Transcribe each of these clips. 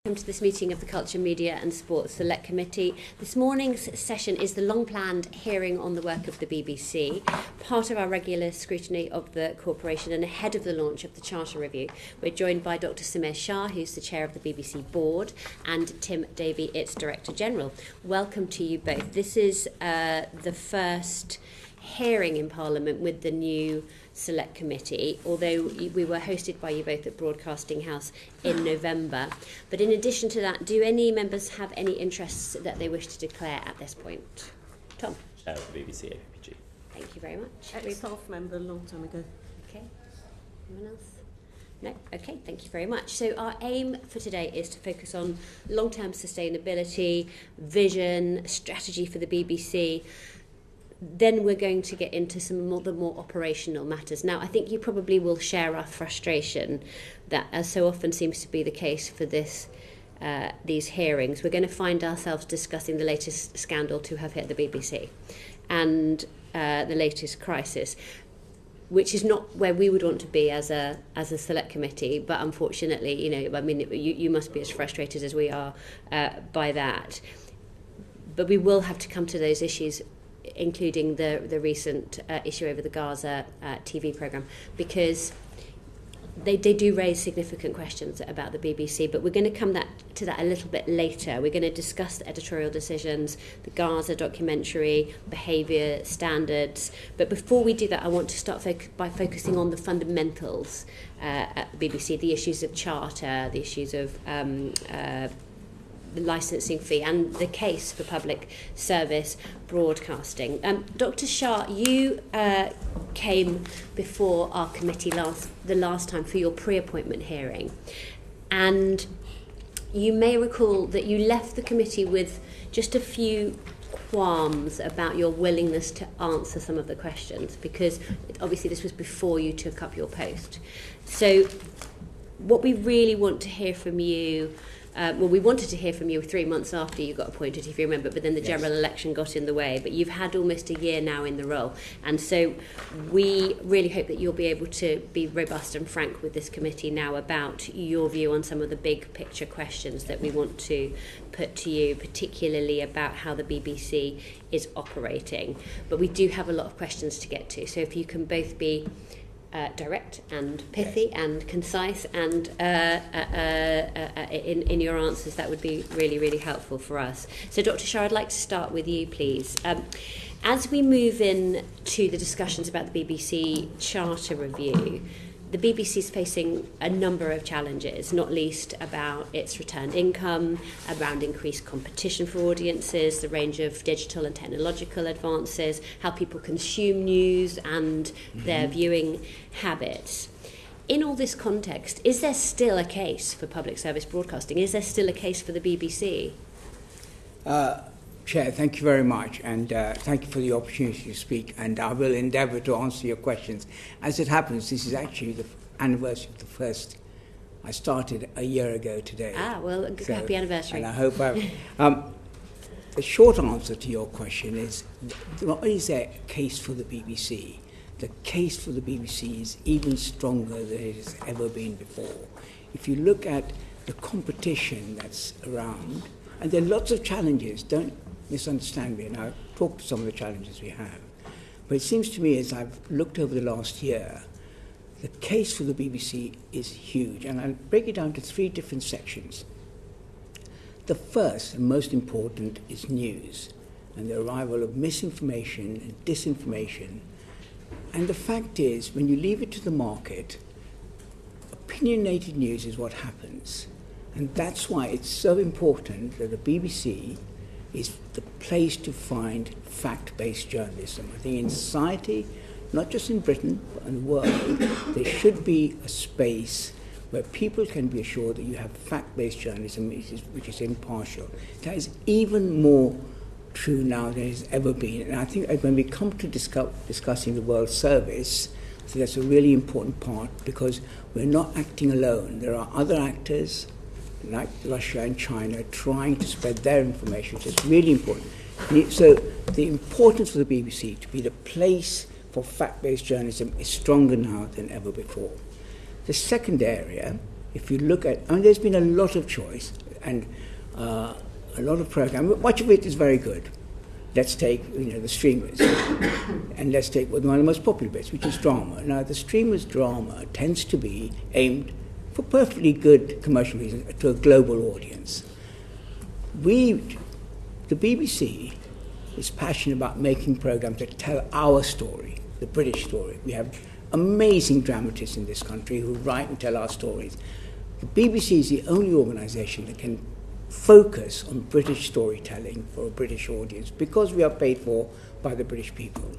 Welcome to this meeting of the Culture, Media and Sports Select Committee. This morning's session is the long-planned hearing on the work of the BBC, part of our regular scrutiny of the corporation and ahead of the launch of the Charter Review. We're joined by Dr. Samir Shah, who's the chair of the BBC board, and Tim Davie, its Director General. Welcome to you both. This is the first hearing in Parliament with the new Select Committee, although we were hosted by you both at Broadcasting House in November. But in addition to that, do any members have any interests that they wish to declare at this point? Tom? Chair of the BBC APPG. Thank you very much. Ex-staff member a long time ago. Okay. Anyone else? No? Okay, thank you very much. So our aim for today is to focus on long-term sustainability, vision, strategy for the BBC. Then we're going to get into some of the more operational matters. Now, I think you probably will share our frustration that, as so often seems to be the case for these hearings, we're going to find ourselves discussing the latest scandal to have hit the BBC and the latest crisis, which is not where we would want to be as a select committee. But unfortunately, you must be as frustrated as we are by that. But we will have to come to those issues, including the recent issue over the Gaza TV programme, because they do raise significant questions about the BBC, but we're going to come to that a little bit later. We're going to discuss the editorial decisions, the Gaza documentary, behaviour standards. But before we do that, I want to start by focusing on the fundamentals at the BBC, the issues of charter, the issues of the licensing fee and the case for public service broadcasting. Dr. Shah, you came before our committee the last time for your pre-appointment hearing, and you may recall that you left the committee with just a few qualms about your willingness to answer some of the questions, because obviously this was before you took up your post. So what we really want to hear from you, we wanted to hear from you 3 months after you got appointed, if you remember, but then the general election got in the way. But you've had almost a year now in the role. And so we really hope that you'll be able to be robust and frank with this committee now about your view on some of the big picture questions that we want to put to you, particularly about how the BBC is operating. But we do have a lot of questions to get to. So if you can both be direct and pithy and concise and in your answers, that would be really, really helpful for us. So Dr. Shah, I'd like to start with you, please. As we move in to the discussions about the BBC Charter Review, the BBC is facing a number of challenges, not least about its returned income, around increased competition for audiences, the range of digital and technological advances, how people consume news and their viewing habits. In all this context, is there still a case for public service broadcasting? Is there still a case for the BBC? Chair, thank you very much, and thank you for the opportunity to speak, and I will endeavour to answer your questions. As it happens, this is actually the anniversary of the first. I started a year ago today. Happy anniversary. And I hope the short answer to your question is, not only is there a case for the BBC, the case for the BBC is even stronger than it has ever been before. If you look at the competition that's around, and there are lots of challenges, don't misunderstand me, and I'll talk to some of the challenges we have. But it seems to me, as I've looked over the last year, the case for the BBC is huge, and I'll break it down to 3 different sections. The first and most important is news, and the arrival of misinformation and disinformation. And the fact is, when you leave it to the market, opinionated news is what happens. And that's why it's so important that the BBC is the place to find fact-based journalism. I think in society, not just in Britain, but in the world, there should be a space where people can be assured that you have fact-based journalism which is impartial. That is even more true now than it has ever been. And I think when we come to discussing the world service, so that's a really important part, because we're not acting alone. There are other actors, like Russia and China, trying to spread their information, which is really important. So the importance for the BBC to be the place for fact-based journalism is stronger now than ever before. The second area, if you look at, and there's been a lot of choice, and a lot of programme. Much of it is very good. Let's take the streamers, and let's take one of the most popular bits, which is drama. Now, the streamers' drama tends to be aimed, for perfectly good commercial reasons, to a global audience. The BBC is passionate about making programmes that tell our story, the British story. We have amazing dramatists in this country who write and tell our stories. The BBC is the only organisation that can focus on British storytelling for a British audience because we are paid for by the British people.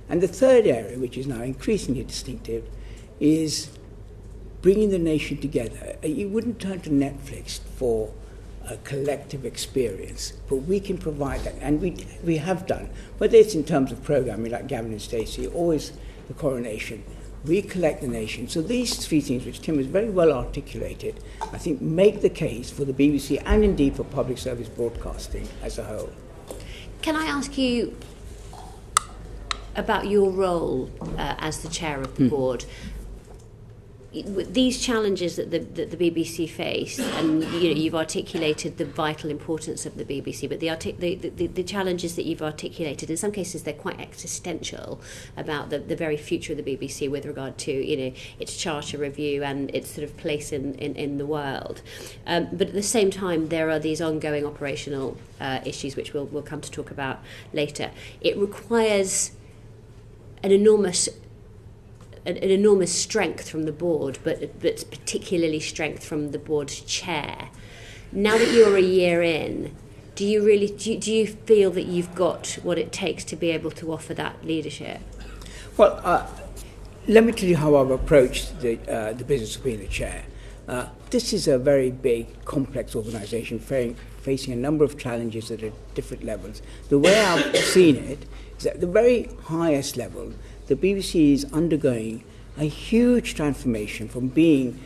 And the third area, which is now increasingly distinctive, is bringing the nation together. You wouldn't turn to Netflix for a collective experience, but we can provide that, and we have done, whether it's in terms of programming like Gavin and Stacey, always the coronation. We collect the nation. So these three things, which Tim has very well articulated, I think make the case for the BBC and indeed for public service broadcasting as a whole. Can I ask you about your role as the chair of the board? These challenges that the BBC face, and you've articulated the vital importance of the BBC, but the challenges that you've articulated, in some cases they're quite existential about the very future of the BBC with regard to its charter review and its sort of place in the world. But at the same time, there are these ongoing operational issues which we'll come to talk about later. It requires an enormous strength from the board, but particularly strength from the board's chair. Now that you're a year in, do you feel that you've got what it takes to be able to offer that leadership? Well, let me tell you how I've approached the business of being the chair. This is a very big, complex organisation facing a number of challenges at different levels. The way I've seen it is at the very highest level, the BBC is undergoing a huge transformation from being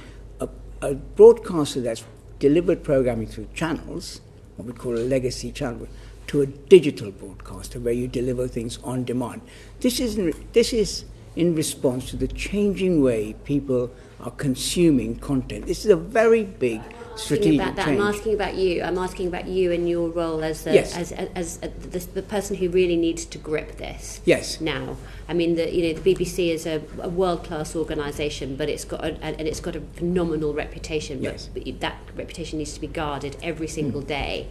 a broadcaster that's delivered programming through channels, what we call a legacy channel, to a digital broadcaster where you deliver things on demand. This is in response to the changing way people are consuming content. This is a very big strategic change. I'm asking about you. I'm asking about you and your role as the person who really needs to grip this. Yes. Now, I mean, the BBC is a world-class organisation, but it's got a phenomenal reputation. Yes. But that reputation needs to be guarded every single day.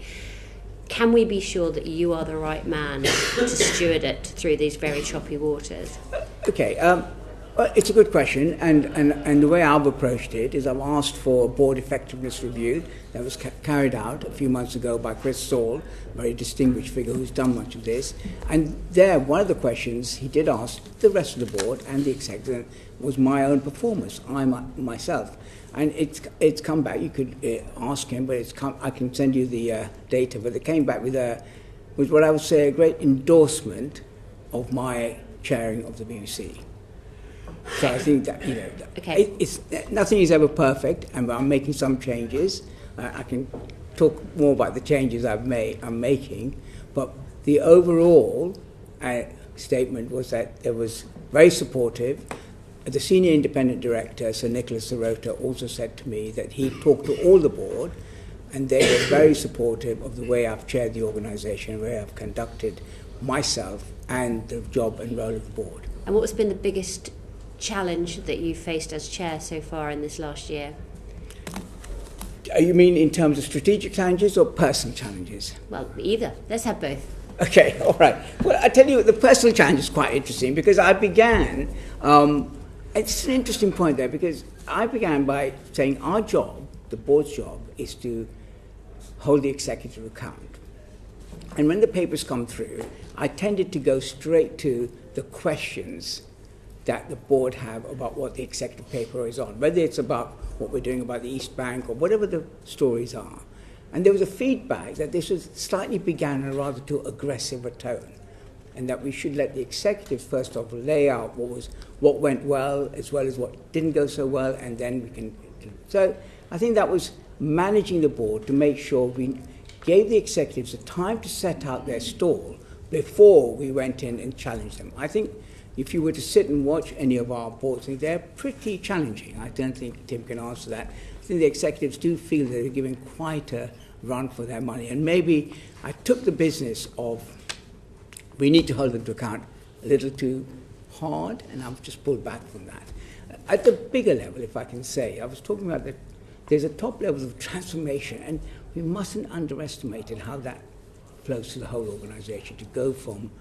Can we be sure that you are the right man to steward it through these very choppy waters? Okay. Well, it's a good question, and the way I've approached it is I've asked for a board effectiveness review that was carried out a few months ago by Chris Saul, a very distinguished figure who's done much of this. And there, one of the questions he did ask the rest of the board and the executive was my own performance, myself. And it's come back. You could ask him, but I can send you the data. But it came back with what I would say a great endorsement of my chairing of the BBC. So I think that okay. Nothing is ever perfect, and I'm making some changes. I can talk more about the changes I'm making, but the overall statement was that it was very supportive. The senior independent director, Sir Nicholas Sirota, also said to me that he talked to all the board, and they were very supportive of the way I've chaired the organisation, the way I've conducted myself and the job and role of the board. And what has been the biggest challenge that you've faced as chair so far in this last year? You mean in terms of strategic challenges or personal challenges? Well, either. Let's have both. Okay, all right. Well, I tell you, the personal challenge is quite interesting because I began, it's an interesting point there, because I began by saying our job, the board's job, is to hold the executive account. And when the papers come through, I tended to go straight to the questions that the board have about what the executive paper is on, whether it's about what we're doing about the East Bank or whatever the stories are. And there was a feedback that this was slightly began in a rather too aggressive a tone, and that we should let the executive first off lay out what went well as what didn't go so well, and then we can. So I think that was managing the board to make sure we gave the executives the time to set out their stall before we went in and challenged them. I think if you were to sit and watch any of our boards, they're pretty challenging. I don't think Tim can answer that. I think the executives do feel they're giving quite a run for their money. And maybe I took the business of we need to hold them to account a little too hard, and I've just pulled back from that. At the bigger level, if I can say, I was talking about that there's a top level of transformation, and we mustn't underestimate it, how that flows to the whole organisation. To go from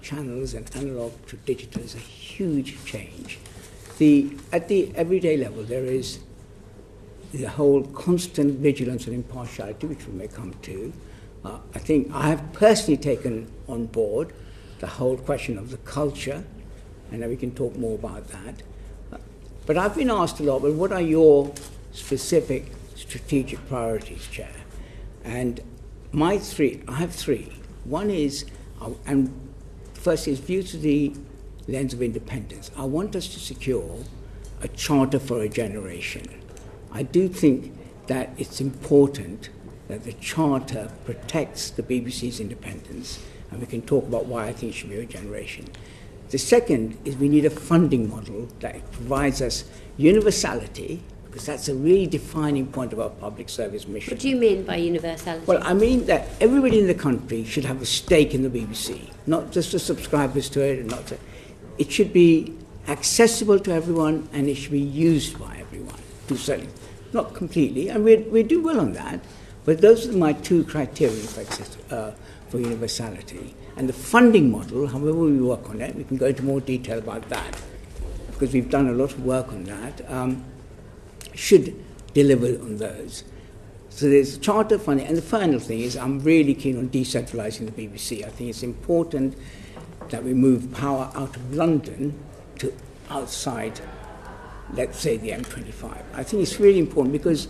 channels and analog to digital is a huge change. At the everyday level, there is the whole constant vigilance and impartiality, which we may come to. I think I have personally taken on board the whole question of the culture, and then we can talk more about that. But I've been asked a lot, well, what are your specific strategic priorities, Chair? And I have three. One is, and first is viewed through the lens of independence. I want us to secure a charter for a generation. I do think that it's important that the charter protects the BBC's independence, and we can talk about why I think it should be a generation. The second is we need a funding model that provides us universality, because that's a really defining point of our public service mission. What do you mean by universality? Well, I mean that everybody in the country should have a stake in the BBC, not just the subscribers to it, and not to, it should be accessible to everyone, and it should be used by everyone, to certainly, not completely, and we do well on that, but those are my two criteria for universality. And the funding model, however we work on it, we can go into more detail about that, because we've done a lot of work on that, should deliver on those. So there's charter funding, and the final thing is I'm really keen on decentralising the BBC. I think it's important that we move power out of London to outside, let's say, the M25. I think it's really important because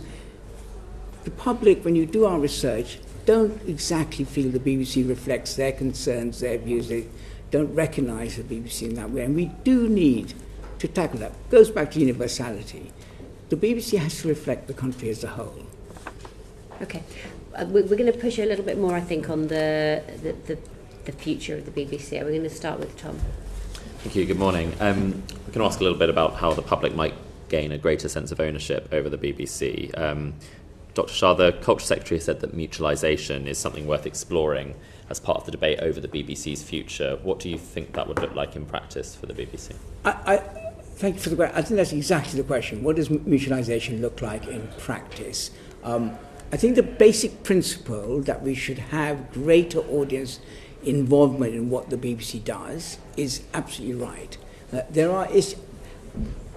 the public, when you do our research, don't exactly feel the BBC reflects their concerns, their views. They don't recognise the BBC in that way. And we do need to tackle that. It goes back to universality. The BBC has to reflect the country as a whole. Okay. We're going to push a little bit more, I think, on the future of the BBC. We're going to start with Tom. Thank you. Good morning. We can ask a little bit about how the public might gain a greater sense of ownership over the BBC. Dr. Shah, the Culture Secretary, said that mutualisation is something worth exploring as part of the debate over the BBC's future. What do you think that would look like in practice for the BBC? Thank you for the question. I think that's exactly the question. What does mutualisation look like in practice? I think the basic principle that we should have greater audience involvement in what the BBC does is absolutely right.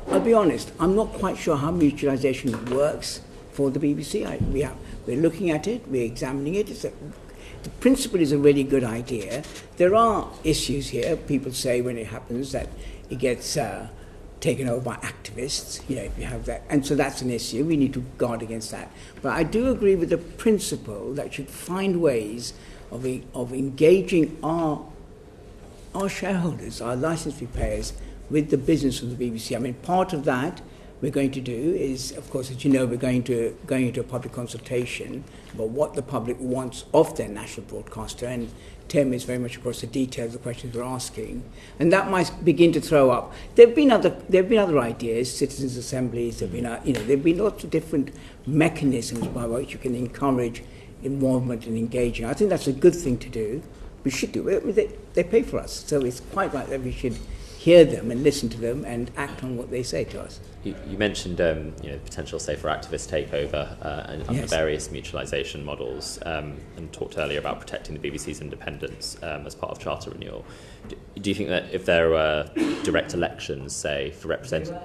I'll be honest, I'm not quite sure how mutualisation works for the BBC. We're looking at it, we're examining it. The principle is a really good idea. There are issues here. People say when it happens that it gets taken over by activists, if you have that. And so that's an issue. We need to guard against that. But I do agree with the principle that should find ways of engaging our shareholders, our licence fee payers, with the business of the BBC. I mean, part of that we're going to do is, of course, as you know, we're going into a public consultation about what the public wants of their national broadcaster, and Tim is very much across the details of the questions we're asking, and that might begin to throw up. There've been other ideas, citizens' assemblies. There've been lots of different mechanisms by which you can encourage involvement and engaging. I think that's a good thing to do. We should do it. They pay for us, so it's quite right that we should hear them and listen to them and act on what they say to us. You mentioned potential, say, for activist takeover and the various mutualisation models, and talked earlier about protecting the BBC's independence as part of charter renewal. Do you think that if there were direct elections, say, for representatives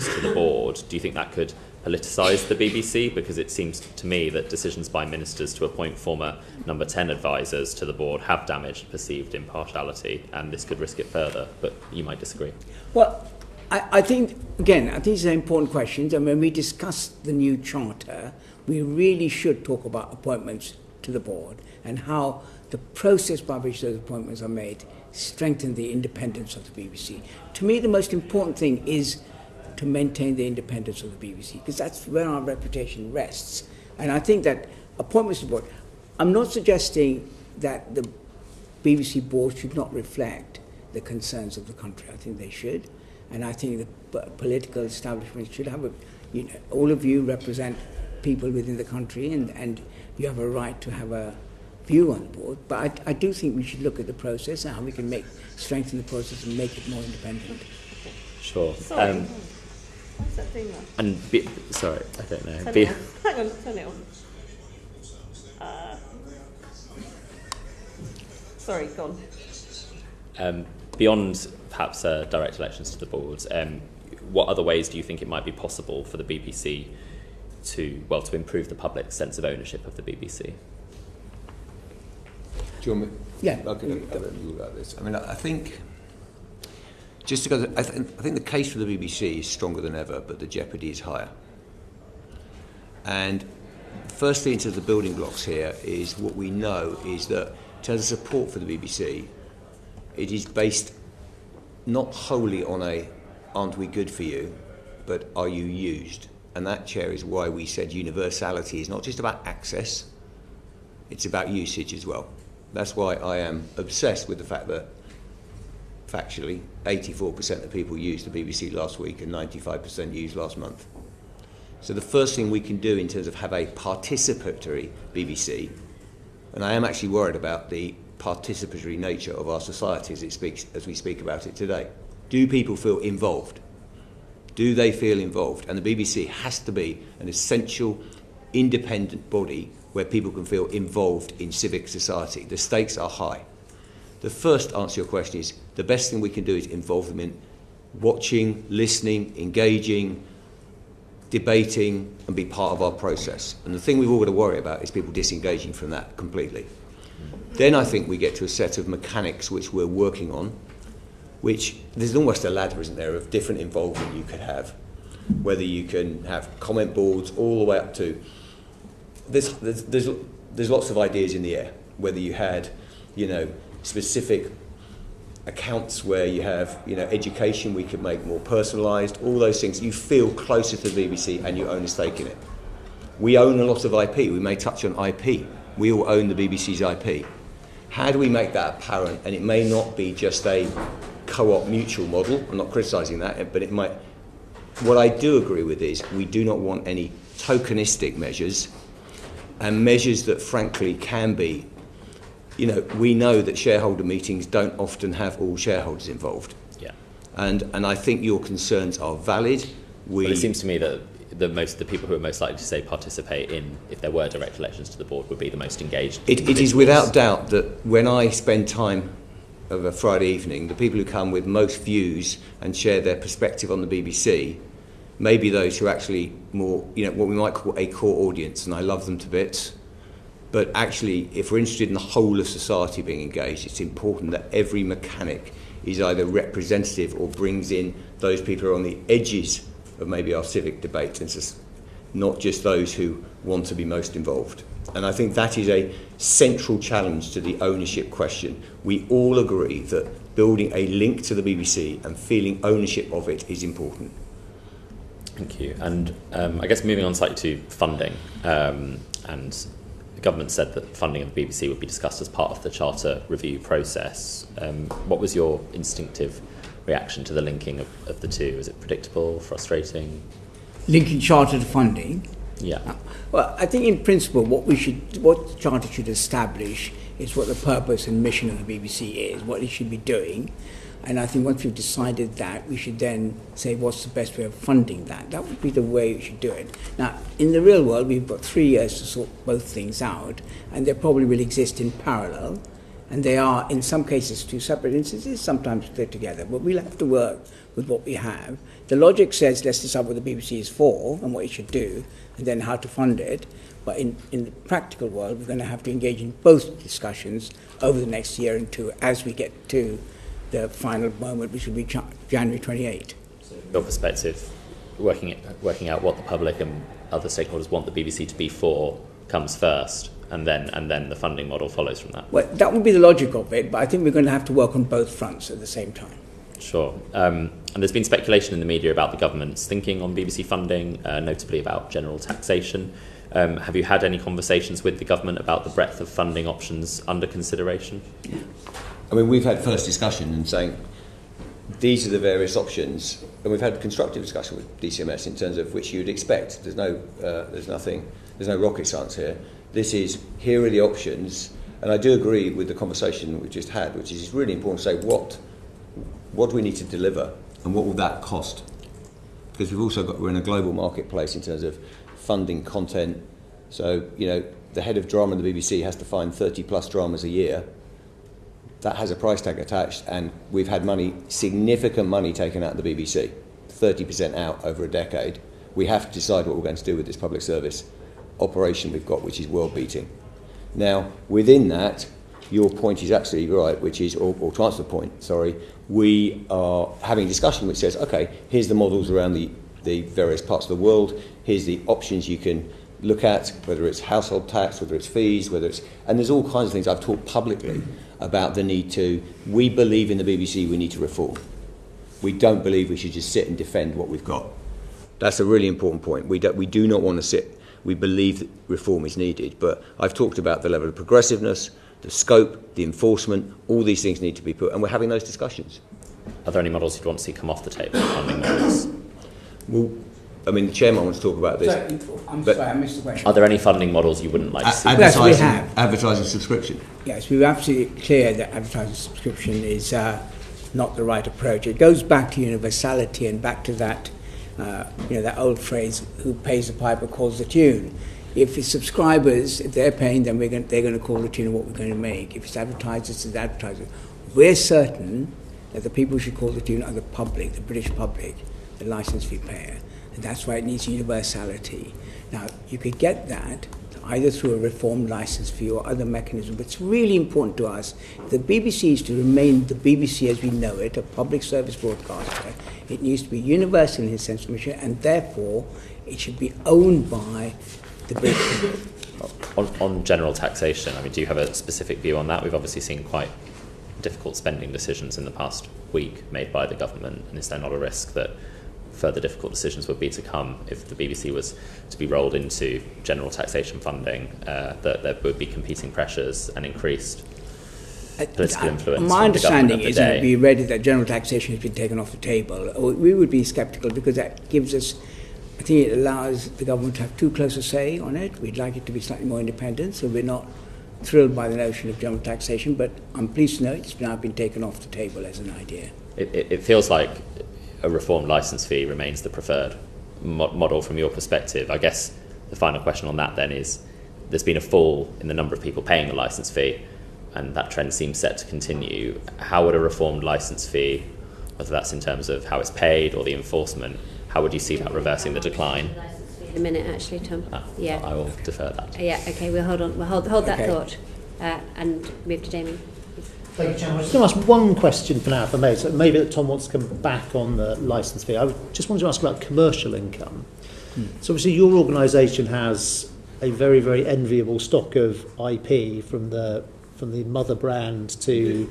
to the board, do you think that could politicise the BBC? Because it seems to me that decisions by ministers to appoint former number 10 advisors to the board have damaged perceived impartiality, and this could risk it further, but you might disagree. Well, I think these are important questions, and when we discuss the new charter, we really should talk about appointments to the board and how the process by which those appointments are made strengthen the independence of the BBC. To me, the most important thing is to maintain the independence of the BBC, because that's where our reputation rests. And I think that appointments to the board, I'm not suggesting that the BBC board should not reflect the concerns of the country. I think they should. And I think the political establishment should have all of you represent people within the country, and you have a right to have a view on the board. But I do think we should look at the process and how we can strengthen the process and make it more independent. Sure. Sorry. What's that thing on? Sorry, I don't know. Turn it on. Hang on, turn it on. Sorry, go on. Beyond perhaps direct elections to the board, what other ways do you think it might be possible for the BBC to improve the public's sense of ownership of the BBC? Do you want me? Yeah. Okay, I'll let you about this. I mean, I think, just to go, I think the case for the BBC is stronger than ever, but the jeopardy is higher. And firstly, into the building blocks here is what we know is that in terms of support for the BBC, it is based not wholly on aren't we good for you, but are you used? And that, Chair, is why we said universality is not just about access, it's about usage as well. That's why I am obsessed with the fact that, factually, 84% of people used the BBC last week and 95% used last month. So the first thing we can do in terms of have a participatory BBC, and I am actually worried about the participatory nature of our society as we speak about it today. Do people feel involved? Do they feel involved? And the BBC has to be an essential, independent body where people can feel involved in civic society. The stakes are high. The first answer to your question is the best thing we can do is involve them in watching, listening, engaging, debating, and be part of our process. And the thing we've all got to worry about is people disengaging from that completely. Then I think we get to a set of mechanics which we're working on, which there's almost a ladder, isn't there, of different involvement you could have. Whether you can have comment boards all the way up to... There's lots of ideas in the air. Whether you had, specific accounts where you have, education we could make more personalised, all those things. You feel closer to the BBC and you own a stake in it. We own a lot of IP. We may touch on IP. We all own the BBC's IP. How do we make that apparent? And it may not be just a co-op mutual model. I'm not criticising that, but it might. What I do agree with is we do not want any tokenistic measures and measures that frankly can be, we know that shareholder meetings don't often have all shareholders involved. Yeah. And I think your concerns are valid. But it seems to me that the people who are most likely to say participate in, if there were direct elections to the board, would be the most engaged. It is without doubt that when I spend time of a Friday evening, the people who come with most views and share their perspective on the BBC may be those who are actually more, what we might call a core audience, and I love them to bits. But actually, if we're interested in the whole of society being engaged, it's important that every mechanic is either representative or brings in those people who are on the edges of maybe our civic debate, and just not just those who want to be most involved. And I think that is a central challenge to the ownership question. We all agree that building a link to the BBC and feeling ownership of it is important. Thank you. And I guess moving on slightly to funding, and the government said that funding of the BBC would be discussed as part of the Charter review process. What was your instinctive reaction to the linking of the two? Is it predictable, frustrating? Linking Charter to funding? Yeah. Well, I think in principle what the Charter should establish is what the purpose and mission of the BBC is, what it should be doing. And I think once we've decided that, we should then say what's the best way of funding that. That would be the way we should do it. Now, in the real world, we've got 3 years to sort both things out, and they probably will exist in parallel. And they are, in some cases, 2 separate instances, sometimes they're together. But we'll have to work with what we have. The logic says let's decide what the BBC is for and what it should do, and then how to fund it. But in the practical world, we're going to have to engage in both discussions over the next year and 2 as we get to the final moment, which will be January 28. So from your perspective, working out what the public and other stakeholders want the BBC to be for comes first, and then the funding model follows from that. Well, that would be the logic of it, but I think we're going to have to work on both fronts at the same time. Sure. And there's been speculation in the media about the government's thinking on BBC funding, notably about general taxation. Have you had any conversations with the government about the breadth of funding options under consideration? I mean, we've had first discussion and saying these are the various options, and we've had constructive discussion with DCMS in terms of which you'd expect. There's no rocket science here. This is, here are the options, and I do agree with the conversation we've just had, which is it's really important to say what do we need to deliver, and what will that cost? Because we're in a global marketplace in terms of funding content. So, the head of drama in the BBC has to find 30 plus dramas a year. That has a price tag attached, and we've had significant money taken out of the BBC, 30% out over a decade. We have to decide what we're going to do with this public service operation we've got, which is world-beating. Now, within that, your point is absolutely right, which is, or to answer the point, we are having a discussion which says, okay, here's the models around the various parts of the world, here's the options you can look at, whether it's household tax, whether it's fees, and there's all kinds of things. I've talked publicly about the need we believe in the BBC, we need to reform. We don't believe we should just sit and defend what we've got. That's a really important point. We do not want to sit. We believe that reform is needed, but I've talked about the level of progressiveness, the scope, the enforcement, all these things need to be put, and we're having those discussions. Are there any models you'd want to see come off the table, funding models? Well, the chairman wants to talk about this. Sorry, I missed the question. Are there any funding models you wouldn't like to see? Yes, we have. Advertising subscription. Yes, we're absolutely clear that advertising subscription is not the right approach. It goes back to universality and back to that, that old phrase, who pays the piper calls the tune. If it's subscribers, if they're paying, then they're going to call the tune of what we're going to make. If it's advertisers, it's advertisers. We're certain that the people who should call the tune are the public, the British public, the licence fee payer. And that's why it needs universality. Now, you could get that either through a reformed licence fee or other mechanism, but it's really important to us. If the BBC is to remain the BBC as we know it, a public service broadcaster, it needs to be universal in its sense of mission, and therefore it should be owned by the British people. On general taxation, do you have a specific view on that? We've obviously seen quite difficult spending decisions in the past week made by the government, and is there not a risk that further difficult decisions would be to come if the BBC was to be rolled into general taxation funding, that there would be competing pressures and increased political influence? My understanding is that it would be ready that general taxation has been taken off the table. We would be sceptical because that gives us, I think it allows the government to have too close a say on it. We'd like it to be slightly more independent, so we're not thrilled by the notion of general taxation, but I'm pleased to know it's now been taken off the table as an idea. It feels like a reformed licence fee remains the preferred model from your perspective. I guess the final question on that then is, there's been a fall in the number of people paying the licence fee, and that trend seems set to continue. How would a reformed licence fee, whether that's in terms of how it's paid or the enforcement, how would you see that reversing the decline? In a minute, actually, Tom. Yeah. I will defer that. Yeah, okay, we'll hold on. We'll hold that thought and move to Damien. Thank you, Chairman. I was going to ask one question for now, if I may. So maybe that Tom wants to come back on the licence fee. I just wanted to ask about commercial income. So obviously your organisation has a very, very enviable stock of IP from the mother brand to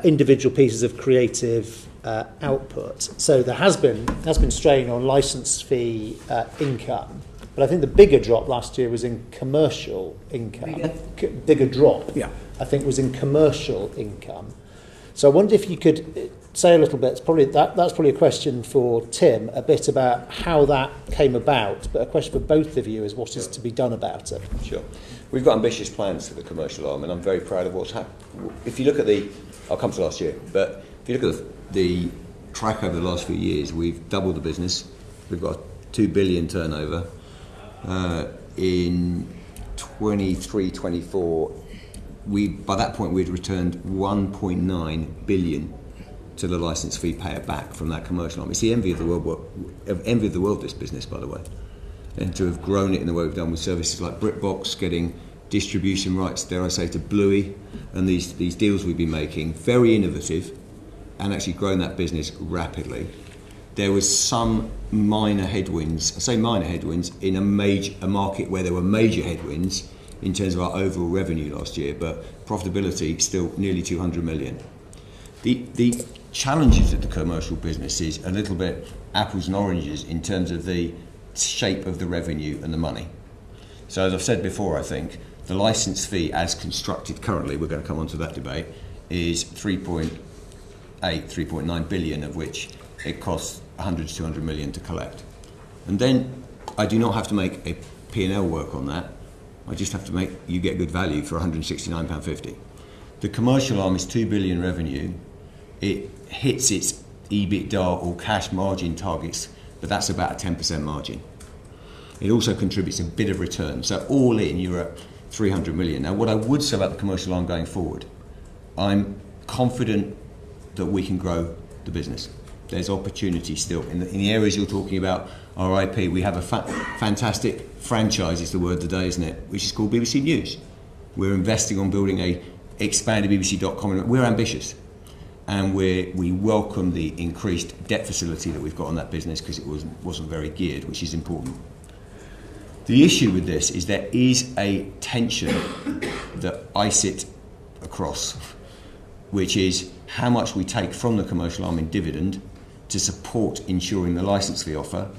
individual pieces of creative output. So there has been strain on licence fee income. But I think the bigger drop last year was in commercial income. Bigger drop, yeah, I think, was in commercial income. So I wonder if you could say a little bit. That's probably a question for Tim, a bit about how that came about. But a question for both of you is what is to be done about it. Sure. We've got ambitious plans for the commercial arm, and I'm very proud of what's happened. If you look at I'll come to last year, but if you look at the track over the last few years, we've doubled the business. We've got 2 billion turnover. In 23-24, by that point we'd returned 1.9 billion to the licence fee payer back from that commercial arm. It's the envy of the world, this business, by the way. And to have grown it in the way we've done with services like BritBox, getting distribution rights, dare I say, to Bluey, and these deals we've been making, very innovative, and actually growing that business rapidly. There was some minor headwinds, I say minor headwinds, in a market where there were major headwinds in terms of our overall revenue last year, but profitability still nearly 200 million. The challenges of the commercial business is a little bit apples and oranges in terms of the shape of the revenue and the money. So as I've said before, I think the licence fee as constructed currently, we're going to come on to that debate, is 3.8 3.9 billion, of which it costs 100 to 200 million to collect. And then I do not have to make a P&L work on that. I just have to make you get good value for £169.50. The commercial arm is 2 billion revenue. It hits its EBITDA or cash margin targets, but that's about a 10% margin. It also contributes a bit of return. So all in, you're at 300 million. Now, what I would say about the commercial arm going forward, I'm confident that we can grow the business. There's opportunity still. In the areas you're talking about, our IP, we have a fantastic franchise, is the word of the day, isn't it, which is called BBC News. We're investing on building a expanded BBC.com. We're ambitious. And we welcome the increased debt facility that we've got on that business because it wasn't very geared, which is important. The issue with this is there is a tension that I sit across, which is how much we take from the commercial arm in dividend to support ensuring the licence fee offer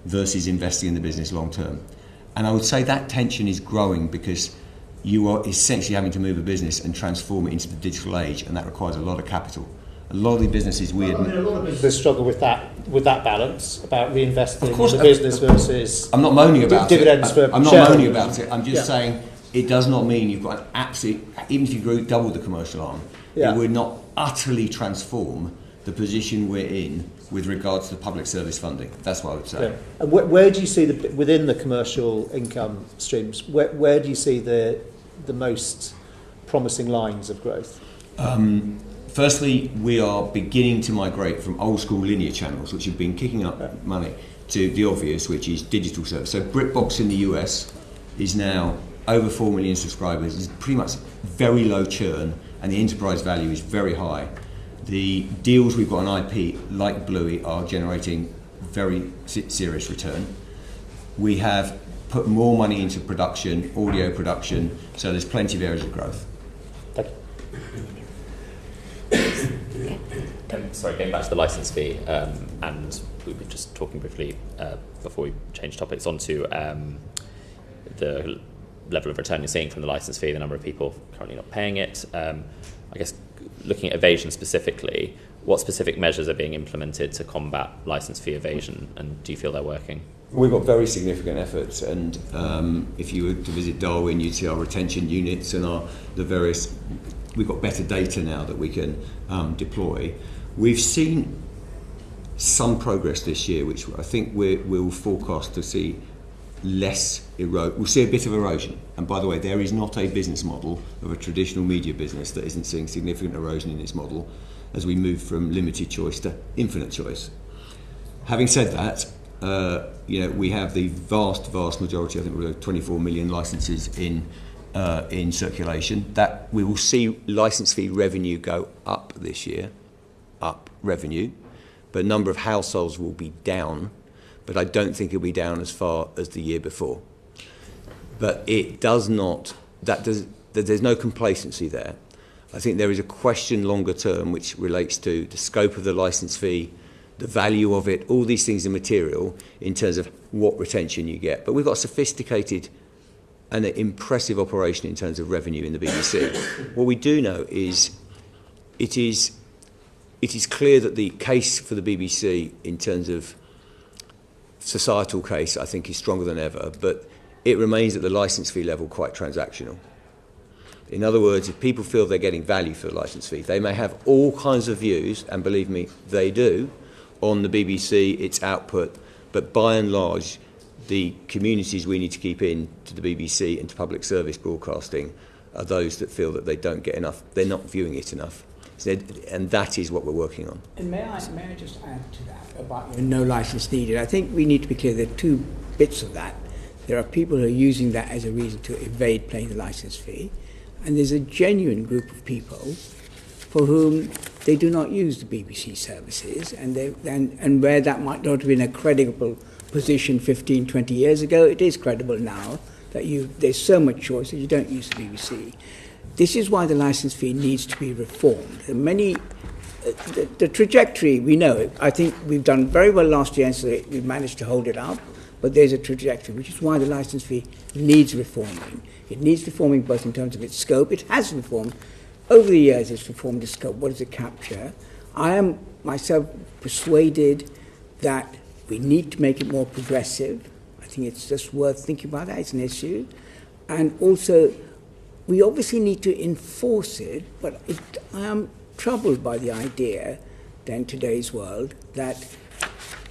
versus investing in the business long term. And I would say that tension is growing because you are essentially having to move a business and transform it into the digital age, and that requires a lot of capital. A lot of the businesses a lot of businesses struggle with that balance about reinvesting in the business versus. I'm not moaning about dividends it. I'm not moaning about it. I'm just saying it does not mean you've got an absolute. Even if you double the commercial arm, it would not utterly transform the position we're in with regards to the public service funding. That's what I would say. Yeah. And where do you see within the commercial income streams? Where do you see the most promising lines of growth? Firstly, we are beginning to migrate from old school linear channels, which have been kicking up money, to the obvious, which is digital service. So BritBox in the US is now over 4 million subscribers. It's pretty much very low churn, and the enterprise value is very high. The deals we've got on IP, like Bluey, are generating very serious return. We have put more money into production, audio production, so there's plenty of areas of growth. Thank you. Sorry, going back to the licence fee, and we were just talking briefly before we changed topics onto the level of return you're seeing from the licence fee, the number of people currently not paying it. I guess looking at evasion specifically, what specific measures are being implemented to combat licence fee evasion, and do you feel they're working? We've got very significant efforts, and if you were to visit Darwin, you'd see our retention units and the various. We've got better data now that we can deploy. We've seen some progress this year, which I think we'll forecast to see less erosion. We'll see a bit of erosion. And by the way, there is not a business model of a traditional media business that isn't seeing significant erosion in its model as we move from limited choice to infinite choice. Having said that, we have the vast majority, I think we're 24 million licences in circulation. That we will see licence fee revenue go up this year, but number of households will be down, but I don't think it'll be down as far as the year before. But it does not, there's no complacency there. I think there is a question longer term which relates to the scope of the licence fee, the value of it, all these things are material in terms of what retention you get. But we've got a sophisticated and an impressive operation in terms of revenue in the BBC. What we do know is it is clear that the case for the BBC in terms of societal case, I think, is stronger than ever, but it remains at the licence fee level quite transactional. In other words, if people feel they're getting value for the licence fee, they may have all kinds of views, and believe me, they do, on the BBC, its output, but by and large, the communities we need to keep in to the BBC and to public service broadcasting are those that feel that they don't get enough, they're not viewing it enough. And that is what we're working on. And may I just add to that about no licence needed? I think we need to be clear there are two bits of that. There are people who are using that as a reason to evade paying the licence fee, and there's a genuine group of people for whom they do not use the BBC services, and where that might not have been a credible position 15, 20 years ago, it is credible now that there's so much choice that you don't use the BBC. This is why the licence fee needs to be reformed. And the trajectory, we know, I think we've done very well last year, and so we've managed to hold it up, but there's a trajectory, which is why the licence fee needs reforming. It needs reforming both in terms of its scope. It has reformed. Over the years, it's reformed its scope. What does it capture? I am myself persuaded that we need to make it more progressive. I think it's just worth thinking about that as an issue. And also, we obviously need to enforce it, but I am troubled by the idea that in today's world that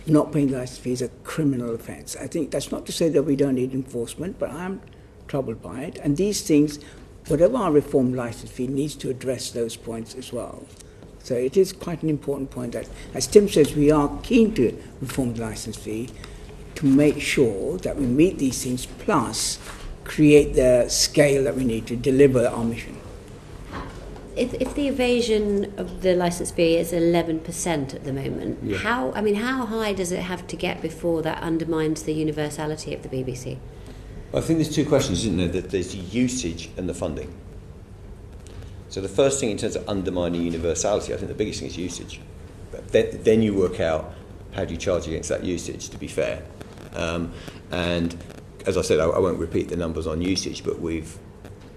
not paying the license fee is a criminal offence. I think that's not to say that we don't need enforcement, but I am troubled by it. And these things, whatever our reformed license fee, needs to address those points as well. So it is quite an important point that, as Tim says, we are keen to reform the license fee to make sure that we meet these things, plus create the scale that we need to deliver our mission. If the evasion of the licence fee is 11% at the moment, how high does it have to get before that undermines the universality of the BBC? I think there's two questions, isn't there? That there's the usage and the funding. So the first thing in terms of undermining universality, I think the biggest thing is usage. But then you work out how do you charge against that usage, to be fair. And as I said, I won't repeat the numbers on usage, but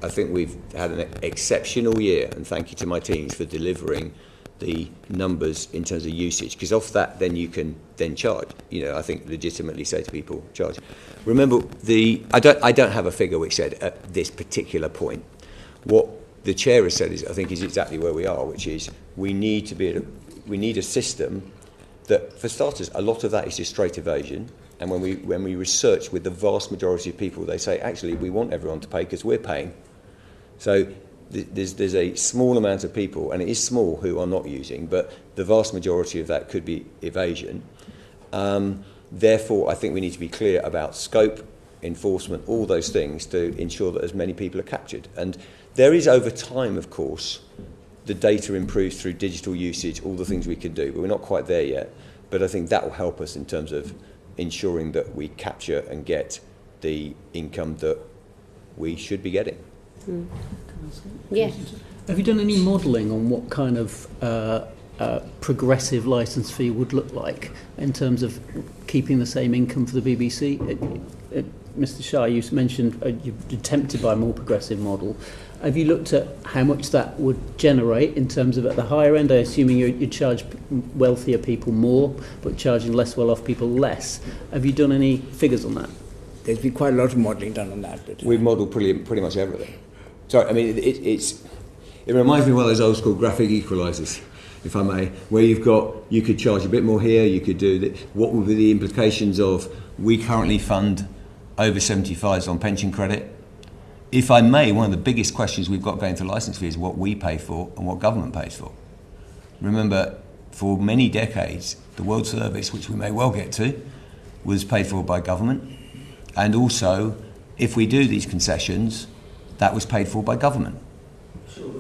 I think we've had an exceptional year, and thank you to my teams for delivering the numbers in terms of usage, because off that then you can then charge. I think legitimately say to people, charge. Remember, I don't have a figure which said at this particular point. What the chair has said is exactly where we are, which is we need a system that, for starters, a lot of that is just straight evasion. And when we research with the vast majority of people, they say actually we want everyone to pay because we're paying. So there's a small amount of people, and it is small, who are not using, but the vast majority of that could be evasion. Therefore, I think we need to be clear about scope, enforcement, all those things to ensure that as many people are captured. And there is, over time, of course, the data improves through digital usage, all the things we can do, but we're not quite there yet. But I think that will help us in terms of ensuring that we capture and get the income that we should be getting. Yeah. Have you done any modelling on what kind of progressive licence fee would look like in terms of keeping the same income for the BBC? Mr. Shah, you mentioned you're tempted by a more progressive model. Have you looked at how much that would generate in terms of at the higher end? I'm assuming you charge wealthier people more, but charging less well-off people less. Have you done any figures on that? There's been quite a lot of modelling done on that. But we've modelled pretty much everything. So, I mean, it reminds me of one of those old school graphic equalisers, if I may, where you could charge a bit more here, you could do what would be the implications of we currently fund over 75s on pension credit. If I may, one of the biggest questions we've got going to licence fee is what we pay for and what government pays for. Remember, for many decades, the World Service, which we may well get to, was paid for by government. And also, if we do these concessions, that was paid for by government.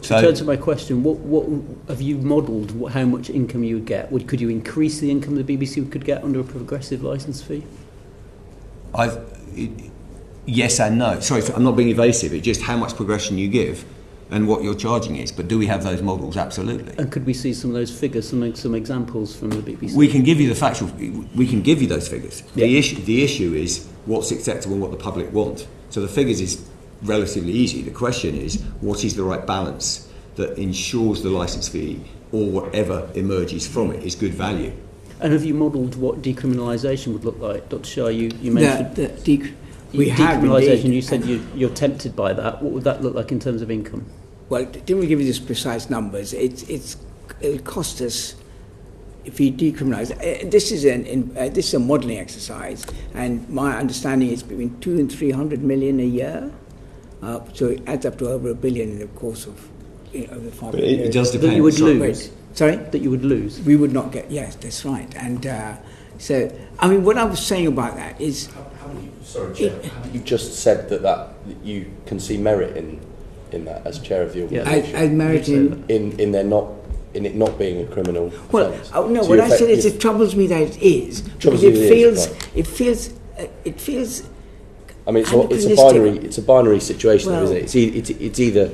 So, in terms of my question, what have you modelled how much income you would get? Could you increase the income the BBC could get under a progressive licence fee? Yes and no. Sorry, I'm not being evasive. It's just how much progression you give and what your charging is. But do we have those models? Absolutely. And could we see some of those figures, some examples from the BBC? We can give you the factual. We can give you those figures. Yeah. The issue is what's acceptable and what the public want. So the figures is relatively easy. The question is what is the right balance that ensures the licence fee or whatever emerges from it is good value. And have you modelled what decriminalisation would look like? Dr. Shah, you mentioned decriminalisation. You said you're tempted by that. What would that look like in terms of income? Well, didn't we give you these precise numbers? It'll cost us, if we decriminalise. This is a modelling exercise, and my understanding is between 200 and 300 million a year. So it adds up to over $1 billion in the course of over 5 years. It does depend. That you would lose. Sorry? That you would lose. We would not get. Yes, that's right. And so, I mean, what I was saying about that is. Sorry, Chair. You just said that you can see merit in that as chair of the organisation. As merit in it not being a criminal offence. Well, no. What I said is it troubles me that it is because it feels. I mean, it's a binary situation, isn't it? It's either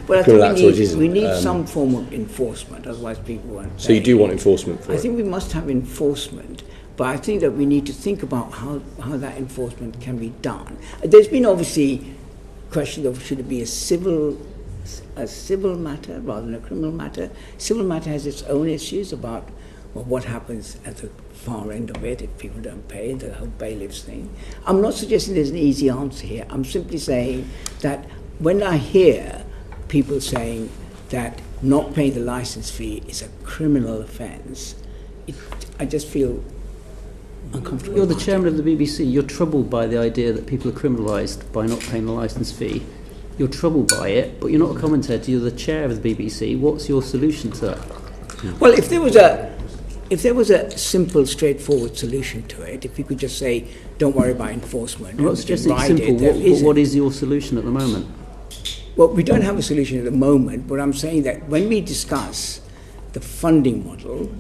criminal act or it isn't. We need some form of enforcement, otherwise people won't. So you do want enforcement for it? I think we must have enforcement. But I think that we need to think about how that enforcement can be done. There's been obviously question of should it be a civil a civil matter rather than a criminal matter. Civil matter has its own issues about what happens at the far end of it if people don't pay, the whole bailiffs thing. I'm not suggesting there's an easy answer here. I'm simply saying that when I hear people saying that not paying the license fee is a criminal offence, I just feel uncomfortable. You're the chairman of the BBC. You're troubled by the idea that people are criminalised by not paying the licence fee. You're troubled by it, but you're not a commentator. You're the chair of the BBC. What's your solution to that? Well, if there was a simple, straightforward solution to it, if you could just say, don't worry about enforcement. I'm not suggesting it's simple. What is your solution at the moment? Well, we don't have a solution at the moment, but I'm saying that when we discuss the funding model,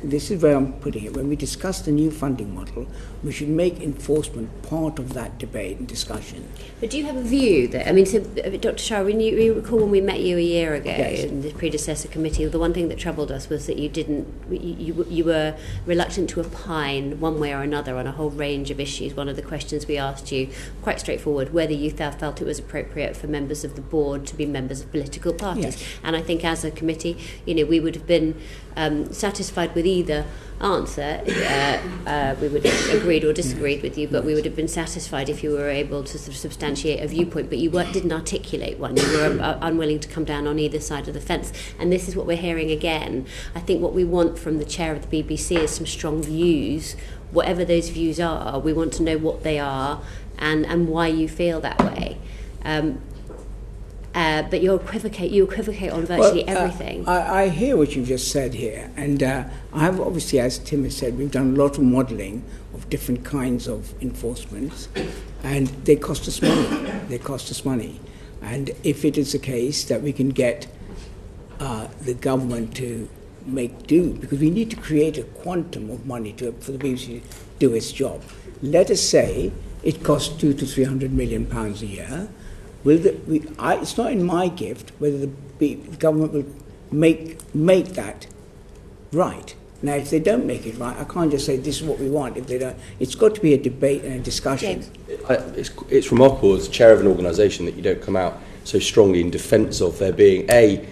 this is where I'm putting it, when we discuss the new funding model, we should make enforcement part of that debate and discussion. But do you have a view that, I mean, so, Dr. Shah, when you recall when we met you a year ago Yes. in the predecessor committee, the one thing that troubled us was that you were reluctant to opine one way or another on a whole range of issues. One of the questions we asked you, quite straightforward, whether you felt it was appropriate for members of the board to be members of political parties. Yes. And I think as a committee, we would have been satisfied with either answer. We would have agreed or disagreed with you, but we would have been satisfied if you were able to sort of substantiate a viewpoint, but you didn't articulate one. You were unwilling to come down on either side of the fence. And this is what we're hearing again. I think what we want from the chair of the BBC is some strong views. Whatever those views are, we want to know what they are and why you feel that way. But you equivocate on virtually everything. I hear what you've just said here, and I have obviously, as Tim has said, we've done a lot of modelling of different kinds of enforcements, and they cost us money. And if it is the case that we can get the government to make do, because we need to create a quantum of money for the BBC to do its job. Let us say it costs £200 to £300 million a year. It's not in my gift whether the government will make that right. Now, if they don't make it right, I can't just say this is what we want. If they don't, it's got to be a debate and a discussion. It's remarkable as chair of an organisation that you don't come out so strongly in defence of there being a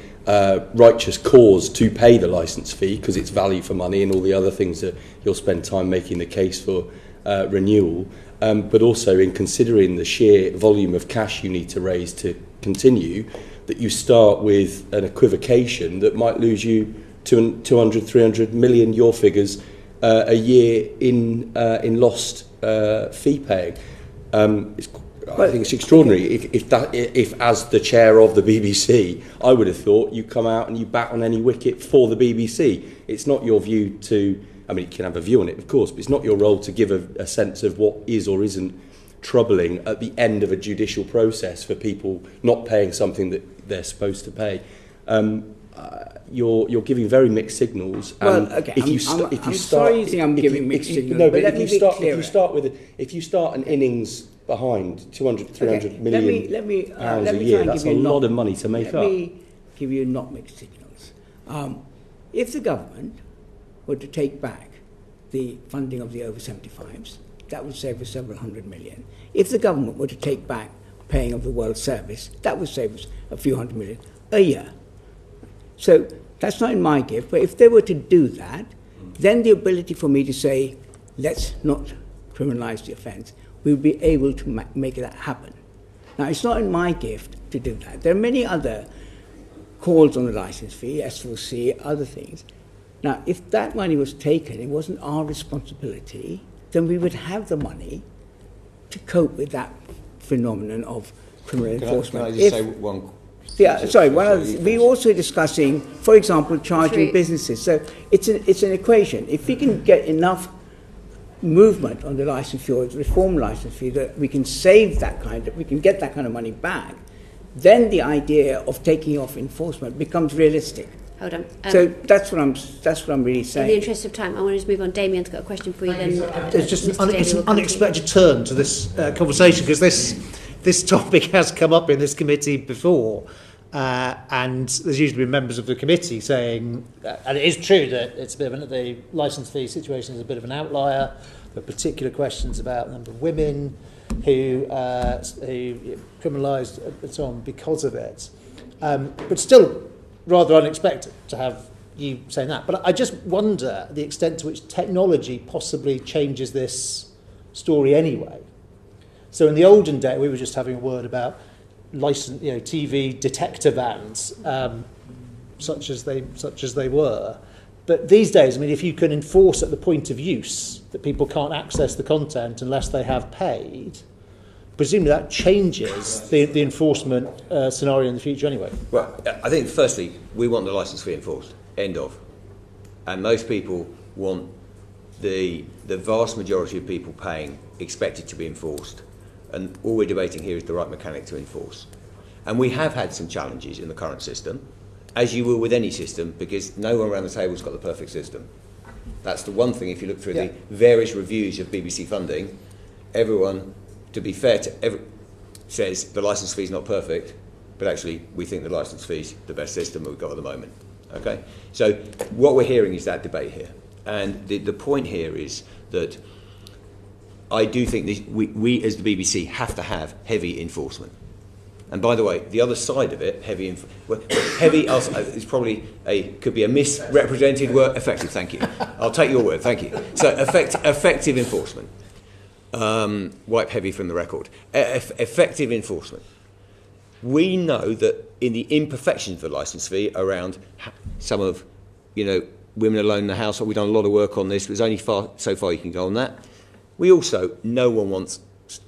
righteous cause to pay the licence fee because it's value for money and all the other things that you'll spend time making the case for renewal. But also in considering the sheer volume of cash you need to raise to continue, that you start with an equivocation that might lose you 200, 300 million, your figures, a year in lost fee paying. I think it's extraordinary. If as the chair of the BBC, I would have thought you come out and you bat on any wicket for the BBC. It's not your view to... I mean, you can have a view on it, of course, but it's not your role to give a sense of what is or isn't troubling at the end of a judicial process for people not paying something that they're supposed to pay. You're giving very mixed signals. Well, okay, I'm sorry you think I'm giving mixed signals. No, but if you start an innings behind 200, 300 million pounds a year, that's a lot of money to make up. Let me give you not mixed signals. If the government were to take back the funding of the over 75s, that would save us several hundred million. If the government were to take back paying of the World Service, that would save us a few hundred million a year. So that's not in my gift, but if they were to do that, then the ability for me to say, let's not criminalise the offence, we would be able to make that happen. Now, it's not in my gift to do that. There are many other calls on the licence fee, S4C, other things. Now, if that money was taken, it wasn't our responsibility, then we would have the money to cope with that phenomenon of criminal enforcement. Can I just say one? Yeah, sorry. We're also discussing, for example, charging businesses. So it's an equation. If we can get enough movement on the licence fee or the reform licence fee that we can save we can get that kind of money back, then the idea of taking off enforcement becomes realistic. Hold on. So that's what I'm really saying. In the interest of time, I want to just move on. Damien's got a question for you. It's just an unexpected turn to this conversation because this topic has come up in this committee before, and there's usually been members of the committee saying, and it is true that it's a bit of the licence fee situation is a bit of an outlier. There are particular questions about the number of women who criminalised and so on because of it. But still rather unexpected to have you saying that. But I just wonder the extent to which technology possibly changes this story anyway. So in the olden day, we were just having a word about TV detector vans, such as they were. But these days, I mean, if you can enforce at the point of use that people can't access the content unless they have paid, presumably that changes the enforcement scenario in the future anyway. Well, I think firstly, we want the licence fee enforced. End of. And most people want the vast majority of people paying expected to be enforced. And all we're debating here is the right mechanic to enforce. And we have had some challenges in the current system, as you will with any system, because no one around the table's got the perfect system. That's the one thing, if you look through the various reviews of BBC funding, everyone, to be fair to says the licence fee's not perfect, but actually we think the licence fee's the best system that we've got at the moment. Okay? So what we're hearing is that debate here. And the point here is that I do think we as the BBC have to have heavy enforcement. And by the way, the other side of it, heavy is probably could be a misrepresented word. Effective, thank you. I'll take your word, thank you. So effective enforcement. Wipe heavy from the record. Effective enforcement. We know that in the imperfections of the licence fee around some of, women alone in the household, we've done a lot of work on this. There's only so far you can go on that. We also, no one wants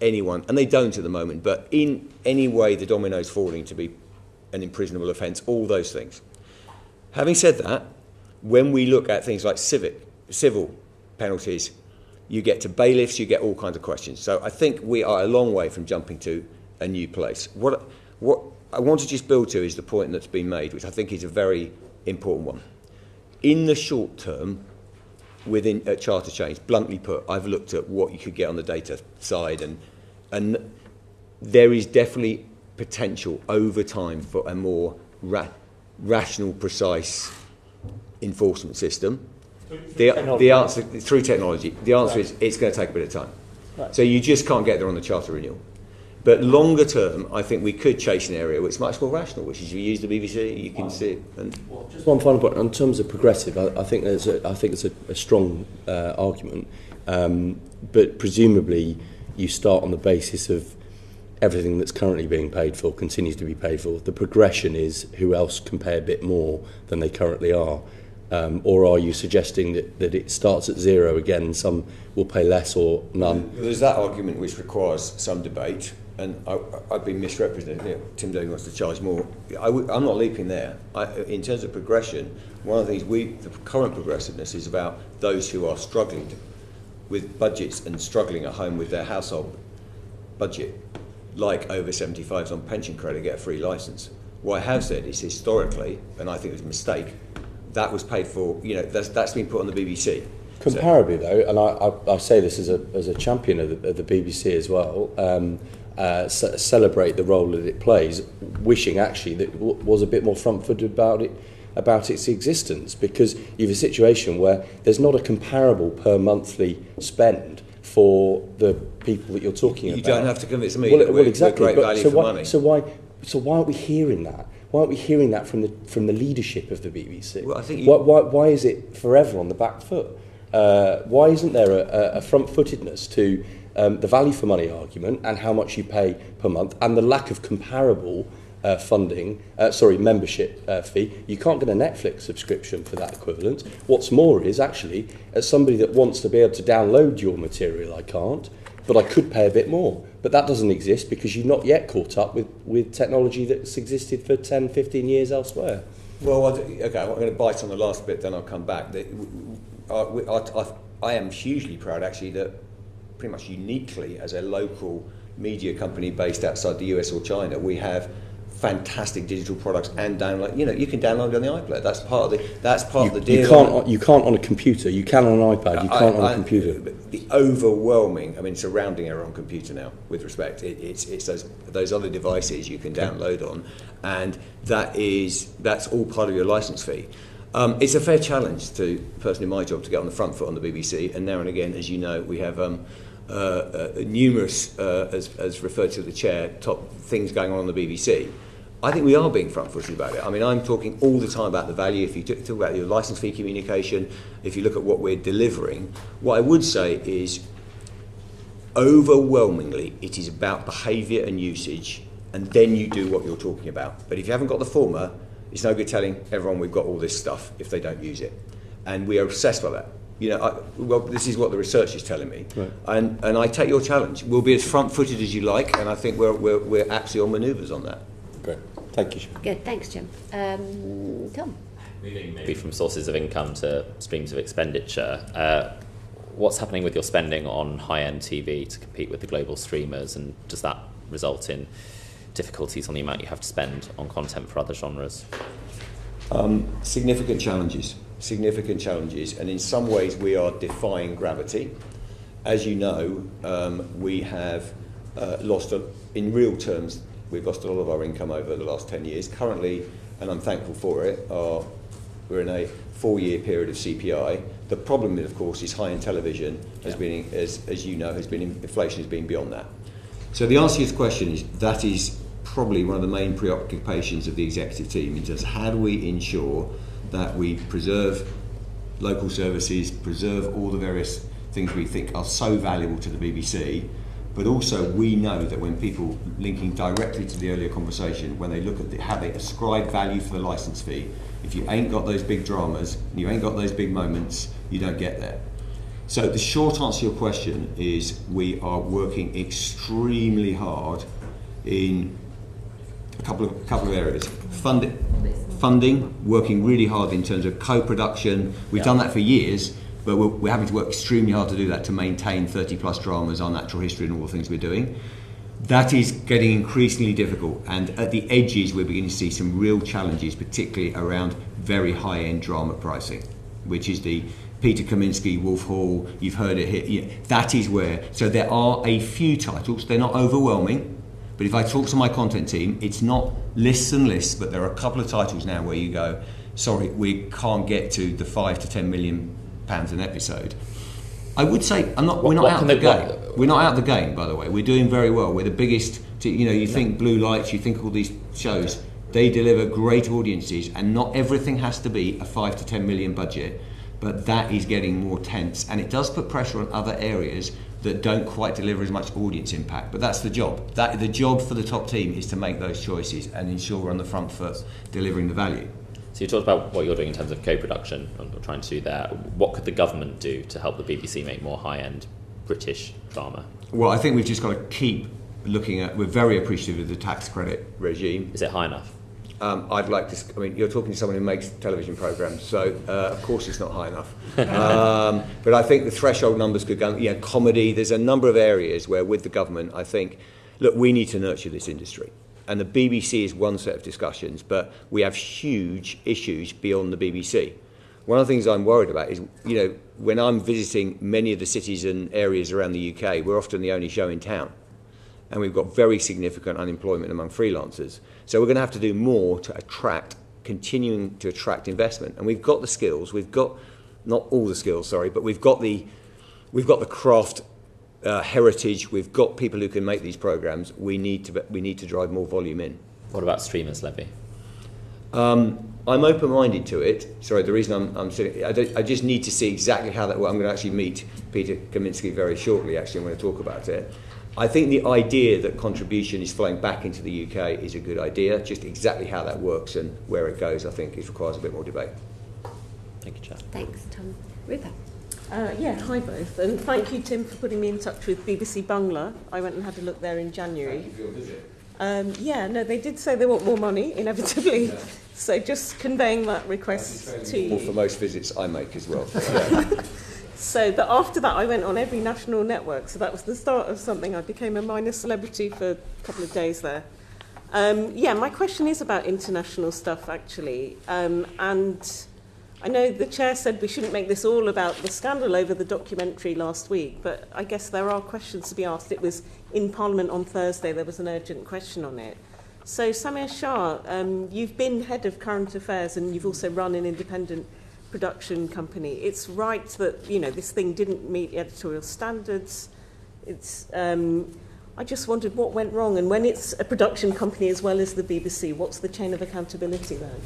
anyone, and they don't at the moment, but in any way the dominoes falling to be an imprisonable offence, all those things. Having said that, when we look at things like civil penalties, you get to bailiffs, you get all kinds of questions. So I think we are a long way from jumping to a new place. What I want to just build to is the point that's been made, which I think is a very important one. In the short term, within a charter change, bluntly put, I've looked at what you could get on the data side, and there is definitely potential over time for a more rational, precise enforcement system. The answer through technology. The answer is it's going to take a bit of time. Right. So you just can't get there on the charter renewal. But longer term, I think we could chase an area which is much more rational, which is you use the BBC, you can see it. And just one final point in terms of progressive. I think it's a strong argument, but presumably you start on the basis of everything that's currently being paid for continues to be paid for. The progression is who else can pay a bit more than they currently are. Or are you suggesting that it starts at zero again and some will pay less or none? There's that argument which requires some debate, and I've been misrepresented. Tim Davie wants to charge more. I'm not leaping there. In terms of progression, one of the things the current progressiveness is about those who are struggling with budgets and struggling at home with their household budget, like over 75s on pension credit, get a free licence. What I have said is historically, and I think it was a mistake, that was paid for, that's been put on the BBC. Comparably, though, and I say this as a champion of the BBC as well, celebrate the role that it plays, wishing actually that it was a bit more front-footed about its existence, because you have a situation where there's not a comparable per monthly spend for the people that you're talking about. You don't have to convince me well, exactly. We're great value for money. So why aren't we hearing that? Why aren't we hearing that from the leadership of the BBC? Well, I think why is it forever on the back foot? Why isn't there a front-footedness to the value for money argument and how much you pay per month, and the lack of comparable membership fee? You can't get a Netflix subscription for that equivalent. What's more is actually, as somebody that wants to be able to download your material, I can't, but I could pay a bit more. But that doesn't exist because you've not yet caught up with technology that's existed for 10, 15 years elsewhere. Well, okay, I'm going to bite on the last bit, then I'll come back. I am hugely proud, actually, that pretty much uniquely as a local media company based outside the US or China, we have fantastic digital products and download. You can download on the iPlayer. That's part of the deal. You can't on a computer. You can on an iPad. You can't on a computer. The overwhelming, it's a rounding error on computer now. With respect, it's those other devices you can download on, and that's all part of your license fee. It's a fair challenge to the person in my job to get on the front foot on the BBC, and now and again, as you know, we have numerous, as referred to the chair, top things going on the BBC. I think we are being front-footed about it. I mean, I'm talking all the time about the value. If you talk about your licence fee communication, if you look at what we're delivering, what I would say is overwhelmingly it is about behaviour and usage, and then you do what you're talking about. But if you haven't got the former, it's no good telling everyone we've got all this stuff if they don't use it. And we are obsessed by that. You know, well, this is what the research is telling me, right. And I take your challenge. We'll be as front-footed as you like, and I think we're actually on manoeuvres on that. Great, thank you. Good, thanks, Jim. Tom. Moving maybe from sources of income to streams of expenditure. What's happening with your spending on high-end TV to compete with the global streamers, and does that result in difficulties on the amount you have to spend on content for other genres? Significant challenges, and in some ways we are defying gravity. As you know, we have lost, in real terms, we've lost a lot of our income over the last 10 years. Currently, and I'm thankful for it, we're in a 4-year period of CPI. The problem, of course, is high-end television has been, as you know, inflation has been beyond that. So the answer to your question is that is probably one of the main preoccupations of the executive team in terms of how do we ensure that we preserve local services, preserve all the various things we think are so valuable to the BBC, but also we know that when people, linking directly to the earlier conversation, when they look at how they ascribe value for the licence fee, if you ain't got those big dramas, and you ain't got those big moments, you don't get there. So the short answer to your question is we are working extremely hard in a couple of areas. Funding, working really hard in terms of co-production. We've done that for years, but we're having to work extremely hard to do that to maintain 30 plus dramas, our natural history and all the things we're doing. That is getting increasingly difficult, and at the edges we're beginning to see some real challenges, particularly around very high-end drama pricing, which is the Peter Kaminsky, Wolf Hall, you've heard it here. Yeah, that is where, so there are a few titles, they're not overwhelming, but if I talk to my content team, it's not lists and lists, but there are a couple of titles now where you go, sorry, we can't get to the £5 to £10 million an episode. I would say we're not out of the game. We're not out of the game, by the way. We're doing very well. We're the biggest. You think Blue Lights, you think all these shows. They deliver great audiences, and not everything has to be a £5 to £10 million budget. But that is getting more tense, and it does put pressure on other areas that don't quite deliver as much audience impact. But that's the job. The job for the top team is to make those choices and ensure we're on the front foot, delivering the value. So you talked about what you're doing in terms of co-production and trying to do there. What could the government do to help the BBC make more high-end British drama? Well, I think we've just got to keep looking at, we're very appreciative of the tax credit regime. Is it high enough? I'd like to, you're talking to someone who makes television programmes, so of course it's not high enough. But I think the threshold numbers could go, comedy, there's a number of areas where with the government, I think, look, we need to nurture this industry. And the BBC is one set of discussions, but we have huge issues beyond the BBC. One of the things I'm worried about is, when I'm visiting many of the cities and areas around the UK, we're often the only show in town. And we've got very significant unemployment among freelancers. So we're going to have to do more to continuing to attract investment. And we've got the skills, not all the skills, but we've got the craft heritage, we've got people who can make these programmes. We need to drive more volume in. What about streamers levy? I'm open-minded to it. Sorry, the reason I'm sitting, I just need to see exactly how that works. I'm going to actually meet Peter Kaminsky very shortly. Actually, I'm going to talk about it. I think the idea that contribution is flowing back into the UK is a good idea. Just exactly how that works and where it goes, I think, it requires a bit more debate. Thank you, Chair. Thanks, Tom. Rupert. Hi both, and thank you, Tim, for putting me in touch with BBC Bangla. I went and had a look there in January. Thank you for your visit. They did say they want more money, inevitably. Yeah. So just conveying that request to you. Well, for most visits I make as well. But after that, I went on every national network. So that was the start of something. I became a minor celebrity for a couple of days there. My question is about international stuff, actually, and I know the chair said we shouldn't make this all about the scandal over the documentary last week, but I guess there are questions to be asked. It was in Parliament on Thursday, there was an urgent question on it. So Samir Shah, you've been head of current affairs and you've also run an independent production company. It's right that, this thing didn't meet editorial standards. I I just wondered what went wrong, and when it's a production company as well as the BBC, what's the chain of accountability there?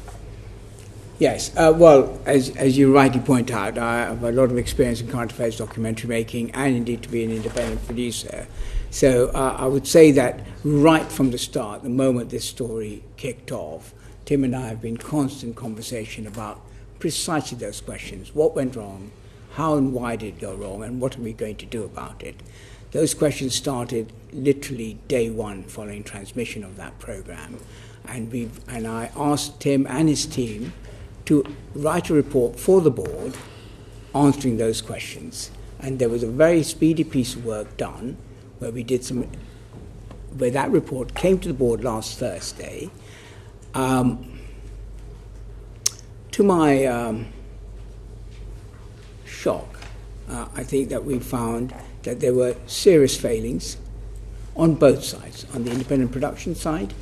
Yes, well, as you rightly point out, I have a lot of experience in current affairs documentary making and indeed to be an independent producer. So I would say that right from the start, the moment this story kicked off, Tim and I have been in constant conversation about precisely those questions. What went wrong? How and why did it go wrong? And what are we going to do about it? Those questions started literally day one following transmission of that program. And I asked Tim and his team to write a report for the board answering those questions. And there was a very speedy piece of work done where that report came to the board last Thursday. To my shock, I think that we found that there were serious failings on both sides, on the independent production side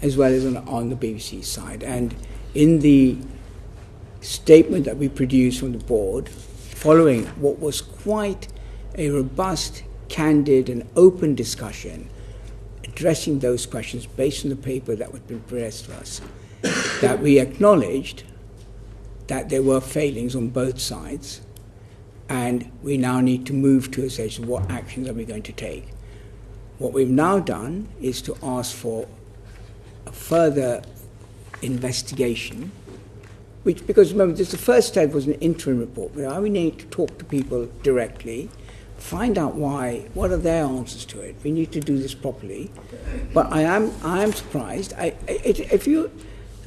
as well as on the BBC side. And in the statement that we produced from the board, following what was quite a robust, candid and open discussion addressing those questions based on the paper that had been pressed to us, that we acknowledged that there were failings on both sides, and we now need to move to a stage of what actions are we going to take. What we've now done is to ask for a further investigation, which, because remember, the first step was an interim report. Now we need to talk to people directly, find out why, what are their answers to it. We need to do this properly. But I am surprised. The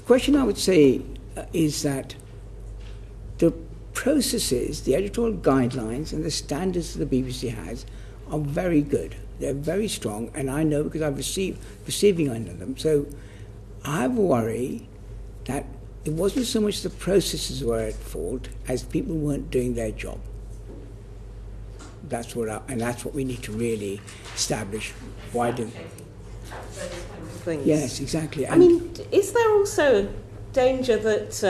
question I would say is that the processes, the editorial guidelines and the standards that the BBC has are very good. They're very strong, and I know because I've receiving under them. So I have a worry that it wasn't so much the processes were at fault as people weren't doing their job. That's what we need to really establish. Why do? Yes, exactly. I mean, is there also a danger that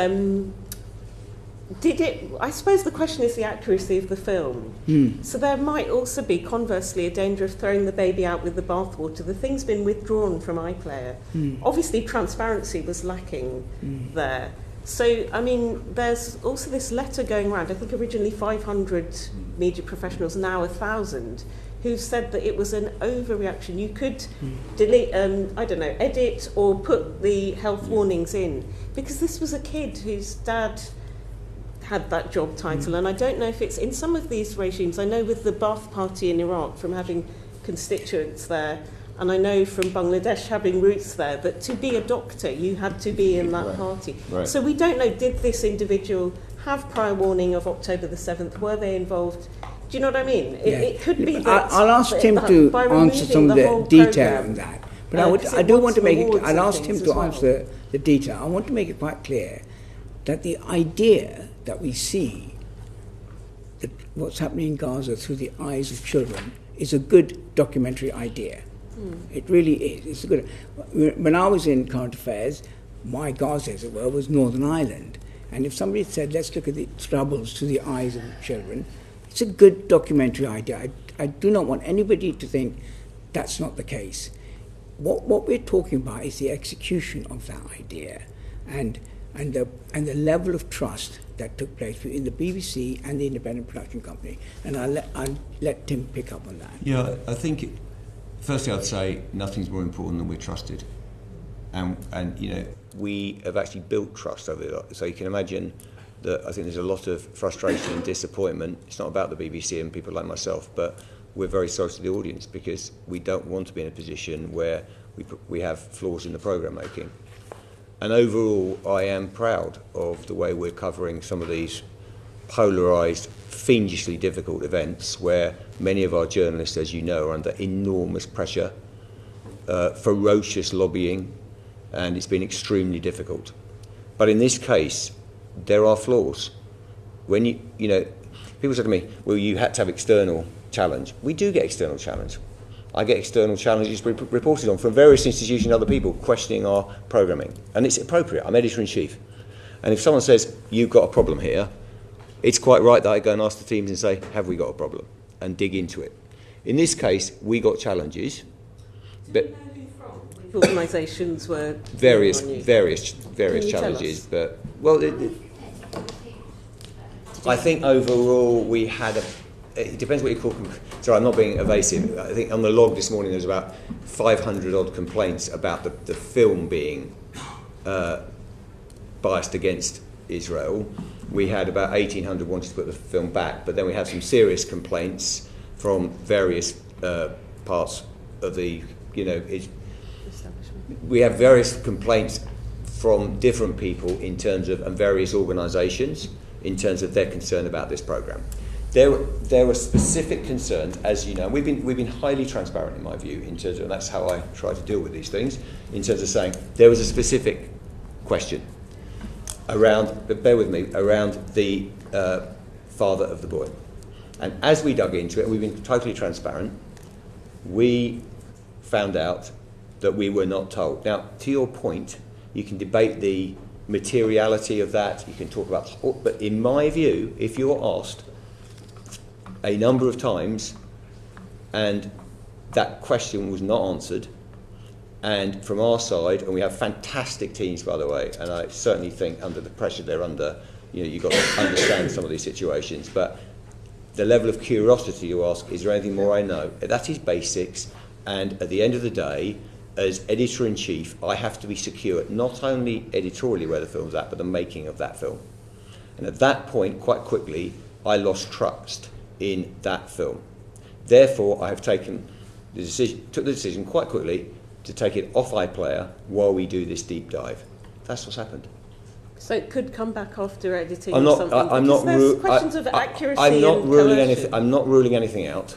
I suppose the question is the accuracy of the film. So there might also be, conversely, a danger of throwing the baby out with the bathwater. The thing's been withdrawn from iPlayer. Obviously, transparency was lacking there. So, I mean, there's also this letter going around, I think originally 500 media professionals, now 1,000, who said that it was an overreaction. You could delete, edit or put the health warnings in, because this was a kid whose dad had that job title, and I don't know if it's in some of these regimes. I know with the Ba'ath Party in Iraq, from having constituents there, and I know from Bangladesh having roots there, that to be a doctor you had to be in that party. Right. So we don't know, did this individual have prior warning of October the 7th? Were they involved? Do you know what I mean? It could be that... I'll ask Tim to answer some of the detail on that. But I do want to make it... I'll ask him to answer the detail. I want to make it quite clear that the idea that we see that what's happening in Gaza through the eyes of children is a good documentary idea. It really is. It's a good. When I was in current affairs, my Gaza, as it were, was Northern Ireland. And if somebody said, let's look at the troubles through the eyes of children, it's a good documentary idea. I do not want anybody to think that's not the case. What we're talking about is the execution of that idea and the level of trust that took place between the BBC and the independent production company. And I'll let Tim pick up on that. Yeah, I think, firstly I'd say nothing's more important than we're trusted. And we have actually built trust over it. So you can imagine that I think there's a lot of frustration and disappointment. It's not about the BBC and people like myself, but we're very sorry to the audience because we don't want to be in a position where we have flaws in the programme making. And overall, I am proud of the way we're covering some of these polarised, fiendishly difficult events where many of our journalists, as you know, are under enormous pressure, ferocious lobbying, and it's been extremely difficult. But in this case, there are flaws. When people say to me, well, you had to have external challenge. We do get external challenge. I get external challenges reported on from various institutions and other people questioning our programming. And it's appropriate. I'm editor-in-chief. And if someone says, you've got a problem here, it's quite right that I go and ask the teams and say, have we got a problem? And dig into it. In this case, we got challenges. But organisations were various on you? various Can you tell challenges, us? but well, I think overall we had it depends what you call. Sorry, I'm not being evasive. I think on the log this morning there's about 500 odd complaints about the film being biased against Israel. We had about 1,800 wanting to put the film back, but then we had some serious complaints from various parts of the, we have various complaints from different people in terms of, and various organisations in terms of their concern about this programme. There were specific concerns, as you know. We've been highly transparent in my view in terms of, and that's how I try to deal with these things, in terms of saying there was a specific question around, but bear with me, around the father of the boy. And as we dug into it, we've been totally transparent, we found out that we were not told. Now, to your point, you can debate the materiality of that, you can talk about, but in my view, if you're asked a number of times and that question was not answered, and from our side, and we have fantastic teams, by the way, and I certainly think under the pressure they're under, you've got to understand some of these situations, but the level of curiosity you ask, is there anything more I know? That is basics, and at the end of the day, as editor-in-chief, I have to be secure, not only editorially where the film's at, but the making of that film. And at that point, quite quickly, I lost trust in that film. Therefore, I have took the decision quite quickly to take it off iPlayer while we do this deep dive. That's what's happened. So it could come back after editing I'm or not, something? I'm not questions of accuracy I'm not and ruling coercion. anything. I'm not ruling anything out.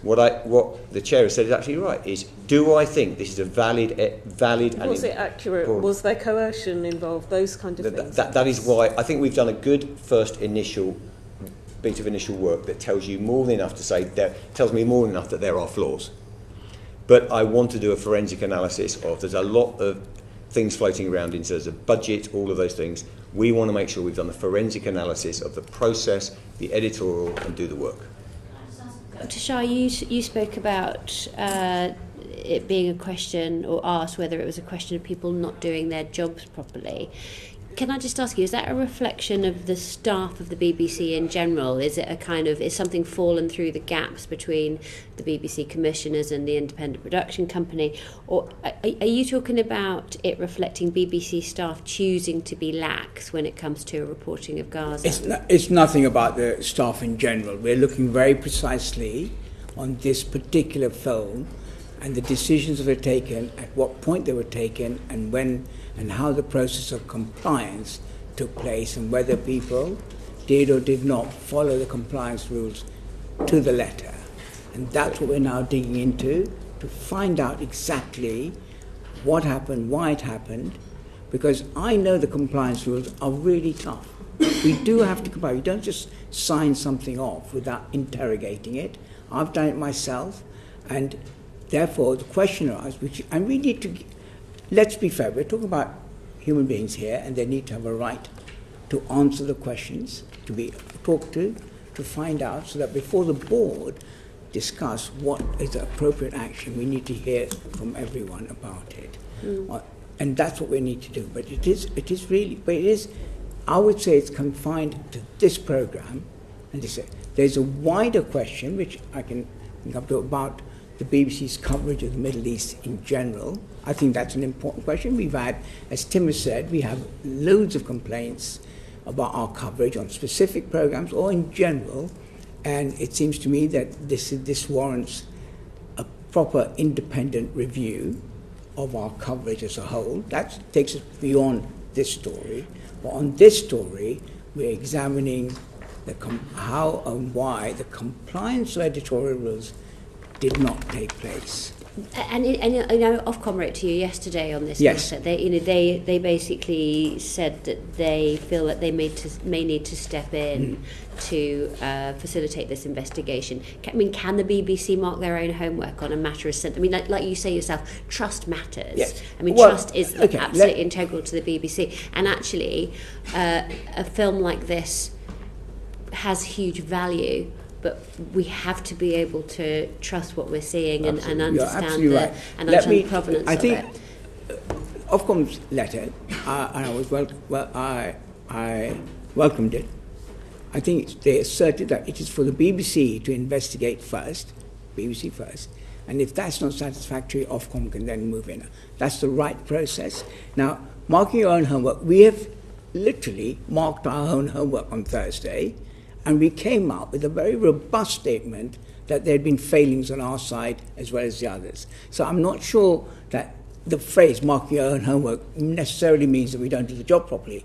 What the chair has said is actually right. Is do I think this is a valid and was it accurate? Was there coercion involved? Those kind of things. That is why I think we've done a good first initial bit of initial work that tells you more than enough to say tells me more than enough that there are flaws. But I want to do a forensic analysis of. There's a lot of things floating around in terms of budget, all of those things. We want to make sure we've done the forensic analysis of the process, the editorial, and do the work. Dr. Shah, you spoke about it being a question, or asked whether it was a question of people not doing their jobs properly. Can I just ask you, is that a reflection of the staff of the BBC in general? Is it is something fallen through the gaps between the BBC commissioners and the independent production company? Or are you talking about it reflecting BBC staff choosing to be lax when it comes to reporting of Gaza? It's nothing about the staff in general. We're looking very precisely on this particular film and the decisions that were taken, at what point they were taken, and when and how the process of compliance took place, and whether people did or did not follow the compliance rules to the letter. And that's what we're now digging into, to find out exactly what happened, why it happened, because I know the compliance rules are really tough. We do have to comply. We don't just sign something off without interrogating it. I've done it myself, and therefore the question arises, and we need to. Let's be fair, we're talking about human beings here, and they need to have a right to answer the questions, to be talked to find out, so that before the board discuss what is the appropriate action, we need to hear from everyone about it. And that's what we need to do. But it is, I would say it's confined to this programme, and there's a wider question, which I can think up to, about the BBC's coverage of the Middle East in general. I think that's an important question. We've had, as Tim has said, we have loads of complaints about our coverage on specific programmes or in general, and it seems to me that this warrants a proper independent review of our coverage as a whole. That takes us beyond this story. But on this story, we're examining how and why the compliance of editorial rules did not take place. And Ofcom wrote to you yesterday on this matter. They basically said that they feel that they may need to step in to facilitate this investigation. Can the BBC mark their own homework on a matter as sensitive? Like you say yourself, trust matters. Yes. Trust is absolutely integral to the BBC. And actually, a film like this has huge value but we have to be able to trust what we're seeing and understand right. the provenance I think, of it. Ofcom's letter, and I welcomed it. I think they asserted that it is for the BBC to investigate first, and if that's not satisfactory, Ofcom can then move in. That's the right process. Now, marking your own homework, we have literally marked our own homework on Thursday, and we came out with a very robust statement that there had been failings on our side as well as the others. So I'm not sure that the phrase marking your own homework necessarily means that we don't do the job properly.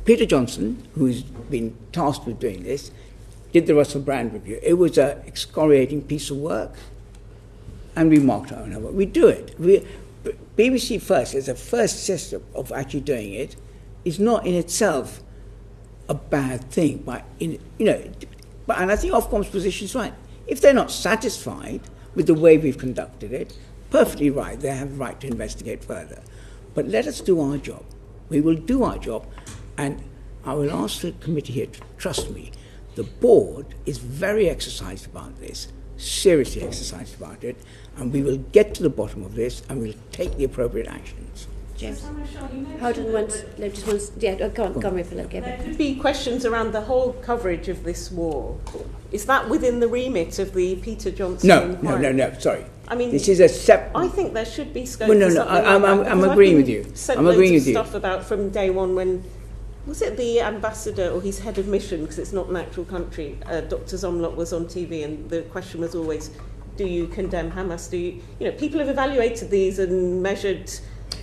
Peter Johnson, who's been tasked with doing this, did the Russell Brand review. It was an excoriating piece of work, and we marked our own homework. We do it. BBC First, as a first system of actually doing it, is not in itself a bad thing. And I think Ofcom's position is right. If they're not satisfied with the way we've conducted it, perfectly right, they have the right to investigate further. But let us do our job. We will do our job, and I will ask the committee here to trust me. The board is very exercised about this, seriously exercised about it, and we will get to the bottom of this and we'll take the appropriate actions. James? Hold on once. No, just once. Yeah, go on, Ripple. There could be questions around the whole coverage of this war. Is that within the remit of the Peter Johnson? No. Sorry. I mean, this is a separate. I think there should be scope. I'm agreeing with you. I'm agreeing with you. Stuff about from day one when was it the ambassador or his head of mission, because it's not an actual country. Dr. Zomlot was on TV, and the question was always, "Do you condemn Hamas? Do you? People have evaluated these and measured."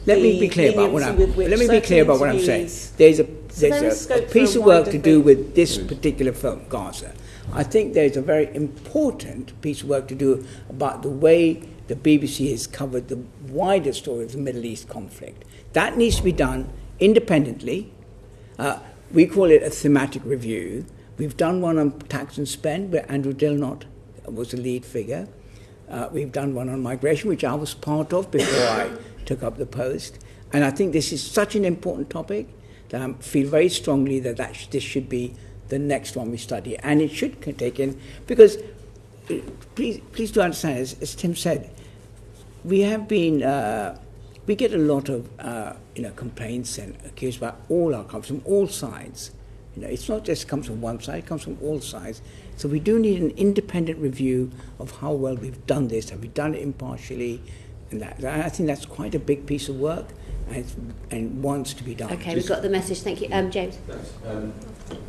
Let me be clear about what I'm saying. There's a piece of work to do with this particular film, Gaza. I think there's a very important piece of work to do about the way the BBC has covered the wider story of the Middle East conflict. That needs to be done independently. We call it a thematic review. We've done one on tax and spend, where Andrew Dilnot was the lead figure. We've done one on migration, which I was part of before I took up the post. And I think this is such an important topic that I feel very strongly that this should be the next one we study. And it should take in, because please do understand, as Tim said, we have been, we get a lot of complaints and accused about all our comes from all sides. It's not just comes from one side, it comes from all sides. So we do need an independent review of how well we've done this. Have we done it impartially? And I think that's quite a big piece of work, and wants to be done. Okay, we've got the message. Thank you. James? Thanks.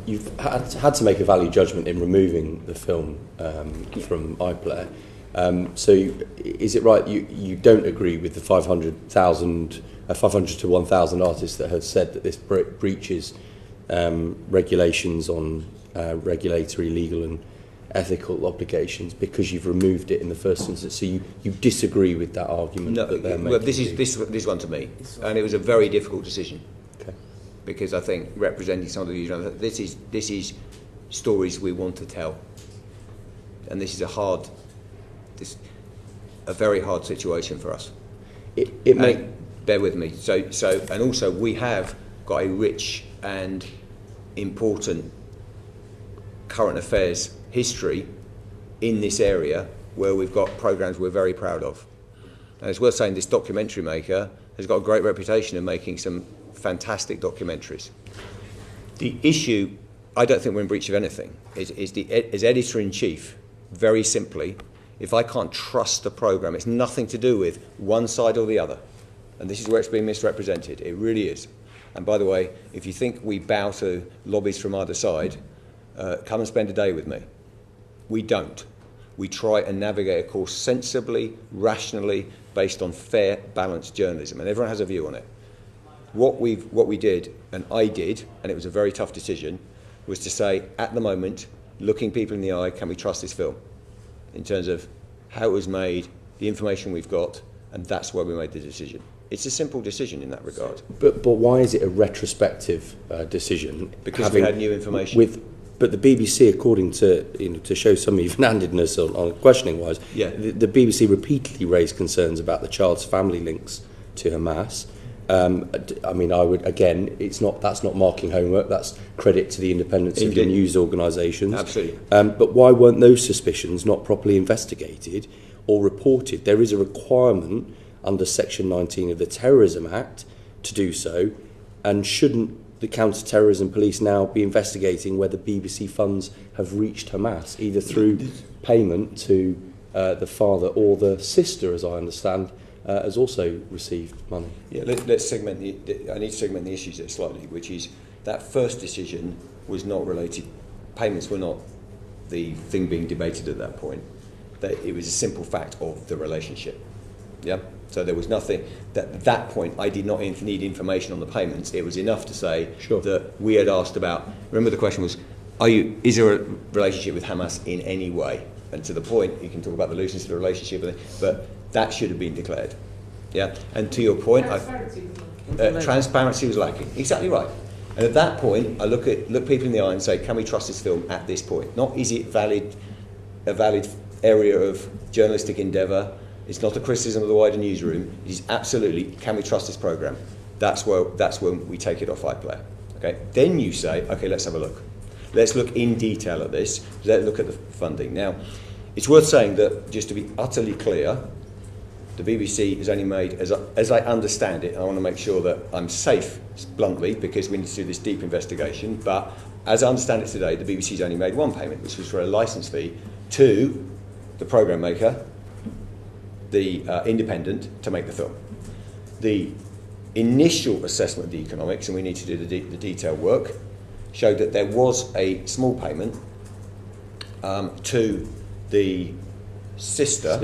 You've had to make a value judgment in removing the film from iPlayer. So is it right you don't agree with the 500 to 1,000 artists that have said that this breaches regulations on regulatory, legal and ethical obligations because you've removed it in the first instance? So you disagree with that argument that they're making? Well, this one to me, and it was a very difficult decision. Okay. Because I think representing some of the views, this is stories we want to tell, and this is a very hard situation for us. Bear with me. So, and also we have got a rich and important current affairs history in this area where we've got programmes we're very proud of. And it's worth saying this documentary maker has got a great reputation of making some fantastic documentaries. The issue, I don't think we're in breach of anything, is as editor-in-chief, very simply, if I can't trust the programme, it's nothing to do with one side or the other. And this is where it's being misrepresented. It really is. And by the way, if you think we bow to lobbies from either side, come and spend a day with me. We don't. We try and navigate a course sensibly, rationally, based on fair, balanced journalism. And everyone has a view on it. What we did, and I did, and it was a very tough decision, was to say, at the moment, looking people in the eye, can we trust this film? In terms of how it was made, the information we've got, and that's why we made the decision. It's a simple decision in that regard. But why is it a retrospective decision? Because we had new information. But the BBC, according to to show some even-handedness on questioning-wise, the BBC repeatedly raised concerns about the child's family links to Hamas, I mean, I would, again, that's not marking homework, that's credit to the independence of the news organisations. Absolutely. But why weren't those suspicions not properly investigated or reported? There is a requirement under Section 19 of the Terrorism Act to do so, and shouldn't the counter-terrorism police now be investigating whether BBC funds have reached Hamas, either through payment to the father or the sister, as I understand, has also received money? Yeah, let's segment I need to segment the issues there slightly, which is that first decision was not related. Payments were not the thing being debated at that point. It was a simple fact of the relationship. Yeah. So there was nothing at that point. I did not need information on the payments. It was enough to say that we had asked about. Remember, the question was, is there a relationship with Hamas in any way? And to the point, you can talk about the looseness of the relationship, but that should have been declared. Yeah. And to your point, transparency was lacking. Exactly right. And at that point, I look people in the eye and say, can we trust this film at this point? Not is it a valid area of journalistic endeavour. It's not a criticism of the wider newsroom. It is absolutely, can we trust this programme? That's when we take it off iPlayer. Okay. Then you say, okay, let's have a look. Let's look in detail at this. Let's look at the funding. Now, it's worth saying that, just to be utterly clear, the BBC has only made, as I understand it, and I want to make sure that I'm safe, bluntly, because we need to do this deep investigation, but as I understand it today, the BBC's only made one payment, which was for a licence fee to the programme maker, the independent, to make the film. The initial assessment of the economics, and we need to do the detailed work, showed that there was a small payment to the sister.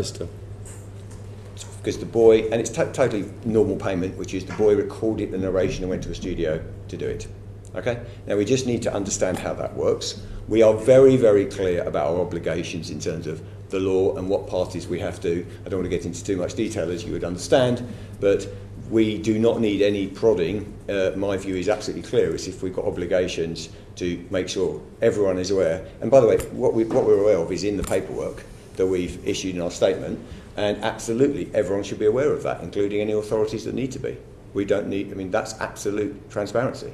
Because the boy, and it's totally normal payment, which is the boy recorded the narration and went to a studio to do it. Okay? Now we just need to understand how that works. We are very, very clear about our obligations in terms of the law and what parties we have to. I don't want to get into too much detail, as you would understand, but we do not need any prodding. My view is absolutely clear. It's if we've got obligations to make sure everyone is aware. And by the way, what we're aware of is in the paperwork that we've issued in our statement, and absolutely everyone should be aware of that, including any authorities that need to be. We don't need, that's absolute transparency.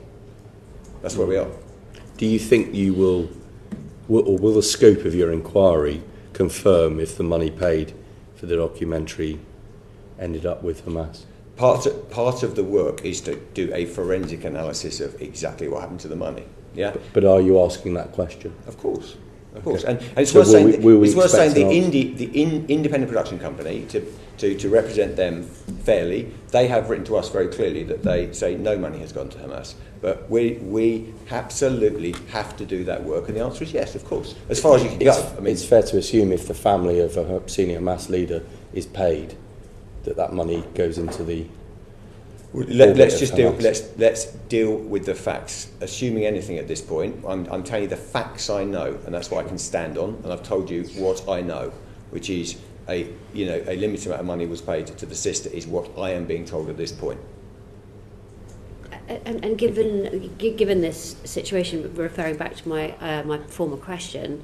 That's where we are. Do you think you will the scope of your inquiry confirm if the money paid for the documentary ended up with Hamas? Part of the work is to do a forensic analysis of exactly what happened to the money. Yeah. But are you asking that question? Of course. Of course. And it's worth saying the independent production company, to represent them fairly, they have written to us very clearly that they say no money has gone to Hamas. But we absolutely have to do that work, and the answer is yes, of course, as far as you can go. It's fair to assume if the family of a senior Hamas leader is paid, that money goes into the... Let's deal with the facts. Assuming anything at this point, I'm telling you the facts I know, and that's what I can stand on. And I've told you what I know, which is a limited amount of money was paid to the sister, is what I am being told at this point. And given this situation, referring back to my former question,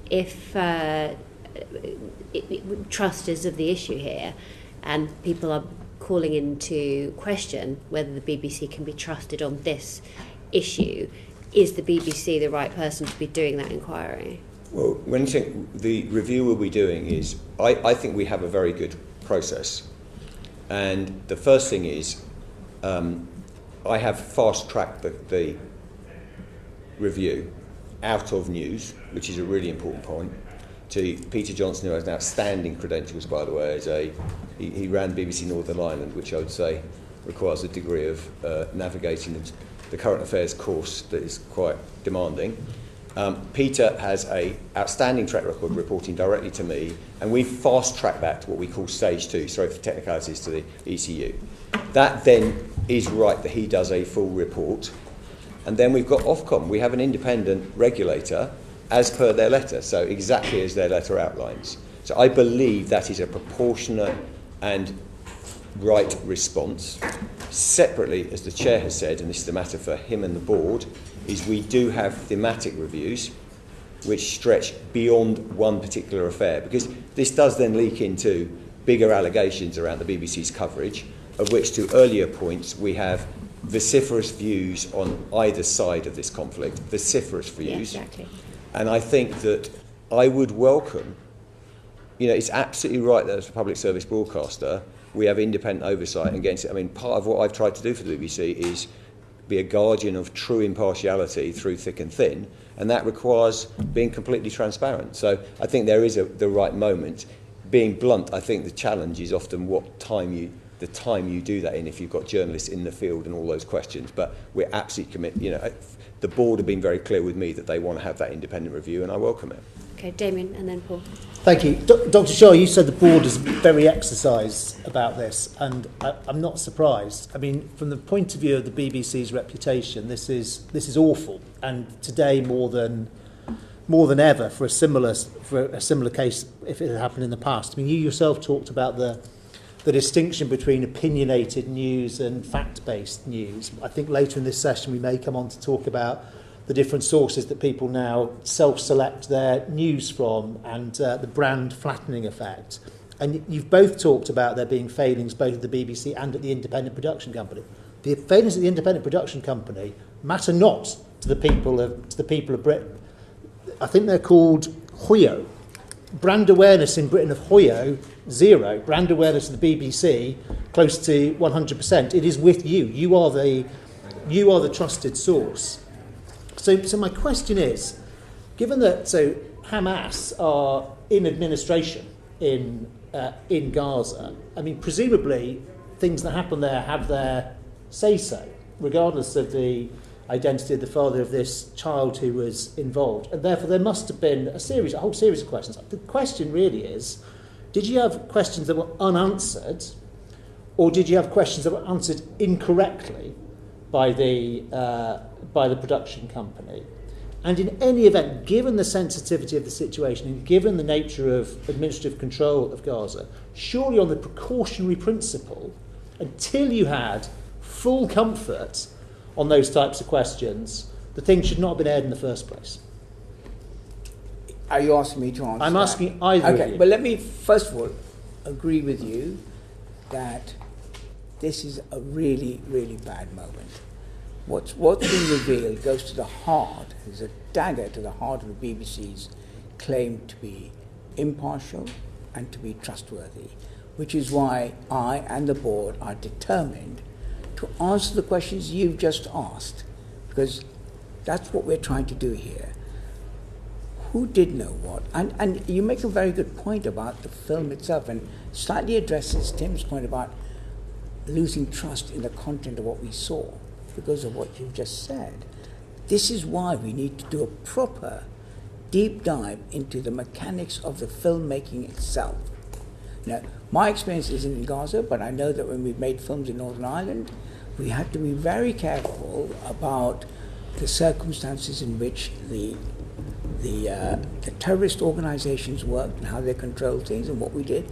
if trust is of the issue here, and people are calling into question whether the BBC can be trusted on this issue, is the BBC the right person to be doing that inquiry? Well, when you think the review we'll be doing is, I think we have a very good process. And the first thing is, I have fast-tracked the review out of news, which is a really important point, to Peter Johnson, who has outstanding credentials, by the way. He ran BBC Northern Ireland, which I would say requires a degree of navigating the current affairs course that is quite demanding. Peter has an outstanding track record reporting directly to me, and we fast-tracked that to what we call stage 2, sorry for technicalities, to the ECU. That then is right that he does a full report. And then we've got Ofcom. We have an independent regulator as per their letter, so exactly as their letter outlines. So I believe that is a proportionate and right response. Separately, as the chair has said, and this is a matter for him and the board, is we do have thematic reviews which stretch beyond one particular affair, because this does then leak into bigger allegations around the BBC's coverage of which, to earlier points, we have vociferous views on either side of this conflict, vociferous views. Yeah, exactly. And I think that I would welcome, it's absolutely right that as a public service broadcaster, we have independent oversight against it. I mean, part of what I've tried to do for the BBC is be a guardian of true impartiality through thick and thin, and that requires being completely transparent. So I think there is the right moment. Being blunt, I think the challenge is often the time you do that in, if you've got journalists in the field and all those questions. But we're absolutely committed. The board have been very clear with me that they want to have that independent review, and I welcome it. Okay, Damien, and then Paul. Thank you. Dr. Shaw, you said the board is very exercised about this, and I'm not surprised. I mean, from the point of view of the BBC's reputation, this is awful, and today more than ever for a similar case, if it had happened in the past. I mean, you yourself talked about the distinction between opinionated news and fact-based news. I think later in this session we may come on to talk about the different sources that people now self-select their news from, and the brand flattening effect. And you've both talked about there being failings both at the BBC and at the independent production company. The failings at the independent production company matter not to the people of Britain. I think they're called Hoyo. Brand awareness in Britain of Hoyo, 0. Brand awareness of the BBC, close to 100%. It is with you. You are the trusted source. So my question is, given that Hamas are in administration in Gaza, I mean, presumably things that happen there have their say-so, regardless of the identity of the father of this child who was involved. And therefore there must have been a whole series of questions. The question really is, did you have questions that were unanswered, or did you have questions that were answered incorrectly by the production company? And in any event, given the sensitivity of the situation and given the nature of administrative control of Gaza, surely on the precautionary principle, until you had full comfort on those types of questions, the thing should not have been aired in the first place. Are you asking me to answer I'm that? asking either of you. Okay, but let me first of all agree with you that this is a really, really bad moment. What's been revealed goes to the heart, is a dagger to the heart of the BBC's claim to be impartial and to be trustworthy, which is why I and the board are determined to answer the questions you've just asked, because that's what we're trying to do here. Who did know what? And you make a very good point about the film itself, and slightly addresses Tim's point about losing trust in the content of what we saw because of what you've just said. This is why we need to do a proper deep dive into the mechanics of the filmmaking itself. Now, my experience isn't in Gaza, but I know that when we've made films in Northern Ireland, we had to be very careful about the circumstances in which the terrorist organizations worked and how they controlled things and what we did.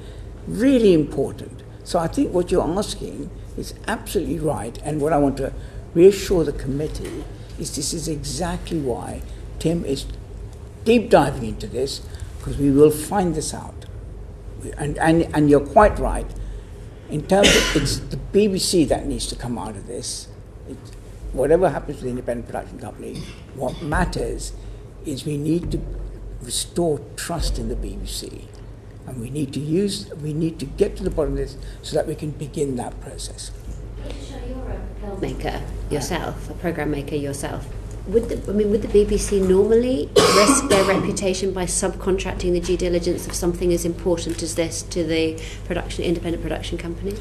Really important. So I think what you're asking is absolutely right, and what I want to reassure the committee is this is exactly why Tim is deep diving into this, because we will find this out. And you're quite right. In terms of, it's the BBC that needs to come out of this. Whatever happens to the independent production company, what matters is we need to restore trust in the BBC. And we need to get to the bottom of this so that we can begin that process. You're a filmmaker yourself, a programme maker yourself. Would the BBC normally risk their reputation by subcontracting the due diligence of something as important as this to the independent production company?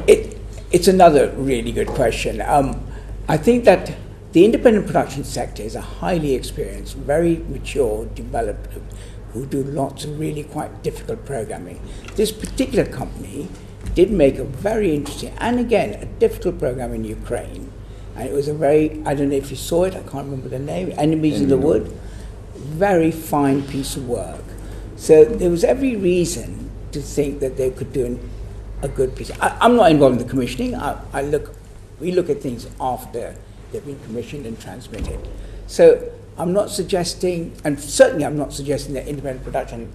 It's another really good question. I think that the independent production sector is a highly experienced, very mature, developed group who do lots of really quite difficult programming. This particular company did make a very interesting, and again, a difficult program in Ukraine. And it was a very, I don't know if you saw it, I can't remember the name, Enemies in the Wood. Very fine piece of work. So there was every reason to think that they could do a good piece. I'm not involved in the commissioning. We look at things after they've been commissioned and transmitted. So I'm not suggesting, and certainly I'm not suggesting that independent production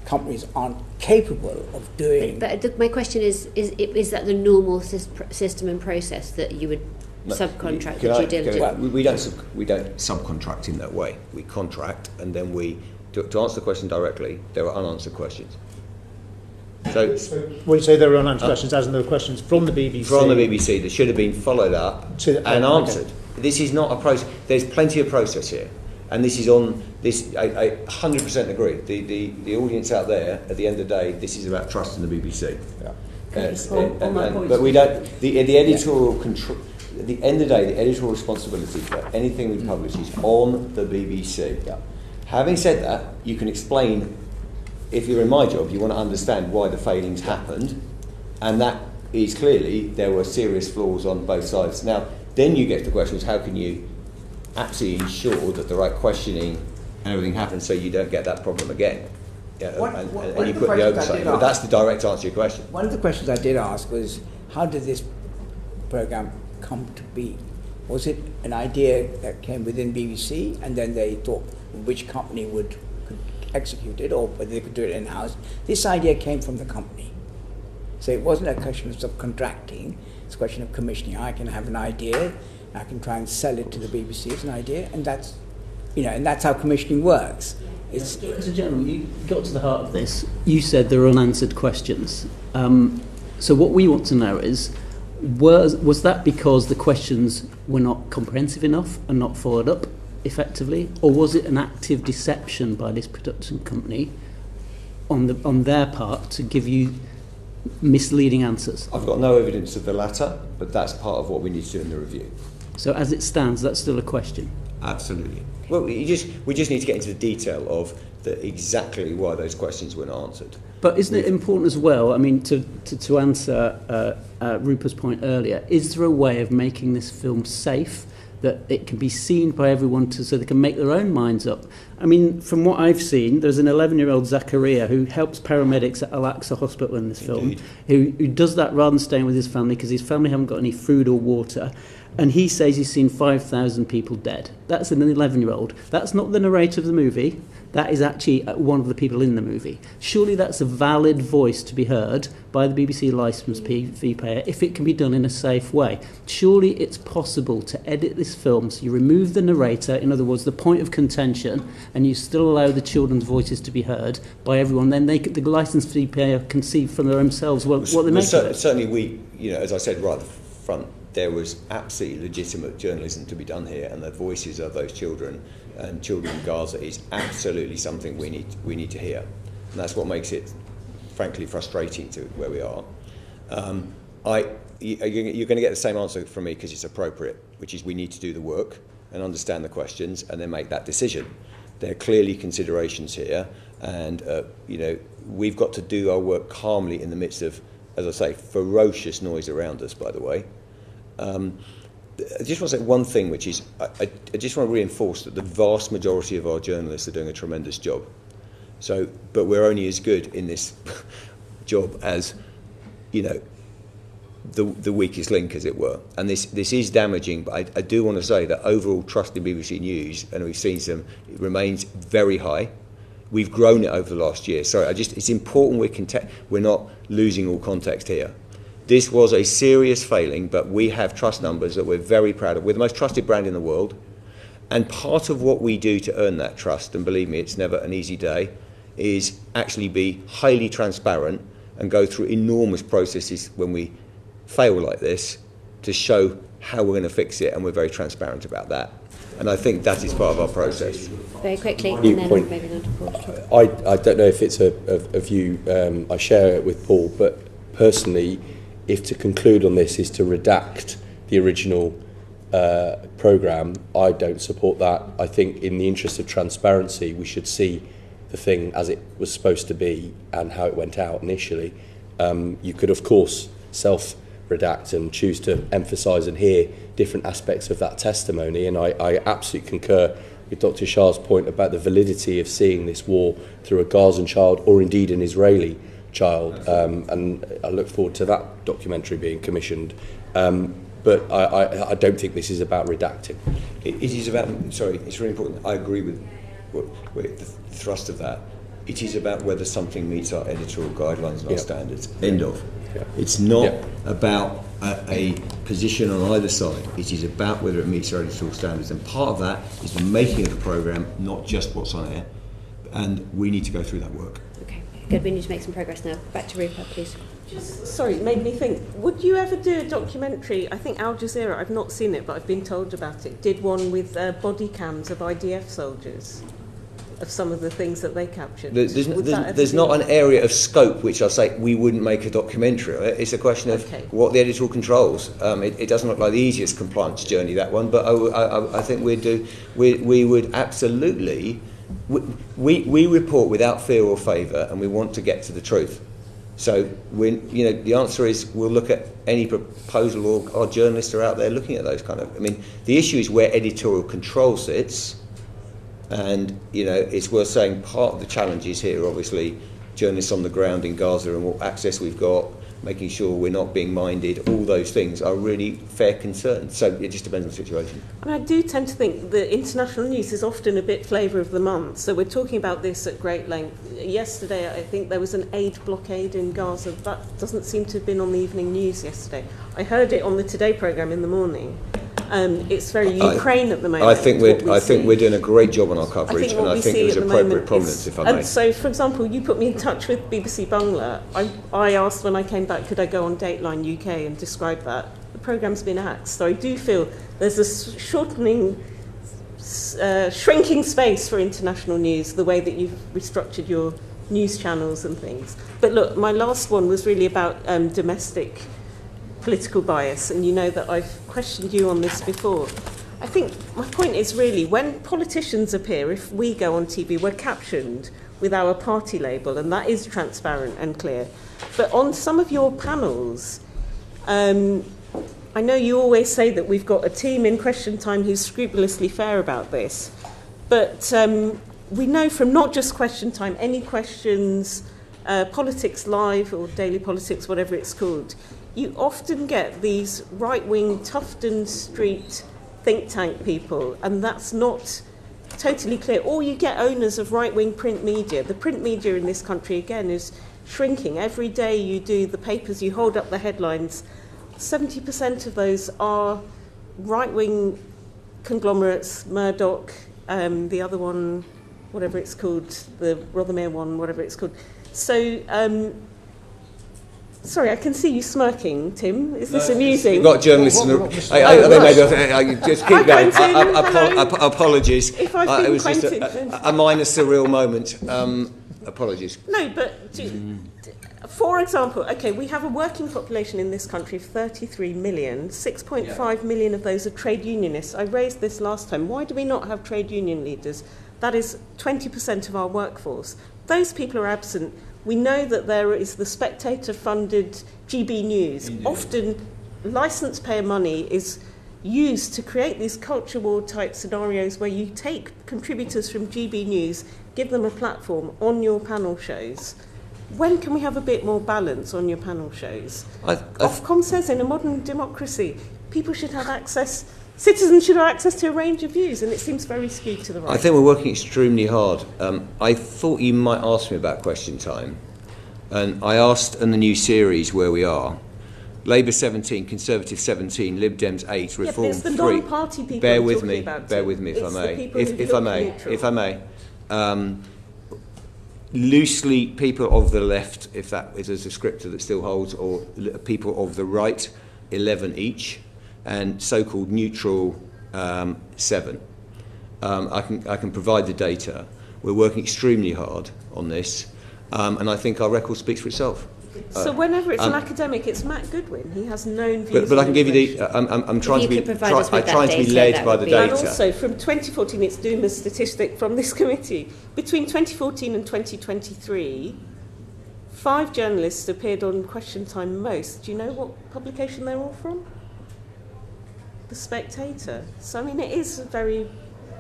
companies aren't capable of doing. But my question is that the normal system and process that you would subcontract the due diligence? We don't subcontract in that way. We contract, and then to answer the question directly, there are unanswered questions. So when you say there were unanswered questions, as in there were questions from the BBC? From the BBC that should have been followed up and answered. Okay. This is not a process. There's plenty of process here. And this is on this. I 100% agree. The audience out there, at the end of the day, this is about trust in the BBC. Yeah. But we don't. The editorial control. At the end of the day, the editorial responsibility for anything we publish is on the BBC. Yeah. Having said that, you can explain. If you're in my job, you want to understand why the failings happened, and that is clearly there were serious flaws on both sides. Now, then you get to the questions: how can you absolutely ensure that the right questioning and everything happens so you don't get that problem again? Yeah, and you put the oversight. But that's the direct answer to your question. One of the questions I did ask was, how did this programme come to be? Was it an idea that came within BBC and then they thought which company could execute it, or whether they could do it in-house? This idea came from the company. So it wasn't a question of subcontracting, it's a question of commissioning. I can have an idea, I can try and sell it to the BBC as an idea, and that's how commissioning works. As a general, you got to the heart of this. You said there are unanswered questions. So what we want to know is, was that because the questions were not comprehensive enough and not followed up effectively, or was it an active deception by this production company on their part to give you misleading answers? I've got no evidence of the latter, but that's part of what we need to do in the review. So as it stands, that's still a question? Absolutely. Well, we just need to get into the detail of exactly why those questions weren't answered. But isn't it important as well, I mean, to answer Rupert's point earlier, is there a way of making this film safe, that it can be seen by everyone so they can make their own minds up? I mean, from what I've seen, there's an 11-year-old Zakaria who helps paramedics at Al-Aqsa Hospital in this film, who does that rather than staying with his family because his family haven't got any food or water. And he says he's seen 5,000 people dead. That's an 11-year-old. That's not the narrator of the movie. That is actually one of the people in the movie. Surely that's a valid voice to be heard by the BBC licence fee payer if it can be done in a safe way. Surely it's possible to edit this film so you remove the narrator, in other words, the point of contention, and you still allow the children's voices to be heard by everyone. Then the licence fee payer can see from themselves what they make of it. Certainly we, as I said right at the front, there was absolutely legitimate journalism to be done here, and the voices of those children and children in Gaza is absolutely something we need to hear. And that's what makes it, frankly, frustrating to where we are. You're going to get the same answer from me because it's appropriate, which is we need to do the work and understand the questions and then make that decision. There are clearly considerations here, and we've got to do our work calmly in the midst of, as I say, ferocious noise around us, by the way. I just want to say one thing, which is I just want to reinforce that the vast majority of our journalists are doing a tremendous job. But we're only as good in this job as, the weakest link, as it were. And this is damaging, but I do want to say that overall trust in BBC News, and we've seen it remains very high. We've grown it over the last year. So it's important we're not losing all context here. This was a serious failing, but we have trust numbers that we're very proud of. We're the most trusted brand in the world. And part of what we do to earn that trust, and believe me, it's never an easy day, is actually be highly transparent and go through enormous processes when we fail like this to show how we're going to fix it, and we're very transparent about that. And I think that is part of our process. Very quickly, and then moving on to Paul. I don't know if it's a view I share it with Paul, but personally, if to conclude on this is to redact the original programme, I don't support that. I think in the interest of transparency, we should see the thing as it was supposed to be and how it went out initially. You could, of course, self-redact and choose to emphasise and hear different aspects of that testimony, and I absolutely concur with Dr. Shah's point about the validity of seeing this war through a Gazan child or indeed an Israeli child, and I look forward to that documentary being commissioned. But I don't think this is about redacting. It is about, sorry, it's really important. I agree with the thrust of that. It is about whether something meets our editorial guidelines and our standards. End of. Yeah. It's not Yeah. about a position on either side. It is about whether it meets our editorial standards. And part of that is the making of the programme, not just what's on air. And we need to go through that work. Okay, good. We need to make some progress now. Back to Rupert, please. Sorry, it made me think. Would you ever do a documentary? I think Al Jazeera, I've not seen it, but I've been told about it, did one with body cams of IDF soldiers, of some of the things that they captured. There's not an area of scope which I say we wouldn't make a documentary on it. It's a question of what the editorial controls. It doesn't look like the easiest compliance journey, that one, but I think we would absolutely. We report without fear or favour, and we want to get to the truth. So the answer is we'll look at any proposal, or our journalists are out there looking at those kind of. The issue is where editorial control sits. And, it's worth saying part of the challenges here, obviously, journalists on the ground in Gaza and what access we've got, making sure we're not being minded, all those things are really fair concerns. So it just depends on the situation. And I do tend to think that international news is often a bit flavour of the month. So we're talking about this at great length. Yesterday, I think there was an aid blockade in Gaza. That doesn't seem to have been on the evening news yesterday. I heard it on the Today programme in the morning. It's very Ukraine at the moment. I think we're doing a great job on our coverage, and I think it was appropriate prominence, if I may. And so, for example, you put me in touch with BBC Bangla. I asked when I came back, could I go on Dateline UK and describe that? The programme's been axed. So I do feel there's a shrinking space for international news, the way that you've restructured your news channels and things. But look, my last one was really about domestic political bias, and you know that I've questioned you on this before. I think my point is really, when politicians appear, if we go on TV, we're captioned with our party label, and that is transparent and clear. But on some of your panels, I know you always say that we've got a team in Question Time who's scrupulously fair about this, but we know from not just Question Time, any questions, Politics Live or Daily Politics, whatever it's called, you often get these right-wing Tufton Street think tank people, and that's not totally clear. Or you get owners of right-wing print media. The print media in this country, again, is shrinking. Every day you do the papers, you hold up the headlines, 70% of those are right-wing conglomerates, Murdoch, the other one, whatever it's called, the Rothermere one, whatever it's called. So, sorry, I can see you smirking, Tim. Is this amusing? You've got journalists. Just keep going. Apologies. If I've been it was just a minor surreal moment. Apologies. No, but for example, okay, we have a working population in this country of 33 million. 6.5 million of those are trade unionists. I raised this last time. Why do we not have trade union leaders? That is 20% of our workforce. Those people are absent. We know that there is the Spectator-funded GB News. Indeed. Often licence payer money is used to create these culture war type scenarios where you take contributors from GB News, give them a platform on your panel shows. When can we have a bit more balance on your panel shows? Ofcom says in a modern democracy, people should have access, citizens should have access to a range of views, and it seems very skewed to the right. I think we're working extremely hard. I thought you might ask me about Question Time, and I asked in the new series where we are. Labour 17, Conservative 17, Lib Dems 8, Reform 3. It's the non-party people bear with me if I may. Loosely, people of the left, if that is a descriptor that still holds, or people of the right, 11 each, and so-called neutral 7. I can provide the data. We're working extremely hard on this, and I think our record speaks for itself. So whenever it's an academic, it's Matt Goodwin. He has known views. But I can give you the. I'm trying to be. I'm trying to be led by the data. And also, from 2014, it's doing the statistic from this committee. Between 2014 and 2023, 5 journalists appeared on Question Time most. Do you know what publication they're all from? The Spectator. So I mean, it is very.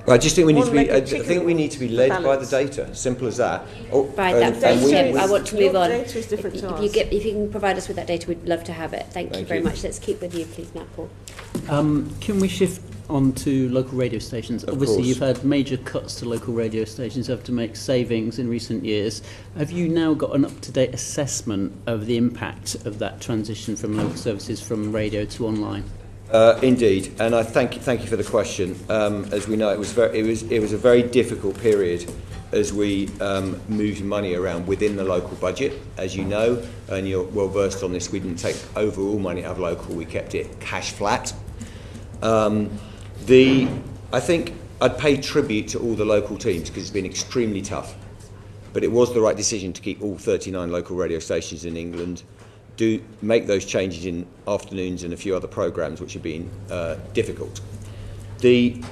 I just think we need to be. I think we need to be led by the data. Simple as that. Right, that data. I want to move on. Data is different to ours. If you can provide us with that data, we'd love to have it. Thank you very much. Let's keep with you, please, Nat Paul. Can we shift on to local radio stations. Of Obviously, course. you've had major cuts to local radio stations, have to make savings in recent years. Have you now got an up-to-date assessment of the impact of that transition from local services from radio to online? Indeed, and I thank you for the question. As we know, it was a very difficult period as we moved money around within the local budget. As you know, and you're well versed on this, we didn't take overall money out of local; we kept it cash flat. I think I'd pay tribute to all the local teams because it's been extremely tough, but it was the right decision to keep all 39 local radio stations in England. Do make those changes in afternoons and a few other programmes which have been difficult. The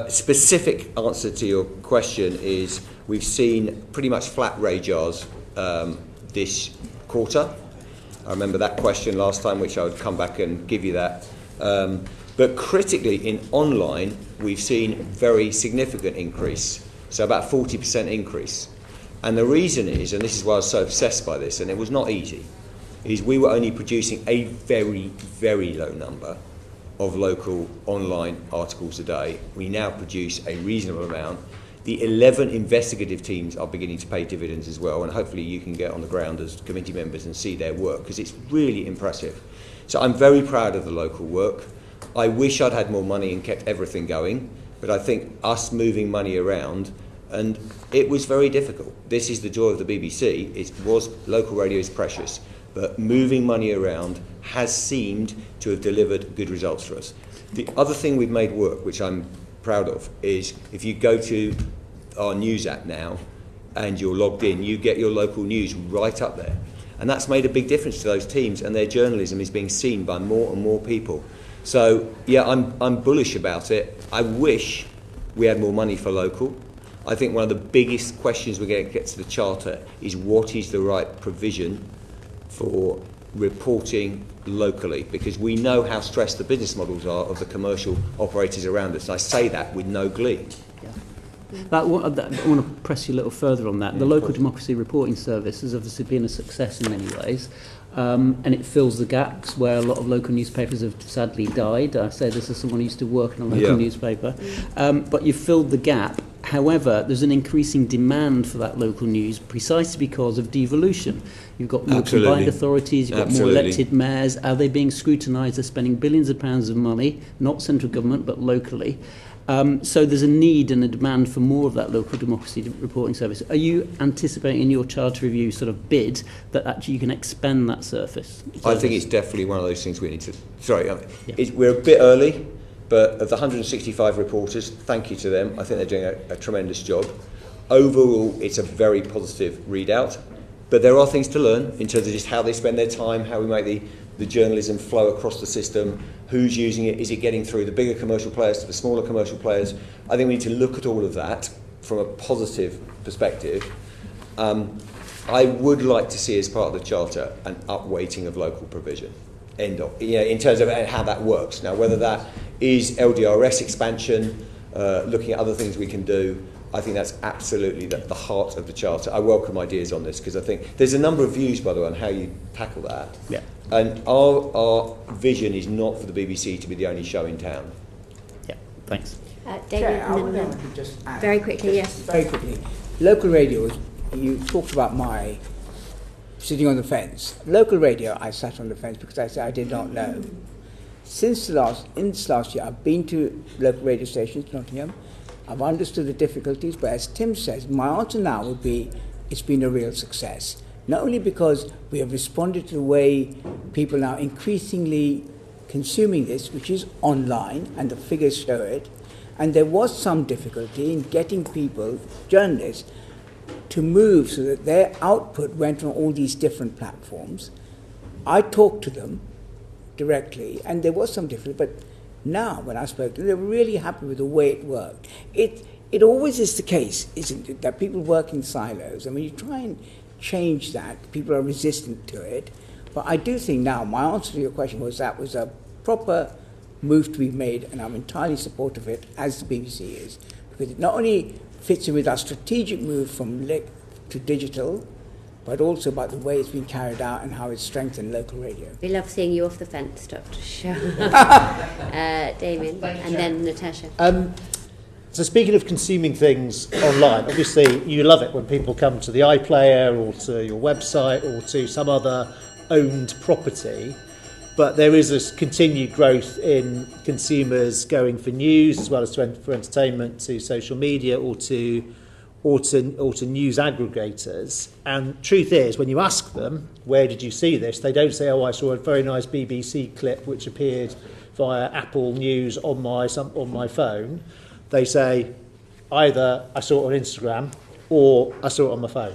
specific answer to your question is we've seen pretty much flat radars this quarter. I remember that question last time, which I would come back and give you that. But critically, in online, we've seen very significant increase, so about 40% increase. And the reason is, and this is why I was so obsessed by this, and it was not easy, is we were only producing a very, very low number of local online articles a day. We now produce a reasonable amount. The 11 investigative teams are beginning to pay dividends as well, and hopefully you can get on the ground as committee members and see their work, because it's really impressive. So I'm very proud of the local work. I wish I'd had more money and kept everything going, but I think us moving money around, and it was very difficult. This is the joy of the BBC. Local radio is precious, but moving money around has seemed to have delivered good results for us. The other thing we've made work, which I'm proud of, is if you go to our news app now and you're logged in, you get your local news right up there. And that's made a big difference to those teams, and their journalism is being seen by more and more people. So, yeah, I'm bullish about it. I wish we had more money for local. I think one of the biggest questions we're going to get to the Charter is what is the right provision for reporting locally, because we know how stressed the business models are of the commercial operators around us. And I say that with no glee. I want to press you a little further on that. The Local Democracy Reporting Service has obviously been a success in many ways, and it fills the gaps where a lot of local newspapers have sadly died. I say this as someone who used to work in a local newspaper. But you've filled the gap. However, there's an increasing demand for that local news precisely because of devolution. You've got more combined authorities, you've got more elected mayors. Are they being scrutinised? They're spending billions of pounds of money, not central government, but locally. So there's a need and a demand for more of that local democracy reporting service. Are you anticipating in your charter review sort of bid that actually you can expand that service? I think it's definitely one of those things we need to... We're a bit early, but of the 165 reporters, thank you to them. I think they're doing a tremendous job. Overall, it's a very positive readout, but there are things to learn in terms of just how they spend their time, how we make the journalism flow across the system, who's using it, is it getting through the bigger commercial players to the smaller commercial players. I think we need to look at all of that from a positive perspective. I would like to see as part of the Charter an upweighting of local provision, in terms of how that works. Now, whether that is LDRS expansion, looking at other things we can do, I think that's absolutely the heart of the Charter. I welcome ideas on this because I think there's a number of views, by the way, on how you tackle that. Yeah. And our vision is not for the BBC to be the only show in town. Yeah, thanks. David, Chair, I would like to just add, very quickly, yes. Very quickly. Local radio, you talked about my sitting on the fence. Local radio, I sat on the fence because I said I did not know. Since this last year, I've been to local radio stations, Nottingham. I've understood the difficulties, but as Tim says, my answer now would be it's been a real success. Not only because we have responded to the way people are now increasingly consuming this, which is online, and the figures show it, and there was some difficulty in getting people, journalists, to move so that their output went on all these different platforms. I talked to them directly, and there was some difficulty, but now, when I spoke to them, they were really happy with the way it worked. It always is the case, isn't it, that people work in silos, and when you try and change that, people are resistant to it. But I do think now, my answer to your question was that was a proper move to be made, and I'm entirely supportive of it, as the BBC is, because it not only fits in with our strategic move from to digital, but also about the way it's been carried out and how it's strengthened local radio. We love seeing you off the fence, Dr. Shah. Damien, and then Natasha. So speaking of consuming things online, obviously you love it when people come to the iPlayer or to your website or to some other owned property, but there is this continued growth in consumers going for news as well as for entertainment, to social media or to news aggregators. And truth is, when you ask them, where did you see this? They don't say, I saw a very nice BBC clip which appeared via Apple News on my phone. They say, either I saw it on Instagram or I saw it on my phone.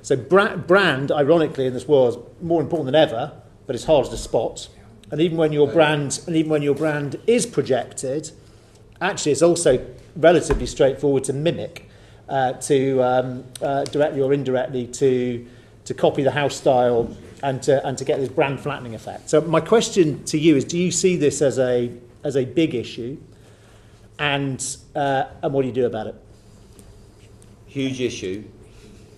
So brand, ironically, in this world is more important than ever, but it's harder to spot. And even when your brand is projected, actually it's also relatively straightforward to mimic, directly or indirectly to copy the house style and to get this brand flattening effect. So my question to you is: do you see this as a big issue, and what do you do about it? Huge issue,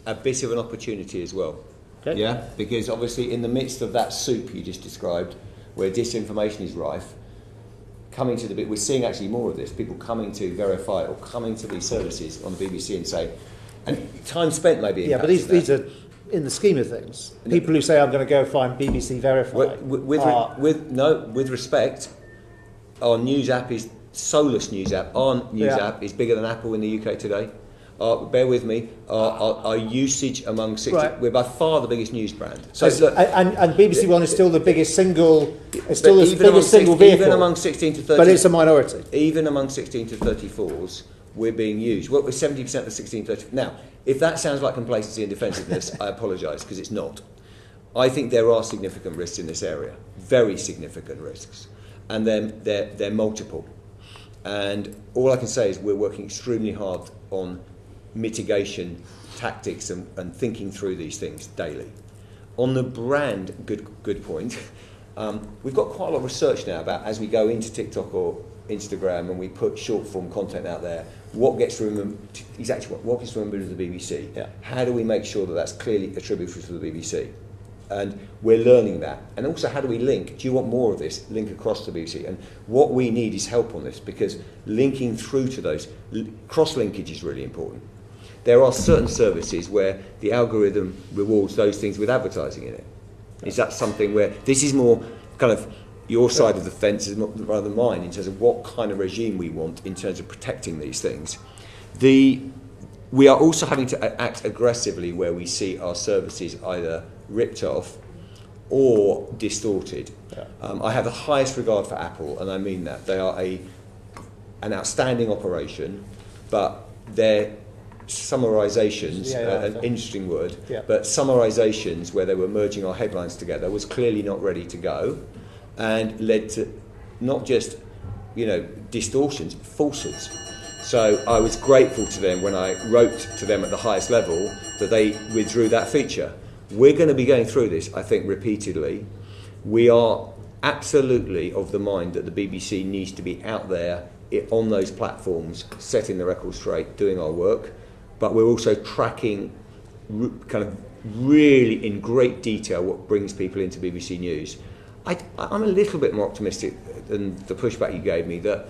a bit of an opportunity as well. Okay. Yeah, because obviously in the midst of that soup you just described, where disinformation is rife, we're seeing actually more of this, people coming to Verify or coming to these services on the BBC and say, and time spent maybe. Yeah, but these are, in the scheme of things, people who say I'm going to go find BBC Verify. With respect, our news app is Solus news app. Our news app is bigger than Apple in the UK today. Bear with me. Our usage among 60, we're by far the biggest news brand. So look, and BBC One is still the biggest single. It's still the biggest single vehicle. Even among 16 to 30, but it's a minority. Even among 16 to 34s, we're being used. We're 70% of 16 to 30. Now, if that sounds like complacency and defensiveness, I apologise, because it's not. I think there are significant risks in this area, very significant risks, and then they're multiple. And all I can say is we're working extremely hard on mitigation tactics and thinking through these things daily. On the brand, good point. We've got quite a lot of research now about, as we go into TikTok or Instagram and we put short form content out there, what gets remembered, exactly what gets remembered of the BBC. Yeah. How do we make sure that that's clearly attributable to the BBC? And we're learning that. And also, how do we link? Do you want more of this? Link across the BBC. And what we need is help on this, because linking through to those, cross-linkage is really important. There are certain services where the algorithm rewards those things with advertising in it. Is that something where, this is more kind of your side of the fence rather than mine in terms of what kind of regime we want in terms of protecting these things. We are also having to act aggressively where we see our services either ripped off or distorted. Yeah. I have the highest regard for Apple, and I mean that. They are an outstanding operation, but their summarisations, an interesting word, but summarisations where they were merging our headlines together was clearly not ready to go, and led to not just, distortions, falsehoods. So I was grateful to them when I wrote to them at the highest level that they withdrew that feature. We're going to be going through this, I think, repeatedly. We are absolutely of the mind that the BBC needs to be out there on those platforms, setting the record straight, doing our work. But we're also tracking kind of really in great detail what brings people into BBC News. I'm a little bit more optimistic than the pushback you gave me, that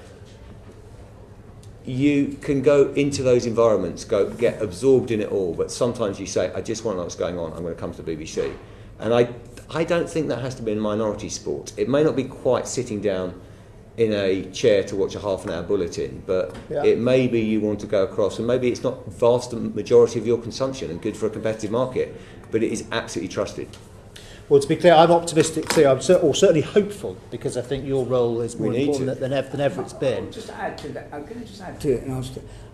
you can go into those environments, get absorbed in it all, but sometimes you say, I just want to know what's going on, I'm going to come to the BBC. And I don't think that has to be a minority sport. It may not be quite sitting down in a chair to watch a half-an-hour bulletin, but it may be you want to go across, and maybe it's not vast majority of your consumption and good for a competitive market, but it is absolutely trusted. Well, to be clear, I'm optimistic too. I'm certainly hopeful, because I think your role is more important than ever it's been. I'm going to just add to it. And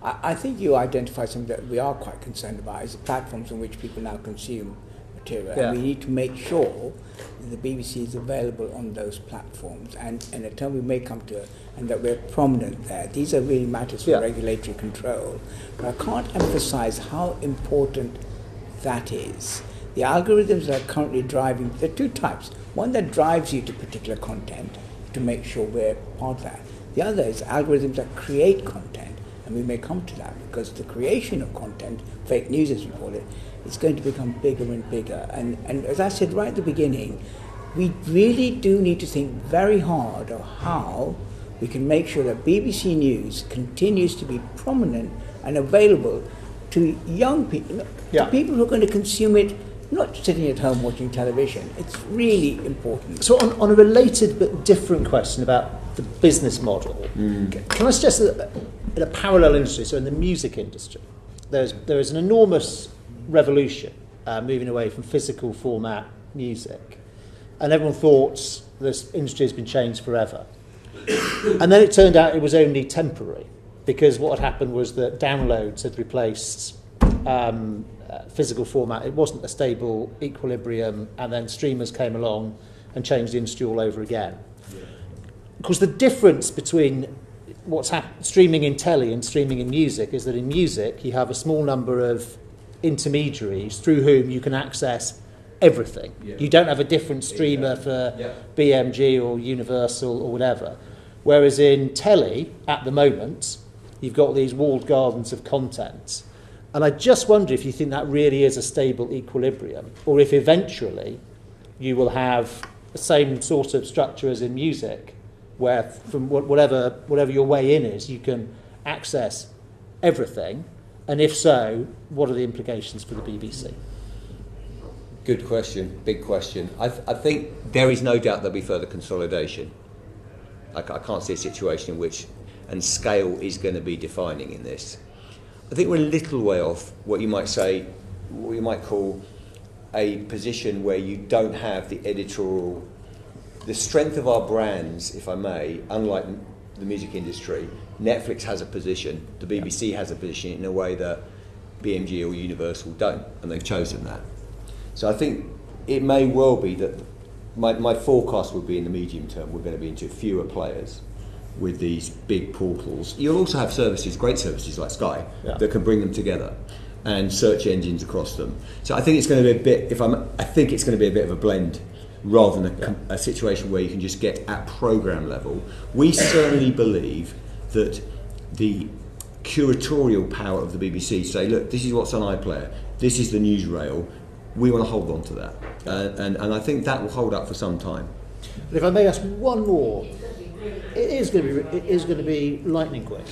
I think you identify something that we are quite concerned about, is the platforms on which people now consume material. Yeah. And we need to make sure that the BBC is available on those platforms, and a term we may come to, and that we're prominent there. These are really matters for regulatory control. But I can't emphasise how important that is. The algorithms that are currently driving, there are two types. One that drives you to particular content to make sure we're part of that. The other is algorithms that create content and and we may come to that, because the creation of content, fake news as we call it, is going to become bigger and bigger. And as I said right at the beginning, we really do need to think very hard of how we can make sure that BBC News continues to be prominent and available to young people, to people who are going to consume it, not sitting at home watching television. It's really important. So on a related but different question about the business model, can I suggest that in a parallel industry, so in the music industry, there is an enormous revolution moving away from physical format music. And everyone thought this industry has been changed forever. And then it turned out it was only temporary, because what had happened was that downloads had replaced physical format. It wasn't a stable equilibrium, and then streamers came along and changed the industry all over again. Because the difference between what's streaming in telly and streaming in music is that in music you have a small number of intermediaries through whom you can access everything. You don't have a different streamer for BMG or Universal or whatever. Whereas in telly, at the moment, you've got these walled gardens of content. And I just wonder if you think that really is a stable equilibrium, or if eventually you will have the same sort of structure as in music, where from whatever your way in is, you can access everything. And if so, what are the implications for the BBC? Good question, big question. I think there is no doubt there'll be further consolidation. I can't see a situation in which, and scale is going to be defining in this. I think we're a little way off what you might say, what you might call a position where you don't have the editorial, the strength of our brands, if I may, unlike the music industry. Netflix has a position, the BBC has a position in a way that BMG or Universal don't, and they've chosen that. So I think it may well be that my forecast would be in the medium term we're going to be into fewer players with these big portals. You'll also have services, great services like Sky, that can bring them together, and search engines across them. So I think it's going to be a bit. I think it's going to be a bit of a blend, rather than a situation where you can just get at program level. We certainly believe that the curatorial power of the BBC say, look, this is what's on iPlayer, this is the newsreel. We want to hold on to that, and I think that will hold up for some time. But if I may ask one more, it is going to be lightning quick.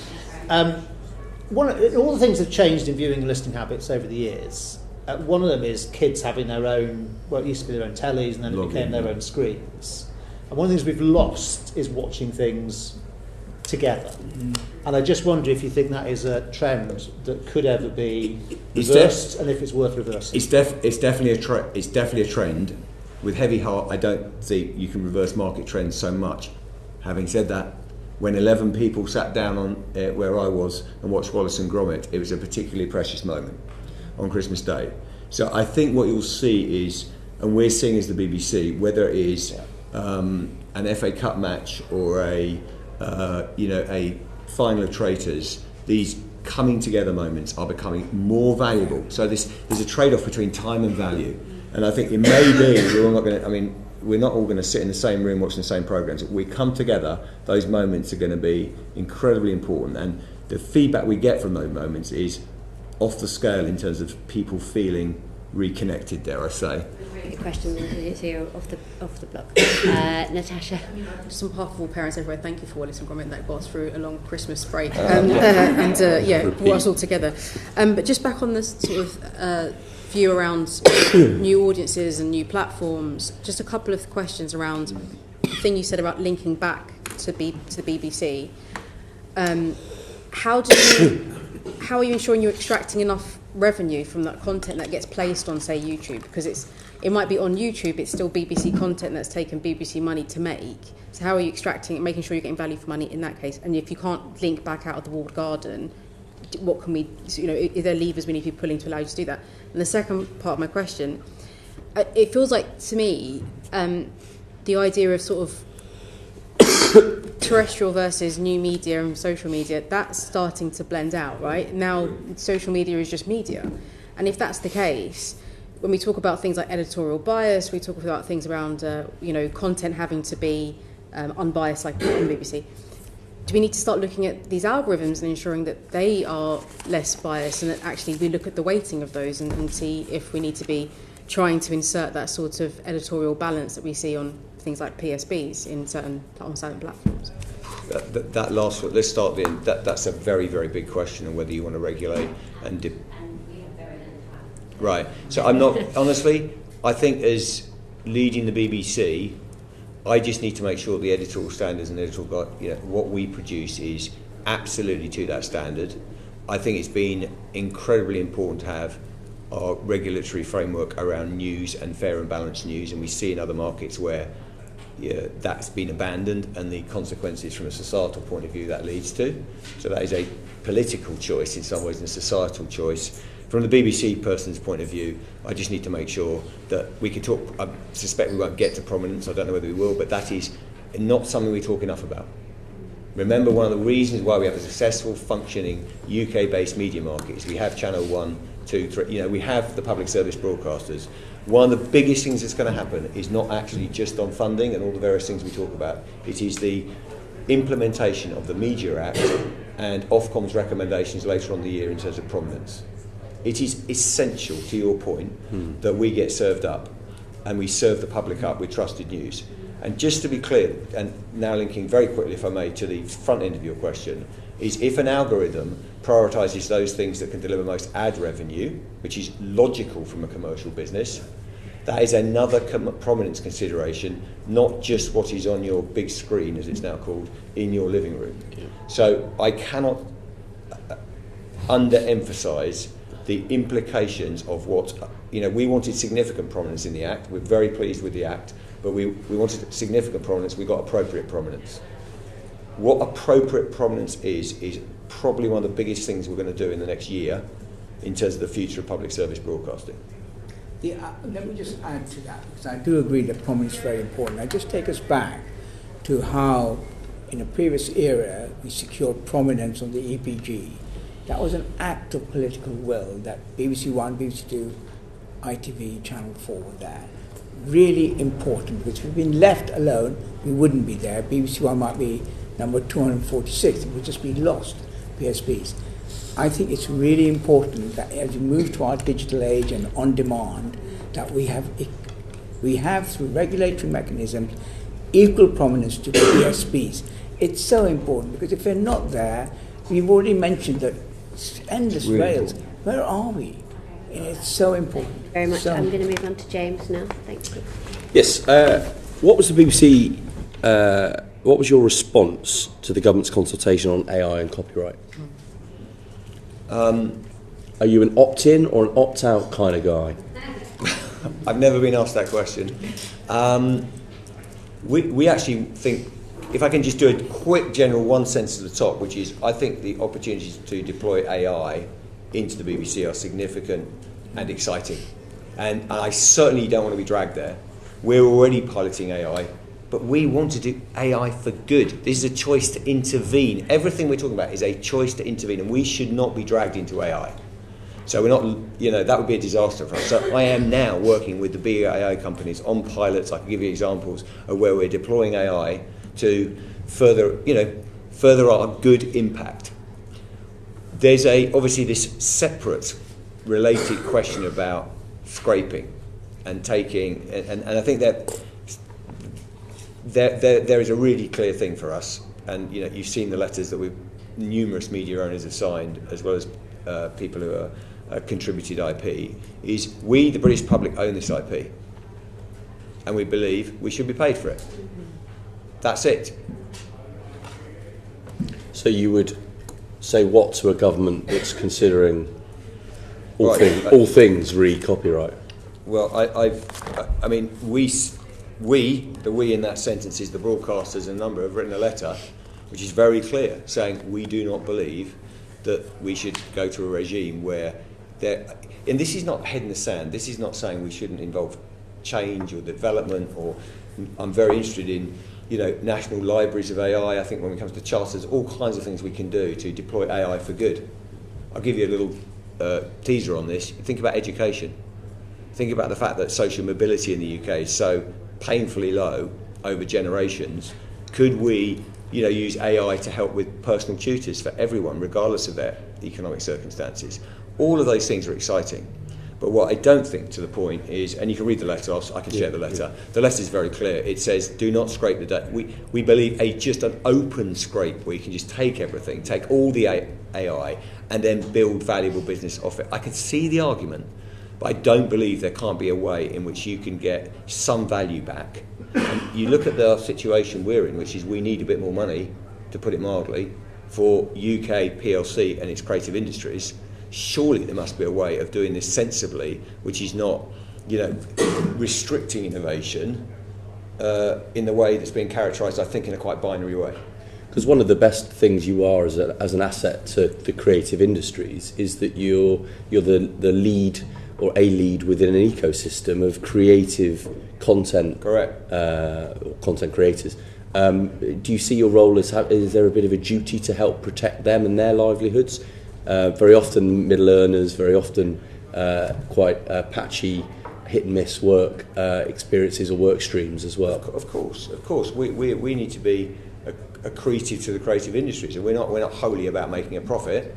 All the things have changed in viewing and listening habits over the years. One of them is kids having their own, well, it used to be their own tellies, and then it became their own screens. And one of the things we've lost is watching things together. And I just wonder if you think that is a trend that could ever be reversed, and if it's worth reversing. It's definitely a trend. With heavy heart, I don't think you can reverse market trends so much. Having said that, when 11 people sat down on where I was and watched Wallace and Gromit, it was a particularly precious moment on Christmas Day. So I think what you'll see is, and we're seeing as the BBC, whether it is an FA Cup match or a final of traitors, these coming together moments are becoming more valuable. So there's a trade-off between time and value, and I think it may be we're not all going to sit in the same room watching the same programs. If we come together, those moments are going to be incredibly important, and the feedback we get from those moments is off the scale in terms of people feeling reconnected, dare I say. Great question here off the block. Natasha. Just on behalf of all parents everywhere, thank you for Wallace and Gromit that got us through a long Christmas break brought us all together. But just back on this sort of view around new audiences and new platforms, just a couple of questions around the thing you said about linking back to the BBC. How are you ensuring you're extracting enough revenue from that content that gets placed on, say, YouTube? Because it might be on YouTube, it's still BBC content that's taken BBC money to make. So how are you extracting it, making sure you're getting value for money in that case? And if you can't link back out of the walled garden, what can we, is there levers we need to be pulling to allow you to do that? And the second part of my question, it feels like to me, the idea of sort of terrestrial versus new media and social media, that's starting to blend out, right? Now social media is just media. And if that's the case, when we talk about things like editorial bias, we talk about things around content having to be unbiased, like on the BBC. do we need to start looking at these algorithms and ensuring that they are less biased, and that actually we look at the weighting of those and see if we need to be trying to insert that sort of editorial balance that we see on things like PSBs on certain platforms? That last one, let's start the end. That's a very, very big question on whether you want to regulate and right. So I'm not, honestly, I think as leading the BBC, I just need to make sure the editorial standards and what we produce is absolutely to that standard. I think it's been incredibly important to have our regulatory framework around news and fair and balanced news, and we see in other markets where that's been abandoned, and the consequences from a societal point of view that leads to. So that is a political choice in some ways and a societal choice. From the BBC person's point of view, I just need to make sure that we can talk. I suspect we won't get to prominence, I don't know whether we will, but that is not something we talk enough about. Remember, one of the reasons why we have a successful functioning UK-based media market is we have Channel 1, 2, 3, we have the public service broadcasters. One of the biggest things that's going to happen is not actually just on funding and all the various things we talk about. It is the implementation of the Media Act and Ofcom's recommendations later on in the year in terms of prominence. It is essential, to your point, that we get served up and we serve the public up with trusted news. And just to be clear, and now linking very quickly, if I may, to the front end of your question, is if an algorithm prioritises those things that can deliver most ad revenue, which is logical from a commercial business, that is another prominence consideration, not just what is on your big screen, as it's now called, in your living room. Yeah. So I cannot underemphasise the implications of what, we wanted significant prominence in the Act. We're very pleased with the Act, but we wanted significant prominence. We got appropriate prominence. What appropriate prominence is probably one of the biggest things we're going to do in the next year in terms of the future of public service broadcasting. Let me just add to that, because I do agree that prominence is very important. I just take us back to how, in a previous era, we secured prominence on the EPG. That was an act of political will that BBC One, BBC Two, ITV, Channel 4 were there. Really important, because if we'd been left alone, we wouldn't be there. BBC One might be number 246, it would just be lost, PSBs. I think it's really important that as we move to our digital age and on demand, that we have through regulatory mechanisms equal prominence to PSBs. It's so important, because if they're not there, we've already mentioned that endless really rails. Where are we? It's so important. Very much. So, I'm going to move on to James now. Thank you. Yes. What was the BBC? What was your response to the government's consultation on AI and copyright? Are you an opt-in or an opt-out kind of guy? I've never been asked that question. We actually think, if I can just do a quick general one sentence at the top, which is, I think the opportunities to deploy AI into the BBC are significant and exciting. And I certainly don't want to be dragged there. We're already piloting AI, but we want to do AI for good. This is a choice to intervene. Everything we're talking about is a choice to intervene, and we should not be dragged into AI. So we're not, that would be a disaster for us. So I am now working with the big AI companies on pilots. I can give you examples of where we're deploying AI to further our good impact. There's obviously this separate related question about scraping and taking, and I think that there is a really clear thing for us, and you've seen the letters that numerous media owners have signed, as well as people who are contributed IP, is we, the British public, own this IP, and we believe we should be paid for it. That's it. So you would say what to a government that's considering all things re-copyright? Well, I mean, we in that sentence is the broadcasters and a number have written a letter which is very clear, saying we do not believe that we should go to a regime where and this is not head in the sand, this is not saying we shouldn't involve change or development, or I'm very interested in national libraries of AI. I think when it comes to charters, all kinds of things we can do to deploy AI for good. I'll give you a little teaser on this. Think about education. Think about the fact that social mobility in the UK is so painfully low over generations. Could we use AI to help with personal tutors for everyone, regardless of their economic circumstances. All of those things are exciting. But what I don't think, to the point, is, and you can read the letter, I can share the letter. The letter is very clear. It says, do not scrape the data. We believe just an open scrape where you can just take everything, take all the AI, and then build valuable business off it. I can see the argument, but I don't believe there can't be a way in which you can get some value back. And you look at the situation we're in, which is we need a bit more money, to put it mildly, for UK PLC and its creative industries. Surely there must be a way of doing this sensibly, which is not, restricting innovation in the way that's being characterised, I think, in a quite binary way. Because one of the best things you are as an asset to the creative industries is that you're the lead or a lead within an ecosystem of creative content. Correct. Content creators. Do you see your role as, is there a bit of a duty to help protect them and their livelihoods? Very often middle earners, very often quite patchy hit and miss work experiences or work streams as well. Of course. We need to be accretive to the creative industries, and we're not wholly about making a profit.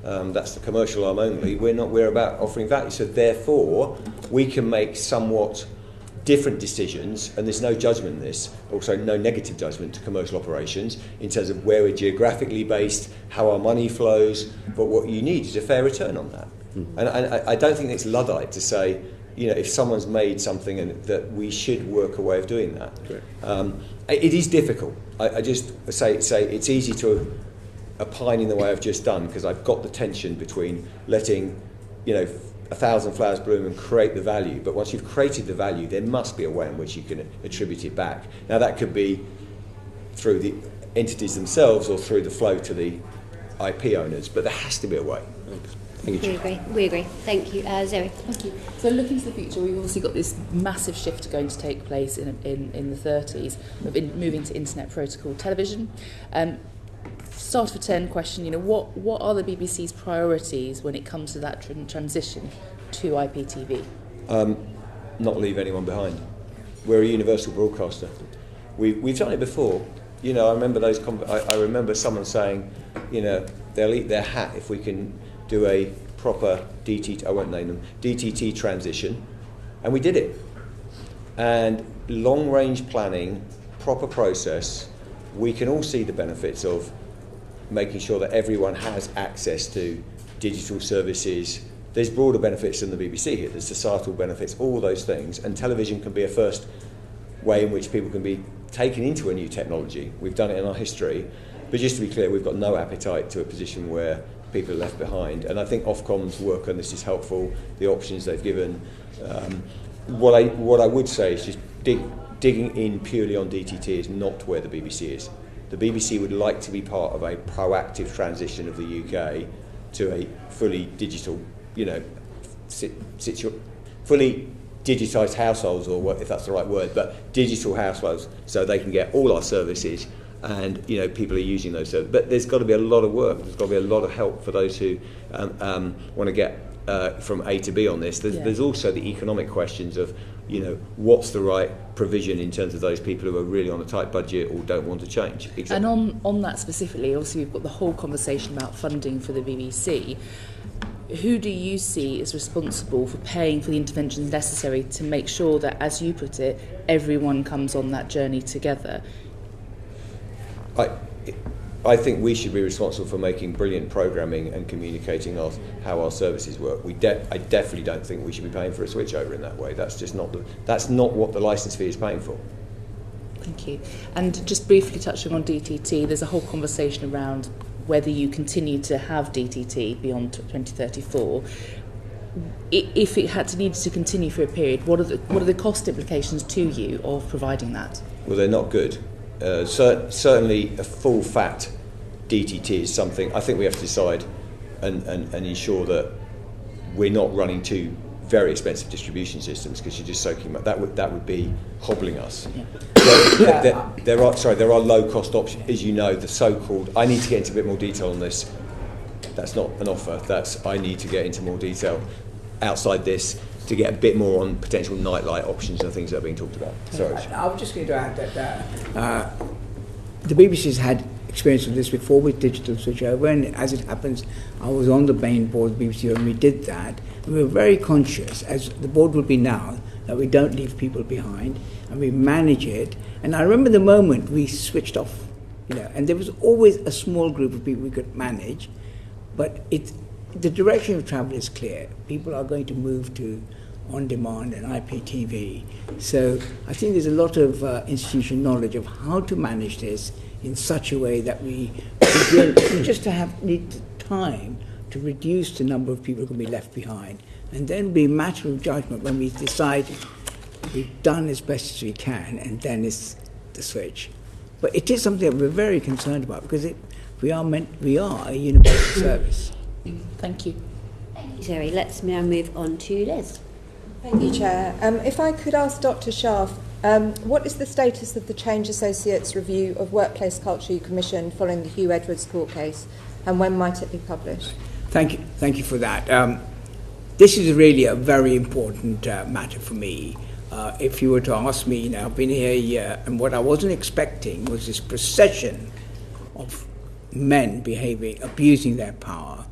That's the commercial arm only. We're about offering value. So therefore, we can make somewhat different decisions, and there's no judgment in this, also no negative judgment to commercial operations in terms of where we're geographically based, how our money flows, but what you need is a fair return on that. And I don't think it's Luddite to say, if someone's made something, and that we should work a way of doing that. It is difficult. I just say it's easy to opine in the way I've just done, because I've got the tension between letting 1,000 flowers bloom and create the value, but once you've created the value, there must be a way in which you can attribute it back. Now that could be through the entities themselves or through the flow to the IP owners, but there has to be a way. Thank you. We agree. Thank you. Zoe. Thank you. So looking to the future, we've obviously got this massive shift going to take place in the 30s of moving to internet protocol television. Start for 10 question, what are the BBC's priorities when it comes to that transition to IPTV? Not leave anyone behind. We're a universal broadcaster. We've done it before. I remember I remember someone saying, they'll eat their hat if we can do a proper DTT, I won't name them, DTT transition, and we did it. And long-range planning, proper process, we can all see the benefits of making sure that everyone has access to digital services. There's broader benefits than the BBC here. There's societal benefits, all those things. And television can be a first way in which people can be taken into a new technology. We've done it in our history. But just to be clear, we've got no appetite to a position where people are left behind. And I think Ofcom's work on this is helpful, the options they've given. What I would say is just digging in purely on DTT is not where the BBC is. The BBC would like to be part of a proactive transition of the UK to a fully digital, fully digitised households, or if that's the right word, but digital households, so they can get all our services, and people are using those services. But there's got to be a lot of work. There's got to be a lot of help for those who want to get from A to B on this. There's also the economic questions of, what's the right provision in terms of those people who are really on a tight budget or don't want to change. Exactly. And on that specifically, obviously we've got the whole conversation about funding for the BBC. Who do you see is responsible for paying for the interventions necessary to make sure that, as you put it, everyone comes on that journey together? I think we should be responsible for making brilliant programming and communicating how our services work. I definitely don't think we should be paying for a switchover in that way. That's just not what the licence fee is paying for. Thank you. And just briefly touching on DTT, there's a whole conversation around whether you continue to have DTT beyond 2034. If it needed to continue for a period, what are the cost implications to you of providing that? Well, they're not good. Certainly a full fat DTT is something I think we have to decide and ensure that we're not running two very expensive distribution systems, because you're just soaking that would be hobbling us. Yeah. There are low cost options, as you know, the so-called, I need to get into a bit more detail on this. That's not an offer, I need to get into more detail outside this to get a bit more on potential nightlight options and things that are being talked about. Sorry. I was just going to add that the BBC's had experience of this before with digital switchover, and as it happens, I was on the main board of the BBC when we did that, and we were very conscious, as the board will be now, that we don't leave people behind, and we manage it. And I remember the moment we switched off, and there was always a small group of people we could manage, but the direction of travel is clear. People are going to move to on-demand and IPTV. So I think there's a lot of institutional knowledge of how to manage this in such a way that we just need the time to reduce the number of people who can be left behind. And then be a matter of judgment when we decide we've done as best as we can, and then it's the switch. But it is something that we're very concerned about, because we are a universal service. Thank you. Thank you, Zoe. Let's now move on to Liz. Thank you, Chair. If I could ask Dr. Shah, what is the status of the Change Associates review of workplace culture you commissioned following the Hugh Edwards court case, and when might it be published? Thank you for that. This is really a very important matter for me. If you were to ask me, I've been here a year, and what I wasn't expecting was this procession of men abusing their power,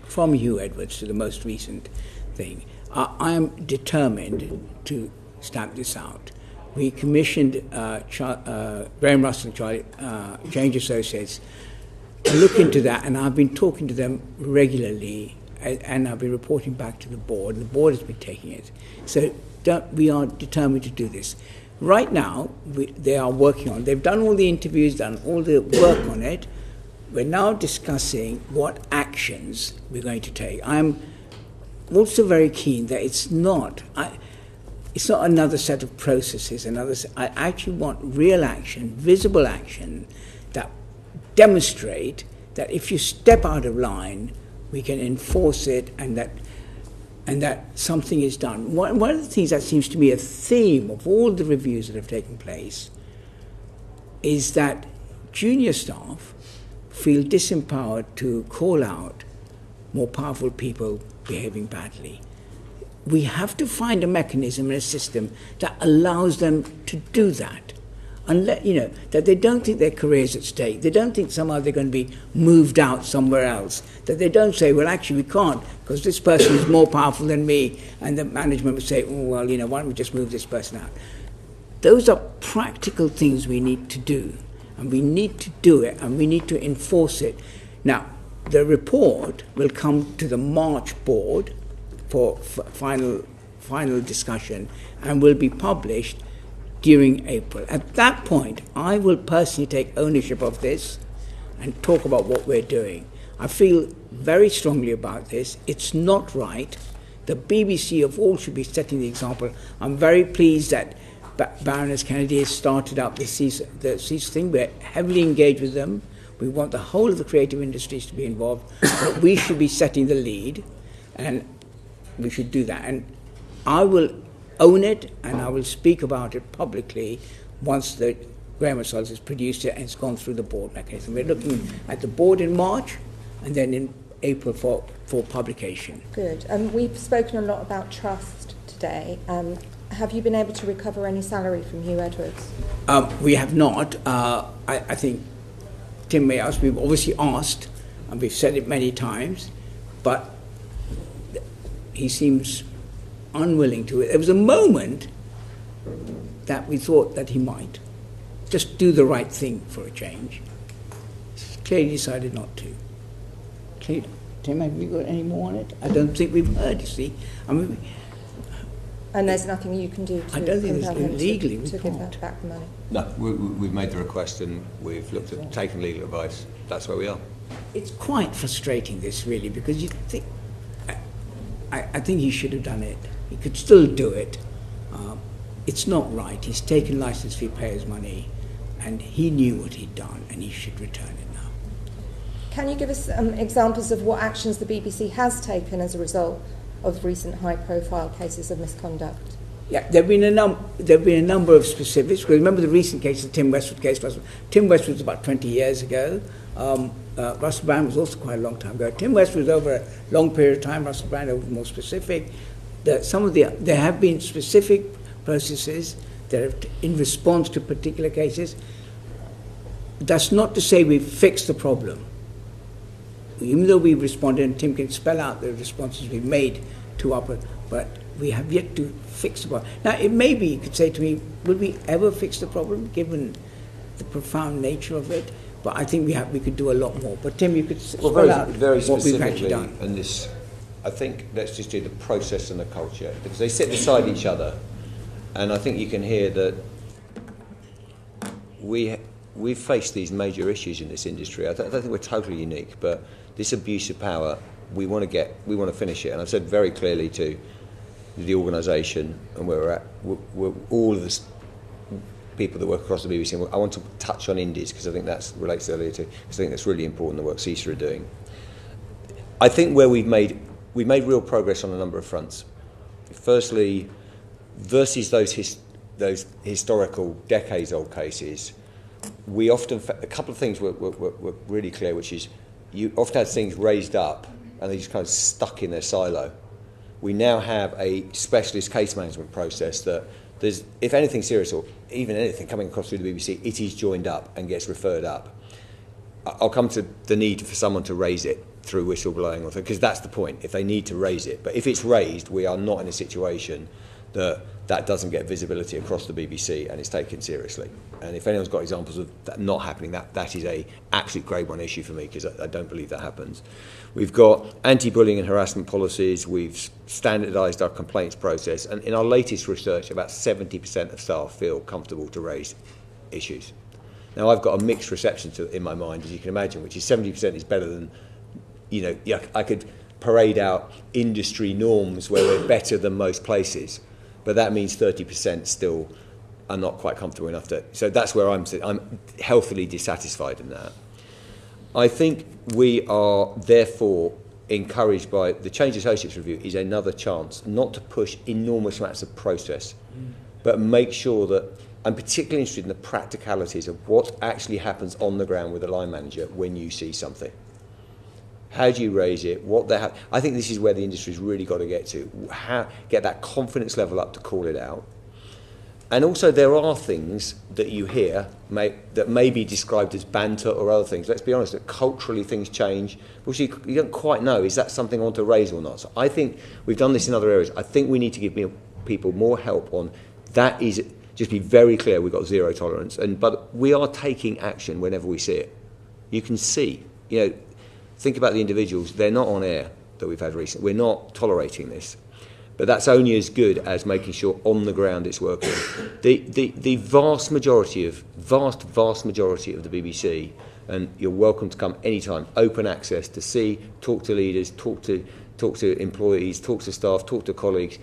from Hugh Edwards to the most recent thing. I am determined to stamp this out. We commissioned Graham Russell and Charlie, Change Associates, to look into that, and I've been talking to them regularly, and I've been reporting back to the board. The board has been taking it. So we are determined to do this. Right now, they are working on it. They've done all the interviews, done all the work on it. We're now discussing what actions we're going to take. I'm also very keen that it's not another set of processes. I actually want real action, visible action, that demonstrate that if you step out of line, we can enforce it, and that something is done. One of the things that seems to be a theme of all the reviews that have taken place is that junior staff feel disempowered to call out more powerful people behaving badly. We have to find a mechanism and a system that allows them to do that. That they don't think their career is at stake. They don't think somehow they're going to be moved out somewhere else. That they don't say, well, actually we can't, because this person is more powerful than me, and the management would say, oh, well, why don't we just move this person out? Those are practical things we need to do, and we need to do it, and we need to enforce it. Now, the report will come to the March board for final discussion, and will be published during April. At that point, I will personally take ownership of this and talk about what we're doing. I feel very strongly about this. It's not right. The BBC of all should be setting the example. I'm very pleased that Baroness Kennedy has started up the CISA thing. We're heavily engaged with them. We want the whole of the creative industries to be involved, but we should be setting the lead, and we should do that. And I will own it, and I will speak about it publicly once the Graham Russell has produced it and it's gone through the board mechanism. We're looking at the board in March, and then in April for publication. Good. We've spoken a lot about trust today. Have you been able to recover any salary from Hugh Edwards? We have not. I think Tim may ask. We've obviously asked, and we've said it many times, but he seems unwilling to it. There was a moment that we thought that he might just do the right thing for a change. Clearly decided not to. Tim, have you got any more on it? I don't think we've heard, you see. And there's nothing you can do to I don't think there's legally to give that back the money? No, we've made the request and we've looked at taken legal advice. That's where we are. It's quite frustrating, this, really, because you think... I think he should have done it. He could still do it. It's not right. He's taken licence fee payers' money, and he knew what he'd done, and he should return it now. Can you give us examples of what actions the BBC has taken as a result of recent high-profile cases of misconduct? Yeah, there've been a number of specifics. Because remember the recent case, the Tim Westwood case. Tim Westwood was about 20 years ago. Russell Brand was also quite a long time ago. Tim Westwood was over a long period of time. Russell Brand was more specific. There have been specific processes that have, in response to particular cases. That's not to say we've fixed the problem. Even though we've responded, and Tim can spell out the responses we've made to our, but we have yet to fix the problem. Now, it may be, you could say to me, would we ever fix the problem, given the profound nature of it? But I think we could do a lot more. But Tim, you could spell out very what we've actually done. And this, I think, let's just do the process and the culture, because they sit beside each other, and I think you can hear that we've faced these major issues in this industry. I don't think we're totally unique, but this abuse of power, we want to finish it. And I've said very clearly to the organisation and where we're at, we're all of the people that work across the BBC. I want to touch on indies because I think that relates earlier to, because I think that's really important, the work CISA are doing. I think where we've made real progress on a number of fronts. Firstly, versus those historical, decades-old cases, we often, a couple of things were really clear, which is you often had things raised up and they just kind of stuck in their silo. We now have a specialist case management process that there's, if anything serious or even anything coming across through the BBC, it is joined up and gets referred up. I'll come to the need for someone to raise it through whistleblowing, because that's the point, if they need to raise it. But if it's raised, we are not in a situation that doesn't get visibility across the BBC and it's taken seriously. And if anyone's got examples of that not happening, that is a absolute grade one issue for me, because I don't believe that happens. We've got anti-bullying and harassment policies, we've standardised our complaints process, and in our latest research, about 70% of staff feel comfortable to raise issues. Now, I've got a mixed reception in my mind, as you can imagine, which is 70% is better than, I could parade out industry norms where we're better than most places, but that means 30% still are not quite comfortable enough to. So that's where I'm healthily dissatisfied in that. I think we are therefore encouraged by the Change Associates Review is another chance not to push enormous amounts of process, but make sure that I'm particularly interested in the practicalities of what actually happens on the ground with a line manager when you see something. How do you raise it? I think this is where the industry's really got to get to. Get that confidence level up to call it out. And also there are things that you hear that may be described as banter or other things. Let's be honest, that culturally things change. Which you don't quite know, is that something I want to raise or not? So I think we've done this in other areas. I think we need to give people more help on that. Is just be very clear, we've got zero tolerance. But we are taking action whenever we see it. You can see, think about the individuals, they're not on air that we've had recently. We're not tolerating this. But that's only as good as making sure on the ground it's working. The vast majority of the BBC, and you're welcome to come anytime, open access to see, talk to leaders, talk to employees, talk to staff, talk to colleagues.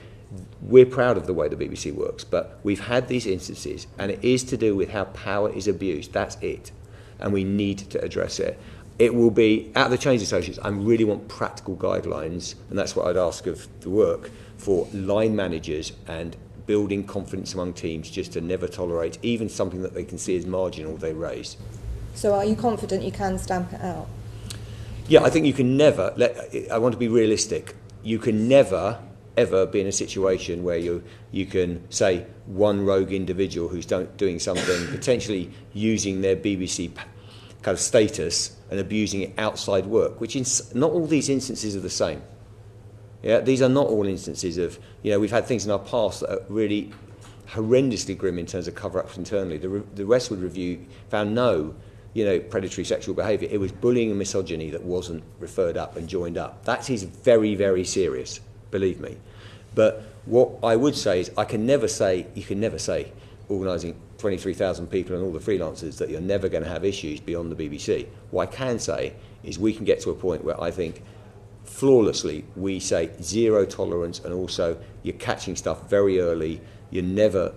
We're proud of the way the BBC works, but we've had these instances, and it is to do with how power is abused. That's it. And we need to address it. It will be, at the Change Associates, I really want practical guidelines, and that's what I'd ask of the work, for line managers and building confidence among teams just to never tolerate even something that they can see as marginal they raise. So are you confident you can stamp it out? Yeah, I think you can never, I want to be realistic, you can never ever be in a situation where you can say one rogue individual who's doing something, potentially using their BBC kind of status and abusing it outside work, which not all these instances are the same. Yeah, these are not all instances of, we've had things in our past that are really horrendously grim in terms of cover-ups internally. The Westwood Review found no, predatory sexual behaviour. It was bullying and misogyny that wasn't referred up and joined up. That is very, very serious, believe me. But what I would say is you can never say, organising 23,000 people and all the freelancers, that you're never going to have issues beyond the BBC. What I can say is we can get to a point where I think flawlessly we say zero tolerance, and also you're catching stuff very early. You're never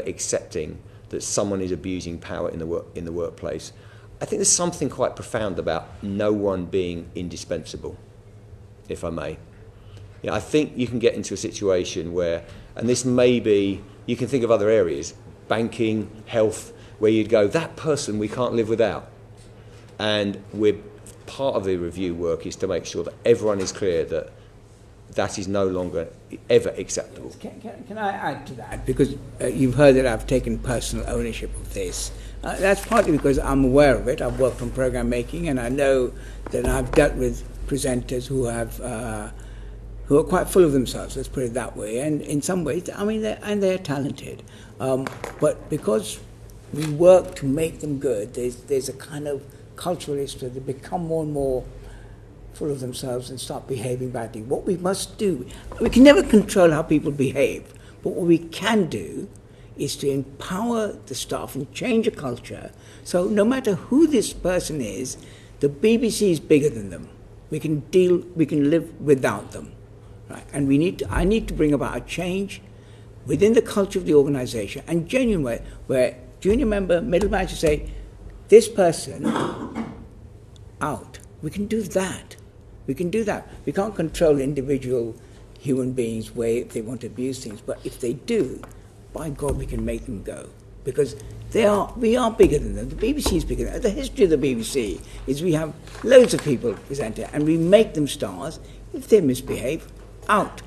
accepting that someone is abusing power in the workplace. I think there's something quite profound about no one being indispensable, if I may. I think you can get into a situation where, and this may be, you can think of other areas, banking, health, where you'd go, that person we can't live without. And part of the review work is to make sure that everyone is clear that that is no longer ever acceptable. Can I add to that? Because you've heard that I've taken personal ownership of this, That's partly because I'm aware of it. I've worked on program making, and I know that I've dealt with presenters who are quite full of themselves. Let's put it that way. And in some ways, I mean, they're talented. But because we work to make them good, there's a kind of cultural history. They become more and more full of themselves and start behaving badly. What we must do, we can never control how people behave, but what we can do is to empower the staff and change a culture. So no matter who this person is, the BBC is bigger than them. We can live without them. Right? And I need to bring about a change within the culture of the organisation, and genuine way, where junior member, middle manager say, this person out. We can do that. We can do that. We can't control individual human beings' way if they want to abuse things, but if they do, by God, we can make them go. Because we are bigger than them. The BBC is bigger than them. The history of the BBC is we have loads of people presented, and we make them stars. If they misbehave, out.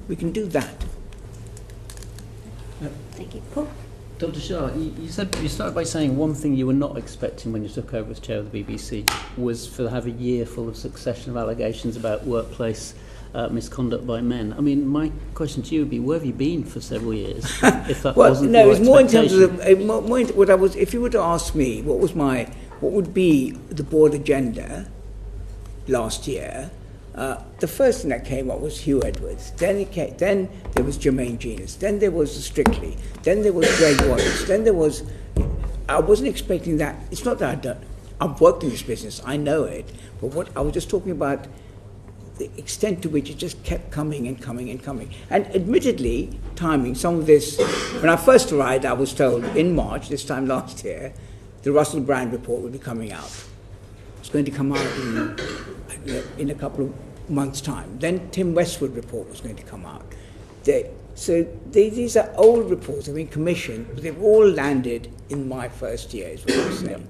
We can do that. Thank you. Paul? Dr. Shah, you started by saying one thing you were not expecting when you took over as chair of the BBC was to have a year full of succession of allegations about workplace misconduct by men. I mean, my question to you would be, where have you been for several years? If that wasn't your it's more in terms of expectation? if you were to ask me what would be the board agenda last year, the first thing that came up was Hugh Edwards. Then there was Jermaine Genius. Then there was Strictly. Then there was Greg Wallace. Then there was. I wasn't expecting that. It's not that I've worked in this business. I know it. But what I was just talking about, the extent to which it just kept coming and coming and coming. And admittedly, timing, some of this, when I first arrived, I was told in March, this time last year, the Russell Brand report would be coming out. It's going to come out in a couple of months' time. Then Tim Westwood report was going to come out. These are old reports. They've been commissioned, but they've all landed in my first year, is what I'm saying.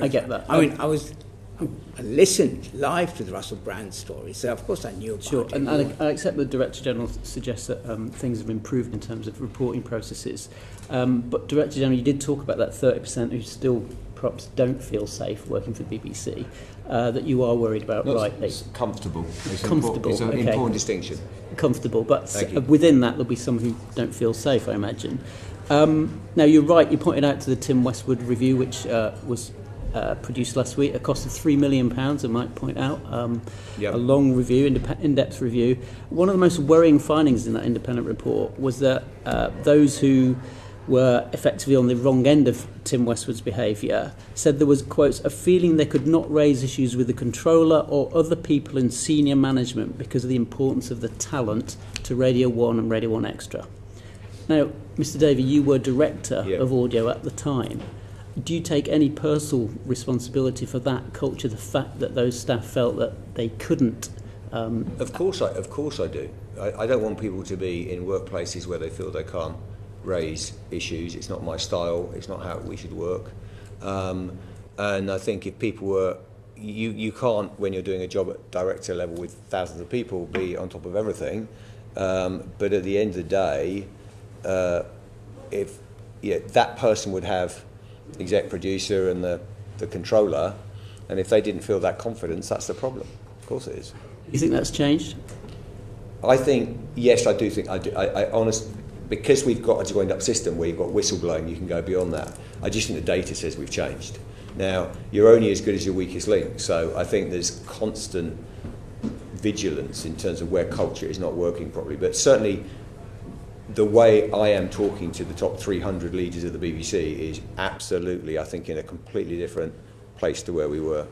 I get that. I mean, I listened live to the Russell Brand story, so of course I knew about it. Sure, and I accept the Director General suggests that things have improved in terms of reporting processes. But Director General, you did talk about that 30% who still perhaps don't feel safe working for the BBC, that you are worried about, rightly. It's comfortable. It's an okay. important distinction. Comfortable, but within that there'll be some who don't feel safe, I imagine. Now, you're right, you pointed out to the Tim Westwood review, which was produced last week, a cost of £3 million, I might point out, a long review, in-depth review. One of the most worrying findings in that independent report was that those who were effectively on the wrong end of Tim Westwood's behaviour said there was, quotes, a feeling they could not raise issues with the controller or other people in senior management because of the importance of the talent to Radio 1 and Radio 1 Extra. Now, Mr. Davie, you were director of audio at the time. Do you take any personal responsibility for that culture, the fact that those staff felt that they couldn't? Of course I do. I don't want people to be in workplaces where they feel they can't raise issues. It's not my style. It's not how we should work. And I think if people were... You can't, when you're doing a job at director level with thousands of people, be on top of everything. But at the end of the day, if that person would have exec producer and the controller, and if they didn't feel that confidence, that's the problem. Of course it is. You think that's changed? I think, yes, I do think, I honestly, because we've got a joined up system where you've got whistleblowing, you can go beyond that. I just think the data says we've changed. Now, you're only as good as your weakest link, so I think there's constant vigilance in terms of where culture is not working properly. But certainly, the way I am talking to the top 300 leaders of the BBC is absolutely, I think, in a completely different place to where we were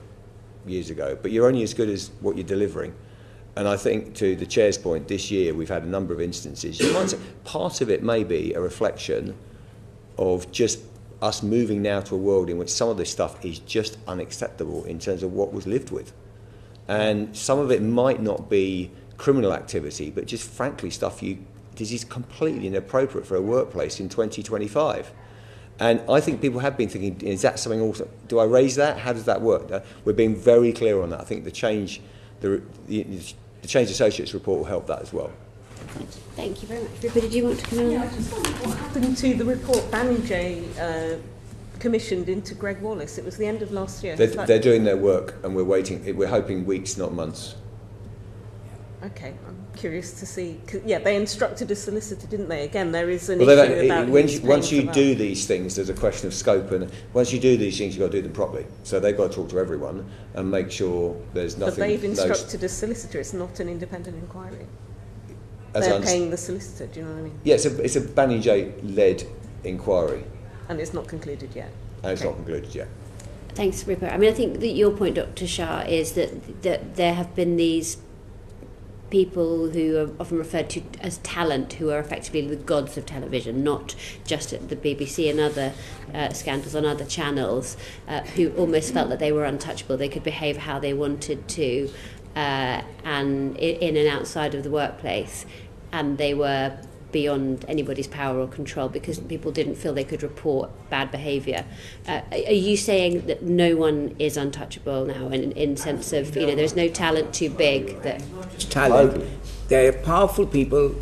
years ago. But you're only as good as what you're delivering. And I think, to the chair's point, this year we've had a number of instances. You might say part of it may be a reflection of just us moving now to a world in which some of this stuff is just unacceptable in terms of what was lived with. And some of it might not be criminal activity, but just frankly stuff this is completely inappropriate for a workplace in 2025. And I think people have been thinking, is that something also, do I raise that? How does that work? We're being very clear on that. I think the Change Associates report will help that as well. Thanks. Thank you very much. Rupert, did you want to come in? Yeah, I just wondered what happened to the report Banijay commissioned into Greg Wallace. It was the end of last year. They're doing their work, and we're waiting. We're hoping weeks, not months. Okay, I'm curious to see. Yeah, they instructed a solicitor, didn't they? Again, there is an issue about once you do these things, there's a question of scope, and once you do these things, you've got to do them properly. So they've got to talk to everyone and make sure there's nothing. But they've instructed a solicitor. It's not an independent inquiry. They're paying the solicitor. Do you know what I mean? Yeah, it's a Banijay-led inquiry. And it's not concluded yet. And it's not concluded yet. Thanks, Rupert. I mean, I think that your point, Dr. Shah, is that there have been these people who are often referred to as talent, who are effectively the gods of television, not just at the BBC and other scandals on other channels, who almost felt that they were untouchable. They could behave how they wanted to, and in and outside of the workplace, and they were beyond anybody's power or control because people didn't feel they could report bad behaviour. Are you saying that no one is untouchable now, in sense of, there's no talent too big that... Talent. There are powerful people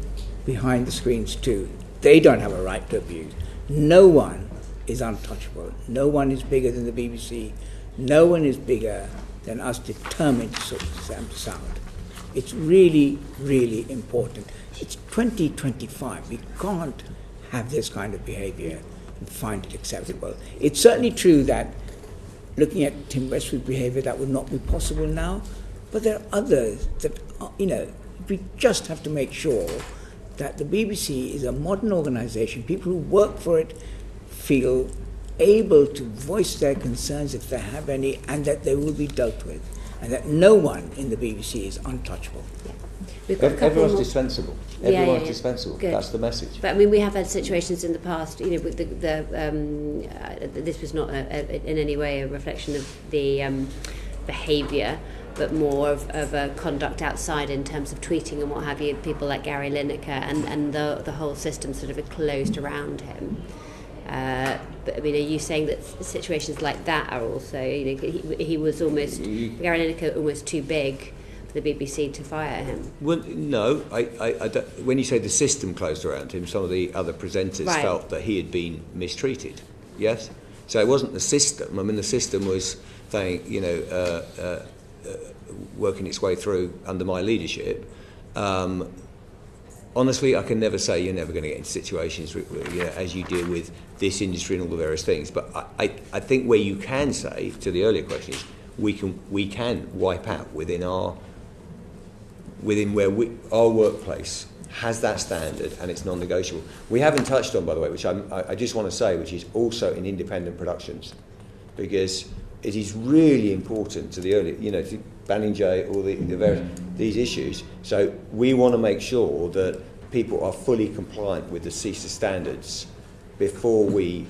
behind the screens too. They don't have a right to abuse. No one is untouchable. No one is bigger than the BBC. No one is bigger than us determined to sort them sound. It's really, really important. It's 2025. We can't have this kind of behaviour and find it acceptable. It's certainly true that looking at Tim Westwood's behaviour, that would not be possible now, but there are others that, we just have to make sure that the BBC is a modern organisation. People who work for it feel able to voice their concerns if they have any, and that they will be dealt with, and that no one in the BBC is untouchable. Everyone's dispensable. Everyone's dispensable. Good. That's the message. But I mean, we have had situations in the past. With this was not in any way a reflection of the behaviour, but more of a conduct outside in terms of tweeting and what have you. People like Gary Lineker and the whole system sort of closed around him. But I mean, are you saying that situations like that are also, he was almost, Gary Lineker almost too big for the BBC to fire him? Well, no, I don't, when you say the system closed around him, some of the other presenters felt that he had been mistreated. Yes, so it wasn't the system. I mean, the system was saying, working its way through under my leadership. Honestly, I can never say you're never going to get into situations as you deal with this industry and all the various things. But I think where you can say, to the earlier question, is we can wipe out within our workplace has that standard and it's non-negotiable. We haven't touched on, by the way, which I just want to say, which is also in independent productions, because it is really important to the early, to Banijay, all the various these issues. So we want to make sure that people are fully compliant with the CISA standards before we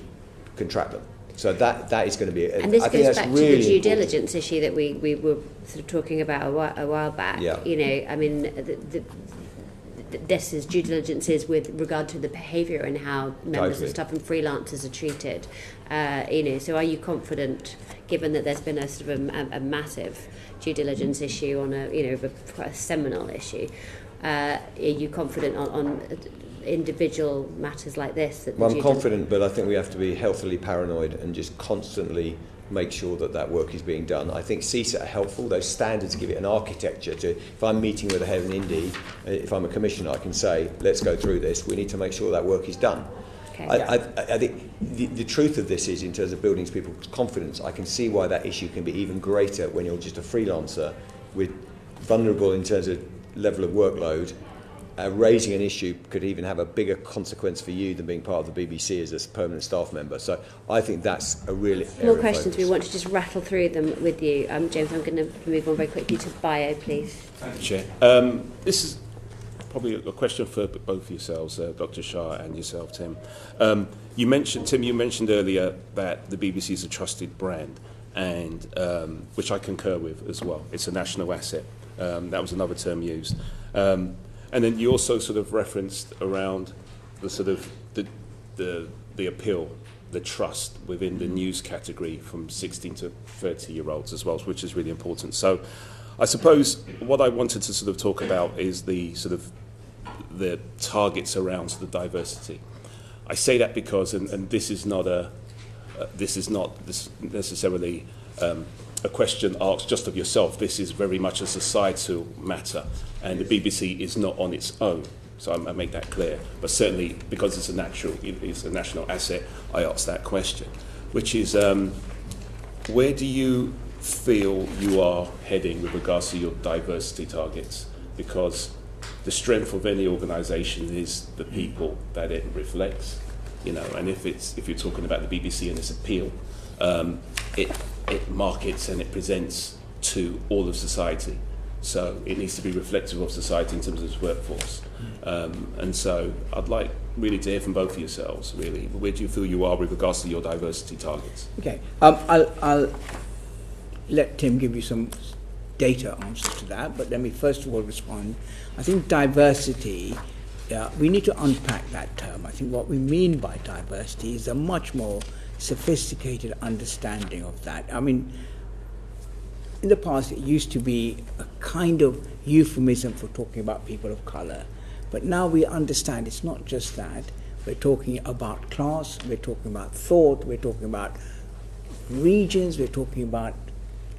contract them. So that is going to be. And this goes back really to the due diligence issue that we were sort of talking about a while back. Yeah. I mean, this is due diligence is with regard to the behaviour and how members of staff and freelancers are treated. So are you confident, given that there's been a sort of a massive due diligence issue on a seminal issue? Are you confident on individual matters like this? Well, I'm confident, but I think we have to be healthily paranoid and just constantly make sure that work is being done. I think CISA are helpful. Those standards give it an architecture to, if I'm meeting with the head of an Indy, if I'm a commissioner, I can say, let's go through this. We need to make sure that work is done. Okay. I think the truth of this is, in terms of building people's confidence, I can see why that issue can be even greater when you're just a freelancer with vulnerable in terms of level of workload. Raising an issue could even have a bigger consequence for you than being part of the BBC as a permanent staff member. So I think that's a really more questions. We want to just rattle through them with you. James, I'm going to move on very quickly to bio, please. Thank you, Chair. This is probably a question for both yourselves, Dr. Shah and yourself, Tim. You mentioned earlier that the BBC is a trusted brand, and which I concur with as well. It's a national asset. That was another term used. And then you also sort of referenced around the sort of the appeal, the trust within the news category from 16 to 30-year-olds as well, which is really important. So I suppose what I wanted to sort of talk about is the sort of the targets around the diversity. I say that because, and this is not necessarily a question asked just of yourself. This is very much a societal matter, and the BBC is not on its own. So I make that clear. But certainly, because it's a national asset, I ask that question, which is, where do you feel you are heading with regards to your diversity targets? Because the strength of any organisation is the people that it reflects, and if you're talking about the BBC and its appeal, it markets and it presents to all of society. So it needs to be reflective of society in terms of its workforce. And so I'd like really to hear from both of yourselves, really. Where do you feel you are with regards to your diversity targets? Okay, I'll let Tim give you some data answers to that, but let me first of all respond. I think diversity, we need to unpack that term. I think what we mean by diversity is a much more sophisticated understanding of that. I mean, in the past, it used to be a kind of euphemism for talking about people of colour. But now we understand it's not just that. We're talking about class, we're talking about thought, we're talking about regions, we're talking about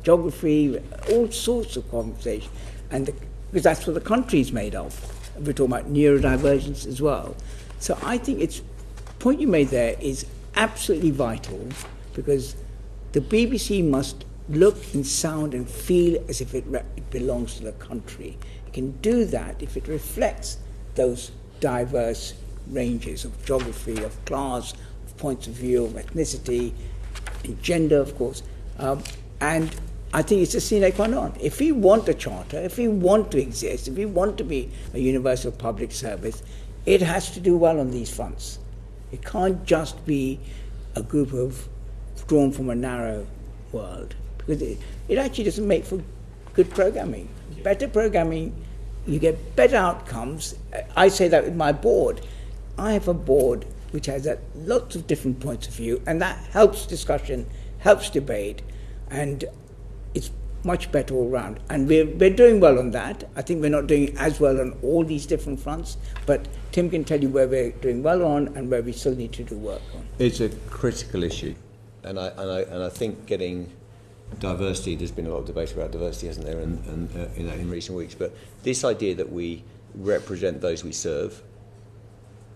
geography, all sorts of conversation. Because that's what the country is made of. We're talking about neurodivergence as well. So I think the point you made there is absolutely vital, because the BBC must look and sound and feel as if it belongs to the country. It can do that if it reflects those diverse ranges of geography, of class, of points of view, of ethnicity, and gender, of course. And I think it's a sine qua non. If we want a charter, if we want to exist, if we want to be a universal public service, it has to do well on these fronts. It can't just be a group of drawn from a narrow world, because it actually doesn't make for good programming. Better programming, you get better outcomes. I say that with my board. I have a board which has lots of different points of view, and that helps discussion, helps debate, and it's much better all round. And we're doing well on that. I think we're not doing as well on all these different fronts, but Tim can tell you where we're doing well on and where we still need to do work on. It's a critical issue, and I think getting diversity, there's been a lot of debate about diversity, hasn't there, and in recent weeks, but this idea that we represent those we serve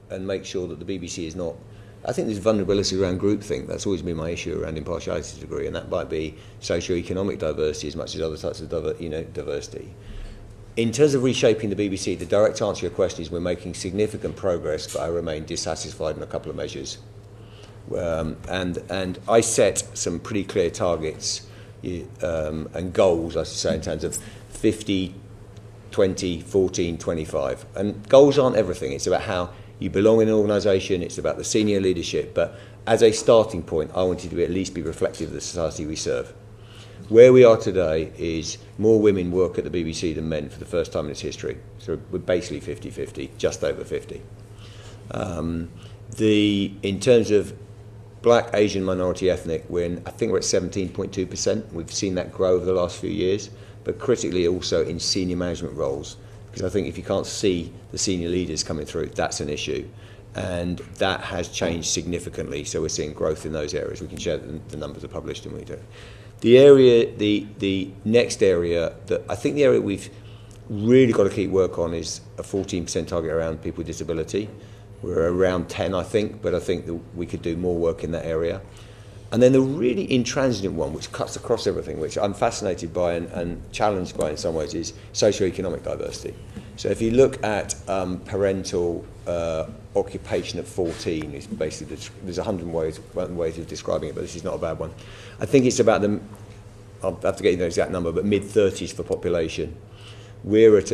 and make sure that the BBC is not, I think there's vulnerability around groupthink. That's always been my issue around impartiality degree, and that might be socio-economic diversity as much as other types of diversity. In terms of reshaping the BBC, the direct answer to your question is we're making significant progress, but I remain dissatisfied on a couple of measures. And I set some pretty clear targets and goals, I should say, in terms of 50, 20, 14, 25. And goals aren't everything. It's about how you belong in an organisation. It's about the senior leadership. But as a starting point, I wanted to at least be reflective of the society we serve. Where we are today is more women work at the BBC than men for the first time in its history. So we're basically 50-50, just over 50. In terms of Black, Asian, minority, ethnic, I think we're at 17.2%. We've seen that grow over the last few years, but critically also in senior management roles, because I think if you can't see the senior leaders coming through, that's an issue. And that has changed significantly, so we're seeing growth in those areas. We can share the numbers are published in we do. The next area, I think the area we've really got to keep work on is a 14% target around people with disability. We're around 10, I think, but I think that we could do more work in that area. And then the really intransigent one, which cuts across everything, which I'm fascinated by and challenged by in some ways, is socio-economic diversity. So if you look at parental occupation at 14, it's basically, there's 100 ways of describing it, but this is not a bad one. I think it's about I'll have to get you the exact number, but mid-30s for population. We're at,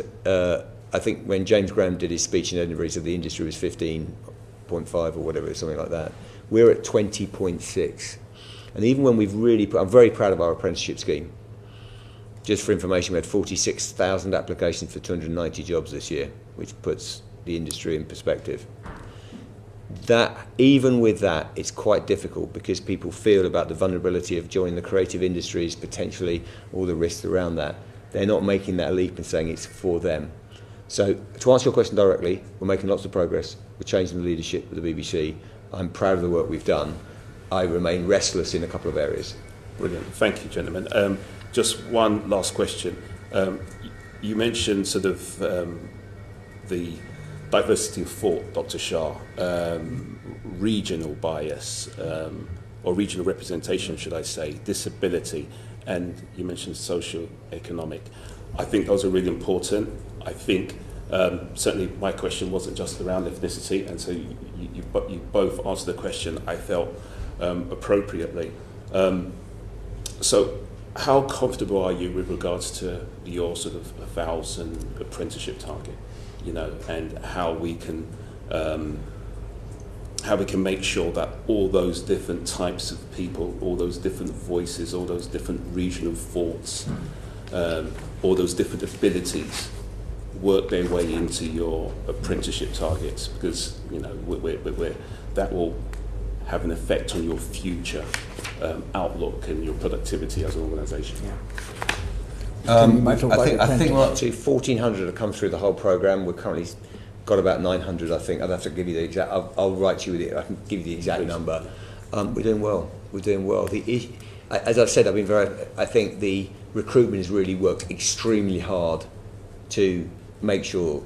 I think when James Graham did his speech in Edinburgh, he said the industry was 15.5 or whatever, something like that. We're at 20.6. And even when I'm very proud of our apprenticeship scheme. Just for information, we had 46,000 applications for 290 jobs this year, which puts the industry in perspective. Even with that, it's quite difficult because people feel about the vulnerability of joining the creative industries, potentially all the risks around that. They're not making that leap and saying it's for them. So to answer your question directly, we're making lots of progress. We're changing the leadership of the BBC. I'm proud of the work we've done. I remain restless in a couple of areas. Brilliant. Thank you, gentlemen. Just one last question. You mentioned sort of the diversity of thought, Dr. Shah, regional bias, or regional representation, should I say, disability, and you mentioned socio-economic. I think those are really important. I think certainly my question wasn't just around ethnicity, and so you both answered the question, I felt, appropriately. So how comfortable are you with regards to your sort of 1,000 apprenticeship target, you know, and how we can make sure that all those different types of people, all those different voices, all those different regional thoughts, all those different abilities work their way into your apprenticeship targets, because, you know, that will have an effect on your future outlook and your productivity as an organisation. I think we're up to 1,400 have come through the whole programme. We're currently got about 900, I think. I'd have to give you the exact. I'll write you with it. I can give you the exact number. We're doing well. We're doing well. As I've said, I think the recruitment has really worked extremely hard to make sure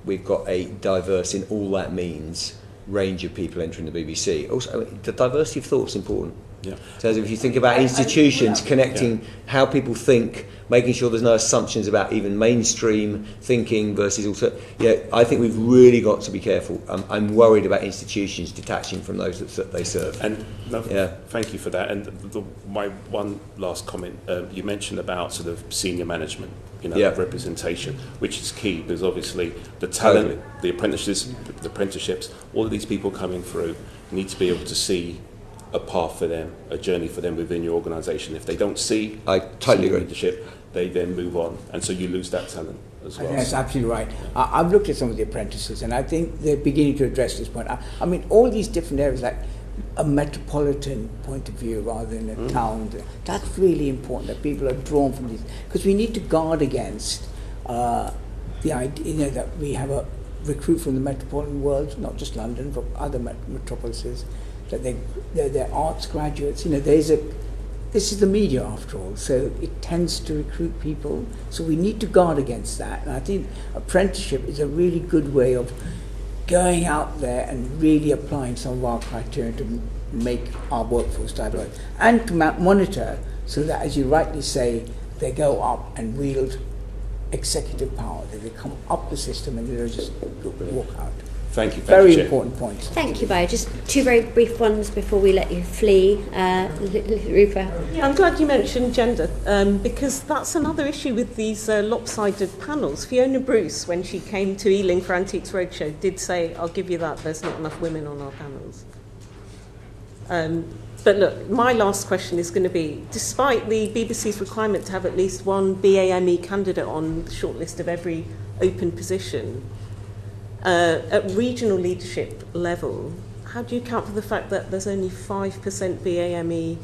we've got a diverse, in all that means, range of people entering the BBC. Also, I mean, the diversity of thought is important. Yeah. So if you think about institutions, connecting how people think, making sure there's no assumptions about even mainstream thinking versus also, I think we've really got to be careful. I'm worried about institutions detaching from those that they serve. And thank you for that. And my one last comment, you mentioned about sort of senior management, representation, which is key, because obviously the talent, the apprenticeships, all of these people coming through need to be able to see a path for them, a journey for them within your organisation. If they don't see leadership, they then move on, and so you lose that talent as well. That's absolutely right. I've looked at some of the apprentices, and I think they're beginning to address this point. I mean, all these different areas, like a metropolitan point of view rather than a town, that's really important, that people are drawn from these, because we need to guard against the idea that we have a recruit from the metropolitan world, not just London, but other metropolises, that they're arts graduates. This is the media after all, so it tends to recruit people. So we need to guard against that. And I think apprenticeship is a really good way of going out there and really applying some of our criteria to make our workforce diverse and to monitor, so that, as you rightly say, they go up and wield executive power, that they come up the system and they don't just walk out. Thank you. Very important point. Thank you, Bio. Just two very brief ones before we let you flee. Rupa. Yeah, I'm glad you mentioned gender, because that's another issue with these lopsided panels. Fiona Bruce, when she came to Ealing for Antiques Roadshow, did say, I'll give you that, there's not enough women on our panels. But look, my last question is going to be, despite the BBC's requirement to have at least one BAME candidate on the shortlist of every open position, at regional leadership level, how do you account for the fact that there's only 5% BAME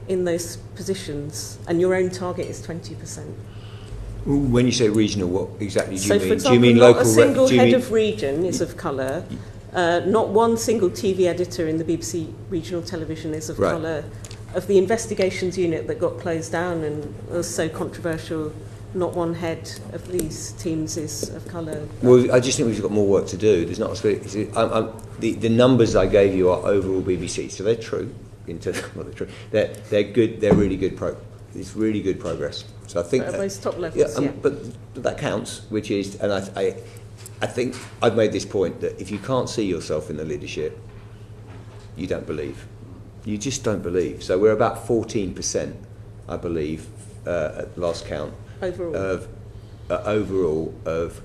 in those positions and your own target is 20%? When you say regional, what exactly do you mean? So, for example, do you mean not local? a single head of region is of colour. Not one single TV editor in the BBC regional television is of colour. Of the investigations unit that got closed down and was so controversial, not one head of these teams is of colour. Well, I just think we've got more work to do. There's not the numbers I gave you are overall BBC, so they're true. They're true. They're good. They're really good. It's really good progress. So I think those top levels. But that counts. Which is, and I think I've made this point that if you can't see yourself in the leadership, you don't believe. You just don't believe. So we're about 14%, I believe, at last count. Overall of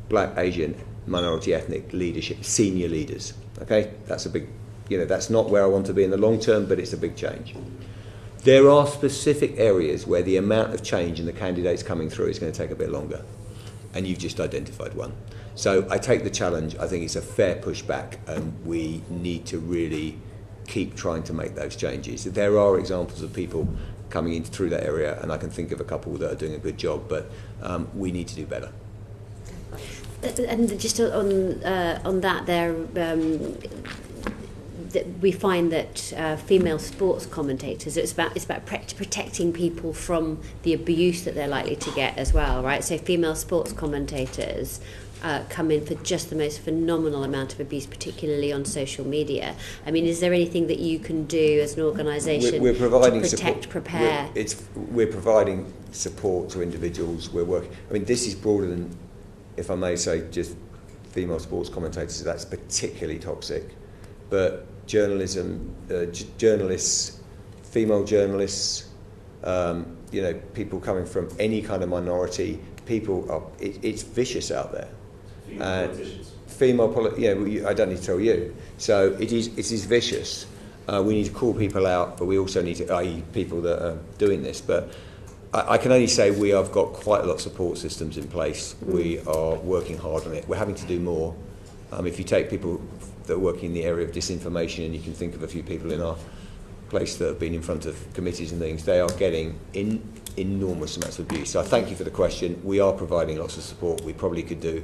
black, Asian, minority ethnic leadership, senior leaders. Okay, that's a big, that's not where I want to be in the long term, but it's a big change. There are specific areas where the amount of change in the candidates coming through is going to take a bit longer, and you've just identified one. So I take the challenge. I think it's a fair pushback, and we need to really keep trying to make those changes. There are examples of people coming in through that area, and I can think of a couple that are doing a good job, but we need to do better. And just on that, we find that female sports commentators, it's about protecting people from the abuse that they're likely to get as well, right? So female sports commentators come in for just the most phenomenal amount of abuse, particularly on social media. I mean, is there anything that you can do as an organisation we're providing to protect, support, prepare? We're providing support to individuals. We're working. I mean, this is broader than, if I may say, just female sports commentators. That's particularly toxic. But journalism, journalists, female journalists, people coming from any kind of minority, it's vicious out there. I don't need to tell you. So it is vicious. We need to call people out, but we also need to, i.e. people that are doing this. But I can only say we have got quite a lot of support systems in place. We are working hard on it. We're having to do more. If you take people that are working in the area of disinformation, and you can think of a few people in our place that have been in front of committees and things, they are getting enormous amounts of abuse. So I thank you for the question. We are providing lots of support. We probably could do,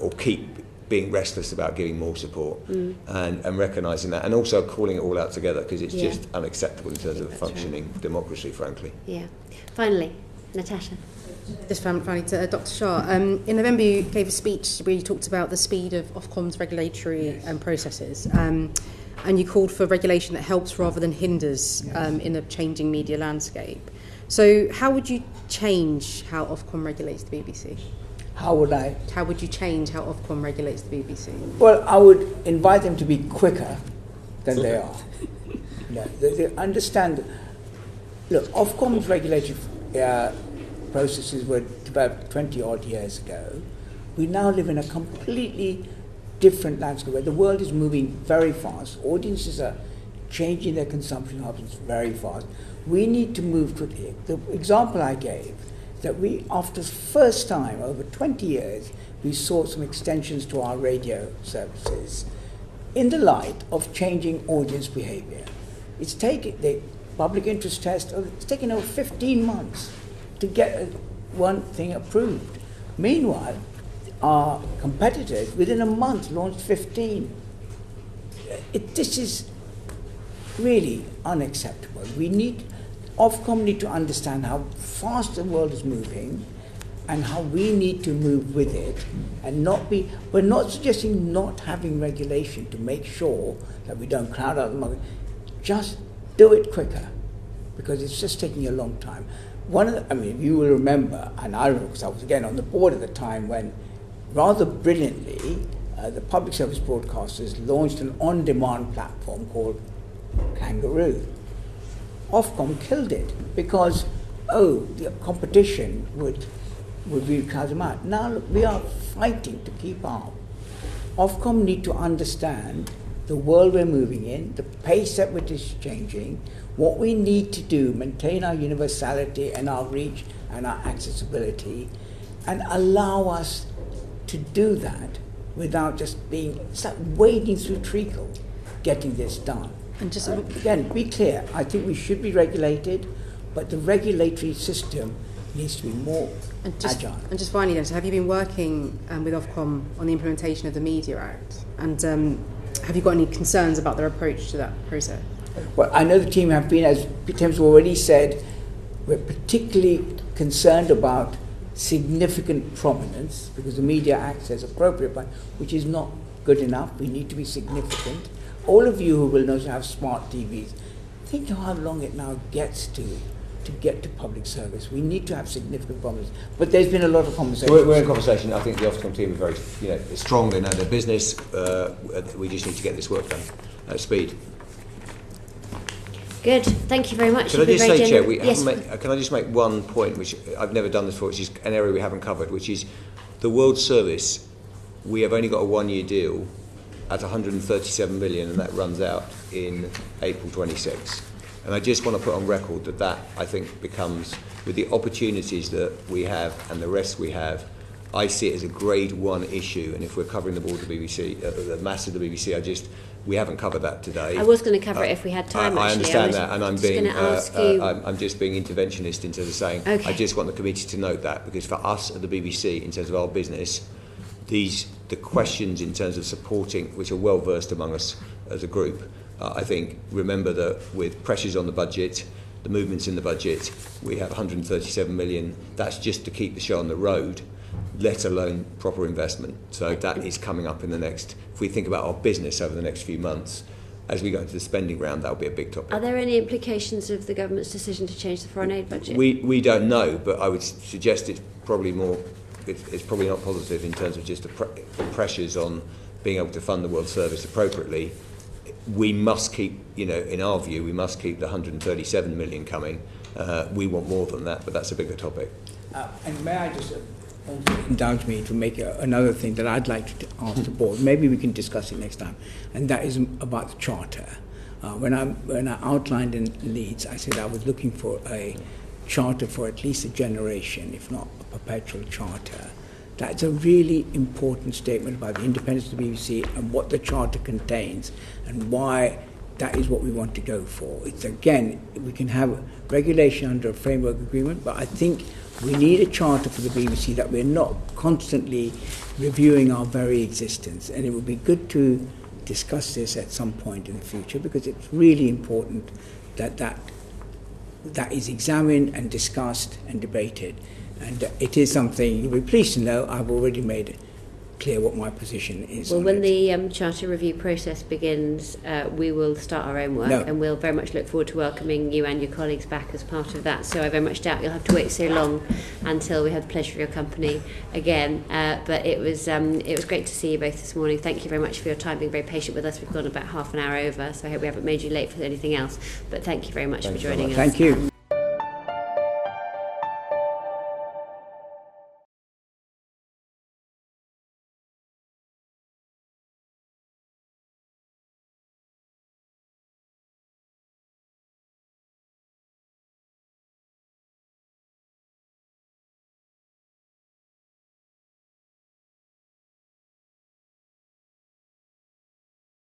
or keep being restless about giving more support and recognising that, and also calling it all out together, because it's just unacceptable in terms of functioning democracy, frankly. Yeah. Finally, Natasha. Just finally to Dr. Shah. In November, you gave a speech where you talked about the speed of Ofcom's regulatory processes, and you called for regulation that helps rather than hinders in a changing media landscape. So, how would you change how Ofcom regulates the BBC? How would I? How would you change how Ofcom regulates the BBC? Well, I would invite them to be quicker than they are. They understand. Look, Ofcom's regulatory processes were developed 20-odd years ago. We now live in a completely different landscape where the world is moving very fast. Audiences are changing their consumption habits very fast. We need to move quickly. The example I gave, that we, after the first time over 20 years, we saw some extensions to our radio services in the light of changing audience behaviour. It's taken the public interest test, it's taken over 15 months to get one thing approved. Meanwhile, our competitors, within a month, launched 15. This is really unacceptable. Ofcom need to understand how fast the world is moving and how we need to move with it, and we're not suggesting not having regulation to make sure that we don't crowd out the market. Just do it quicker, because it's just taking a long time. You will remember, and I remember because I was again on the board at the time, when rather brilliantly the public service broadcasters launched an on-demand platform called Kangaroo. Ofcom killed it because, the competition would crowd them out. Now look, we are fighting to keep up. Ofcom need to understand the world we're moving in, the pace at which it's changing, what we need to do, maintain our universality and our reach and our accessibility, and allow us to do that without just wading through treacle, getting this done. And just again, be clear, I think we should be regulated, but the regulatory system needs to be more agile. And just finally then, so have you been working with Ofcom on the implementation of the Media Act? And have you got any concerns about their approach to that process? Well, I know the team have been, as Tim's already said, we're particularly concerned about significant prominence, because the Media Act says appropriate, but which is not good enough. We need to be significant. All of you who will know to have smart TVs, think of how long it now gets to get to public service. We need to have significant prominence. But there's been a lot of conversation. So we're in conversation. I think the Ofcom team are very strong. They know their business. We just need to get this work done at speed. Good. Thank you very much. Can I just say, Chair, yes. can I just make one point, which I've never done this before, which is an area we haven't covered, which is the World Service. We have only got a one-year deal at 137 million, and that runs out in April 26. And I just want to put on record that I think becomes, with the opportunities that we have and the rest we have, I see it as a grade one issue. And if we're covering the board of the BBC, the mass of the BBC, we haven't covered that today. I was going to cover it if we had time. I understand that, and I'm just being interventionist in terms of saying, okay. I just want the committee to note that, because for us at the BBC, in terms of our business, the questions in terms of supporting, which are well versed among us as a group. I think, remember that with pressures on the budget, the movements in the budget, we have 137 million. That's just to keep the show on the road, let alone proper investment. So that is coming up in the next, if we think about our business over the next few months, as we go into the spending round, that'll be a big topic. Are there any implications of the government's decision to change the foreign aid budget? We don't know, but I would suggest it's probably it's probably not positive in terms of just the pressures on being able to fund the World Service appropriately. We must keep, in our view, we must keep the 137 million coming. We want more than that, but that's a bigger topic. And may I just indulge me to make another thing that I'd like to ask the board. Maybe we can discuss it next time, and that is about the charter. When I outlined in Leeds, I said I was looking for a charter for at least a generation, if not a perpetual charter. That's a really important statement about the independence of the BBC and what the charter contains and why that is what we want to go for. It's, again, we can have regulation under a framework agreement, but I think we need a charter for the BBC that we're not constantly reviewing our very existence. And it would be good to discuss this at some point in the future, because it's really important that is examined and discussed and debated. And it is something you'll be pleased to know I've already made clear what my position is. Well, when the charter review process begins, we will start our own work, and we'll very much look forward to welcoming you and your colleagues back as part of that. So I very much doubt you'll have to wait so long until we have the pleasure of your company again. But it was great to see you both this morning. Thank you very much for your time, being very patient with us. We've gone about half an hour over, so I hope we haven't made you late for anything else. But thank you very much for joining us. Thank you.